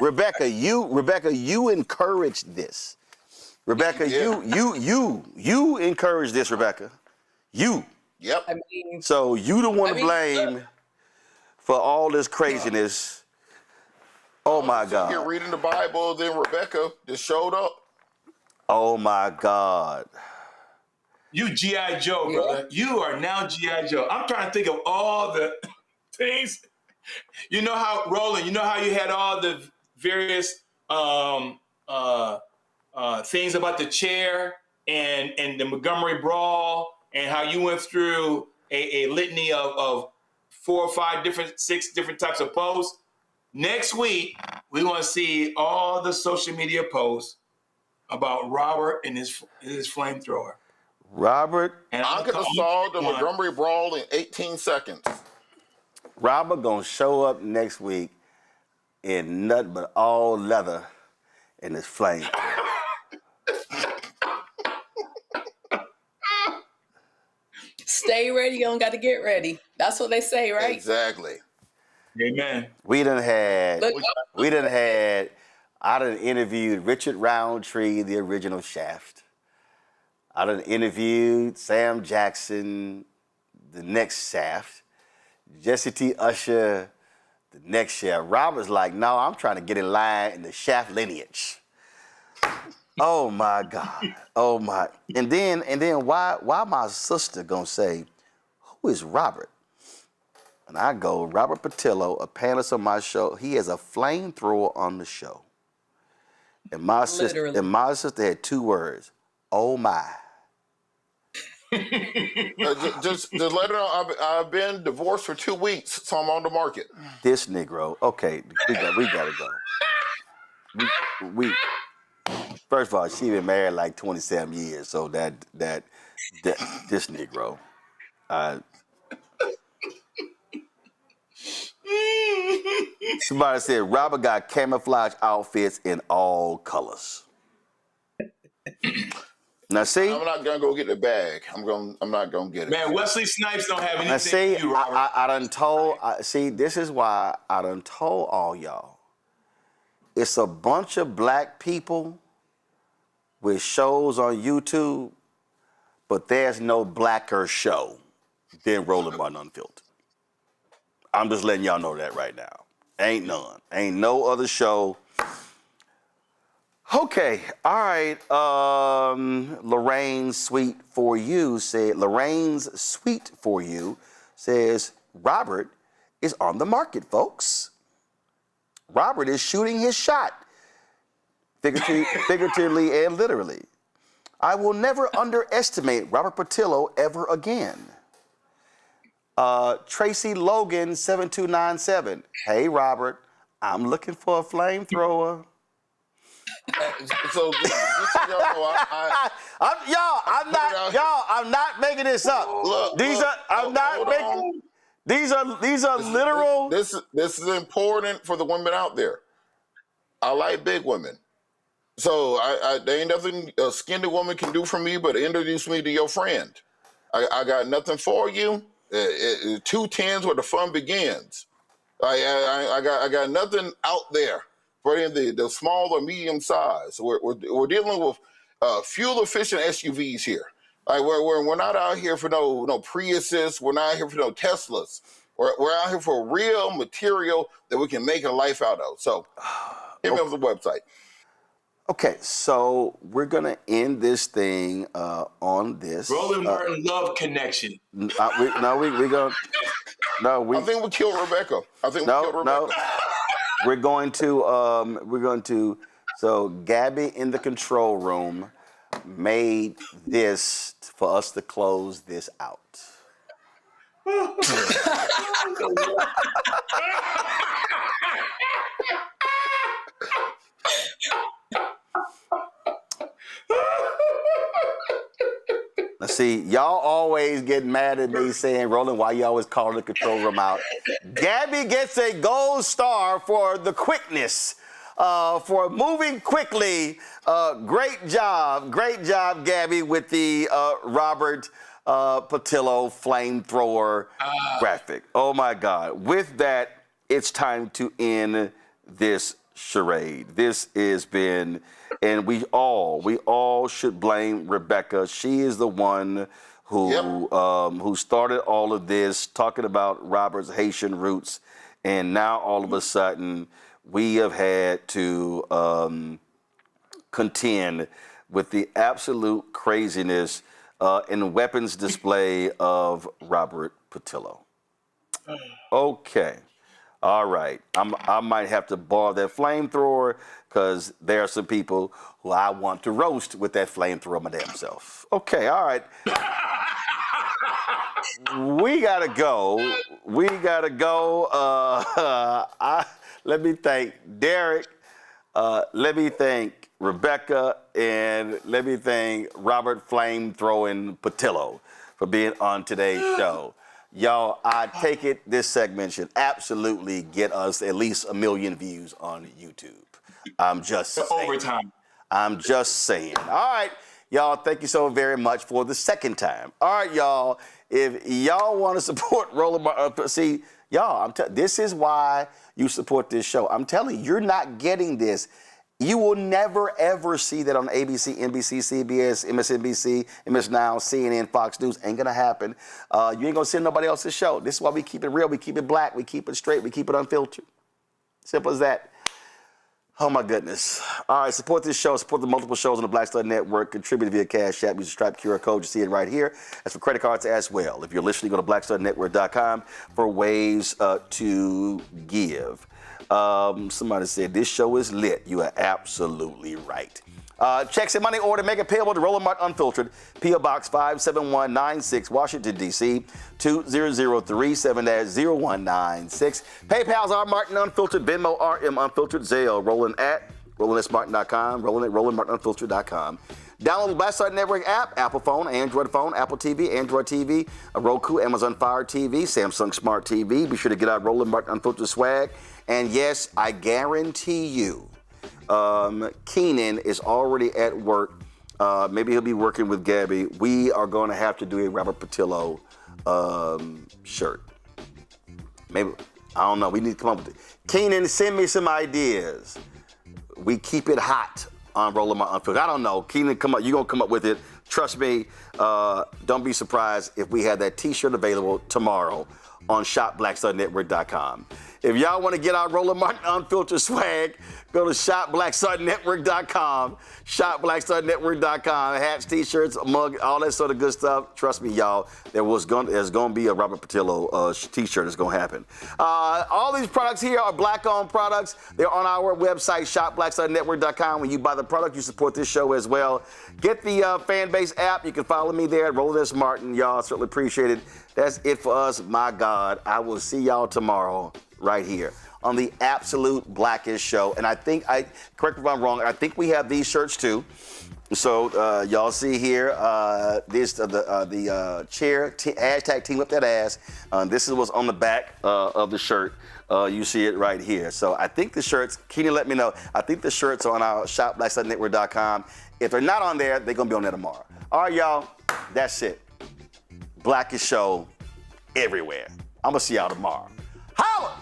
Rebecca, you encouraged this. Rebecca, you encouraged this, Rebecca. You. Yep. I mean, so you the one to look. blame for all this craziness. Oh my God. You're reading the Bible, then Rebecca just showed up. Oh my God. You G.I. Joe, brother. You are now G.I. Joe. I'm trying to think of all the things. You know how, Roland, you know how you had all the various things about the chair and the Montgomery Brawl, and how you went through a litany of 4 or 5 6 different types of posts. Next week, we want to see all the social media posts about Robert and his flamethrower. Robert. And I could have solved the Montgomery Brawl in 18 seconds. Robert gonna show up next week in nothing but all leather in his flame. Stay ready, you don't got to get ready. That's what they say, right? Exactly. Amen. I done interviewed Richard Roundtree, the original Shaft. I done interviewed Sam Jackson, the next Shaft. Jesse T. Usher, the next Shaft. Robert's like, no, I'm trying to get in line in the Shaft lineage. Oh my God. Oh my. And then why my sister gonna say, who is Robert? And I go, Robert Patillo, a panelist on my show, he has a flamethrower on the show. And my sister had 2 words, oh my. Just let her know I've been divorced for 2 weeks, so I'm on the market. This Negro. Okay, we gotta go. We first of all, she been married like 27 years, so that this Negro. Somebody said Robert got camouflage outfits in all colors. Now see, I'm not gonna go get the bag. I'm not gonna get it. Man, Wesley Snipes don't have anything now see, to do, Robert. I done told. See, this is why I done told all y'all. It's a bunch of black people with shows on YouTube, but there's no blacker show than Roland Martin Unfiltered. I'm just letting y'all know that right now. Ain't none. Ain't no other show. Okay, all right. Lorraine's Sweet For You says, Robert is on the market, folks. Robert is shooting his shot, figuratively and literally. I will never underestimate Robert Patillo ever again. Tracy Logan 7297. Hey Robert, I'm looking for a flamethrower. So just so y'all know, I'm not making this up. These are literal. This is important for the women out there. I like big women. So there ain't nothing a skinny woman can do for me but introduce me to your friend. I got nothing for you. 210s where the fun begins. I got nothing out there for the small or medium size. We're dealing with fuel efficient SUVs here. We're not out here for no Priuses. We're not out here for no Teslas. We're out here for real material that we can make a life out of. So hit me up the website. Okay, so we're gonna end this thing on this. Roland Martin love connection. We gonna. No, I think we killed Rebecca. No. We're going to. So Gabby in the control room made this for us to close this out. Let's see, y'all always get mad at me saying, Roland, why you always calling the control room out? Gabby gets a gold star for the quickness, for moving quickly. Great job, Gabby, with the Robert Patillo flamethrower graphic. Oh my God. With that, it's time to end this charade. This has been, and we all should blame Rebecca. She is the one who started all of this, talking about Robert's Haitian roots, and now all of a sudden we have had to contend with the absolute craziness and weapons display of Robert Patillo. Okay. All right, I might have to borrow that flamethrower because there are some people who I want to roast with that flamethrower my damn self. Okay, all right. We gotta go. Let me thank Derek. Let me thank Rebecca, and let me thank Robert Flamethrowing Patillo for being on today's show. Y'all, I take it this segment should absolutely get us at least 1 million views on YouTube. I'm just saying. Overtime. I'm just saying. All right, y'all, thank you so very much for the second time. All right, y'all, if y'all want to support Roland, see, y'all, this is why you support this show. I'm telling you, you're not getting this. You will never, ever see that on ABC, NBC, CBS, MSNBC, MS Now, CNN, Fox News. Ain't going to happen. You ain't going to see nobody else's show. This is why we keep it real. We keep it black. We keep it straight. We keep it unfiltered. Simple as that. Oh, my goodness. All right, support this show. Support the multiple shows on the Black Star Network. Contribute via Cash App. Use the Stripe QR code. You see it right here. That's for credit cards as well. If you're listening, go to blackstarnetwork.com for ways to give. Somebody said this show is lit. You are absolutely right. Checks and money order, make it payable to Roland Martin Unfiltered, P.O. Box 57196, Washington, D.C. 20037-0196. PayPal's R Martin Unfiltered, Venmo RM Unfiltered, Zelle, Roland at RolandSMartin.com, Roland at RolandMartinUnfiltered.com. Download the Black Star Network app, Apple phone, Android phone, Apple TV, Android TV, Roku, Amazon Fire TV, Samsung Smart TV. Be sure to get out Roland Martin Unfiltered swag. And yes, I guarantee you, Keenan is already at work. Maybe he'll be working with Gabby. We are going to have to do a Robert Patillo shirt. Maybe, I don't know. We need to come up with it. Keenan, send me some ideas. We keep it hot on Roland Martin Unfiltered. I don't know. Keenan, come up. You're going to come up with it. Trust me. Don't be surprised if we have that T-shirt available tomorrow on shopblackstarnetwork.com. If y'all want to get our Roland Martin Unfiltered swag, go to shopblackstarnetwork.com. Shopblackstarnetwork.com. Hats, T-shirts, mug, all that sort of good stuff. Trust me, y'all, there's going to be a Robert Patillo T-shirt that's going to happen. All these products here are black-owned products. They're on our website, shopblackstarnetwork.com. When you buy the product, you support this show as well. Get the Fanbase app. You can follow me there at Roland S. Martin. Y'all certainly appreciate it. That's it for us. My God, I will see y'all tomorrow right here on the absolute blackest show. And I think, correct me if I'm wrong, I think we have these shirts too. So y'all see here, this the chair, hashtag team up that ass. This is what's on the back of the shirt. You see it right here. So I think the shirts, Keenan let me know, I think the shirts are on our shopblackstudienetwork.com. If they're not on there, they're going to be on there tomorrow. All right, y'all, that's it. Blackest show everywhere. I'm going to see y'all tomorrow. Holla!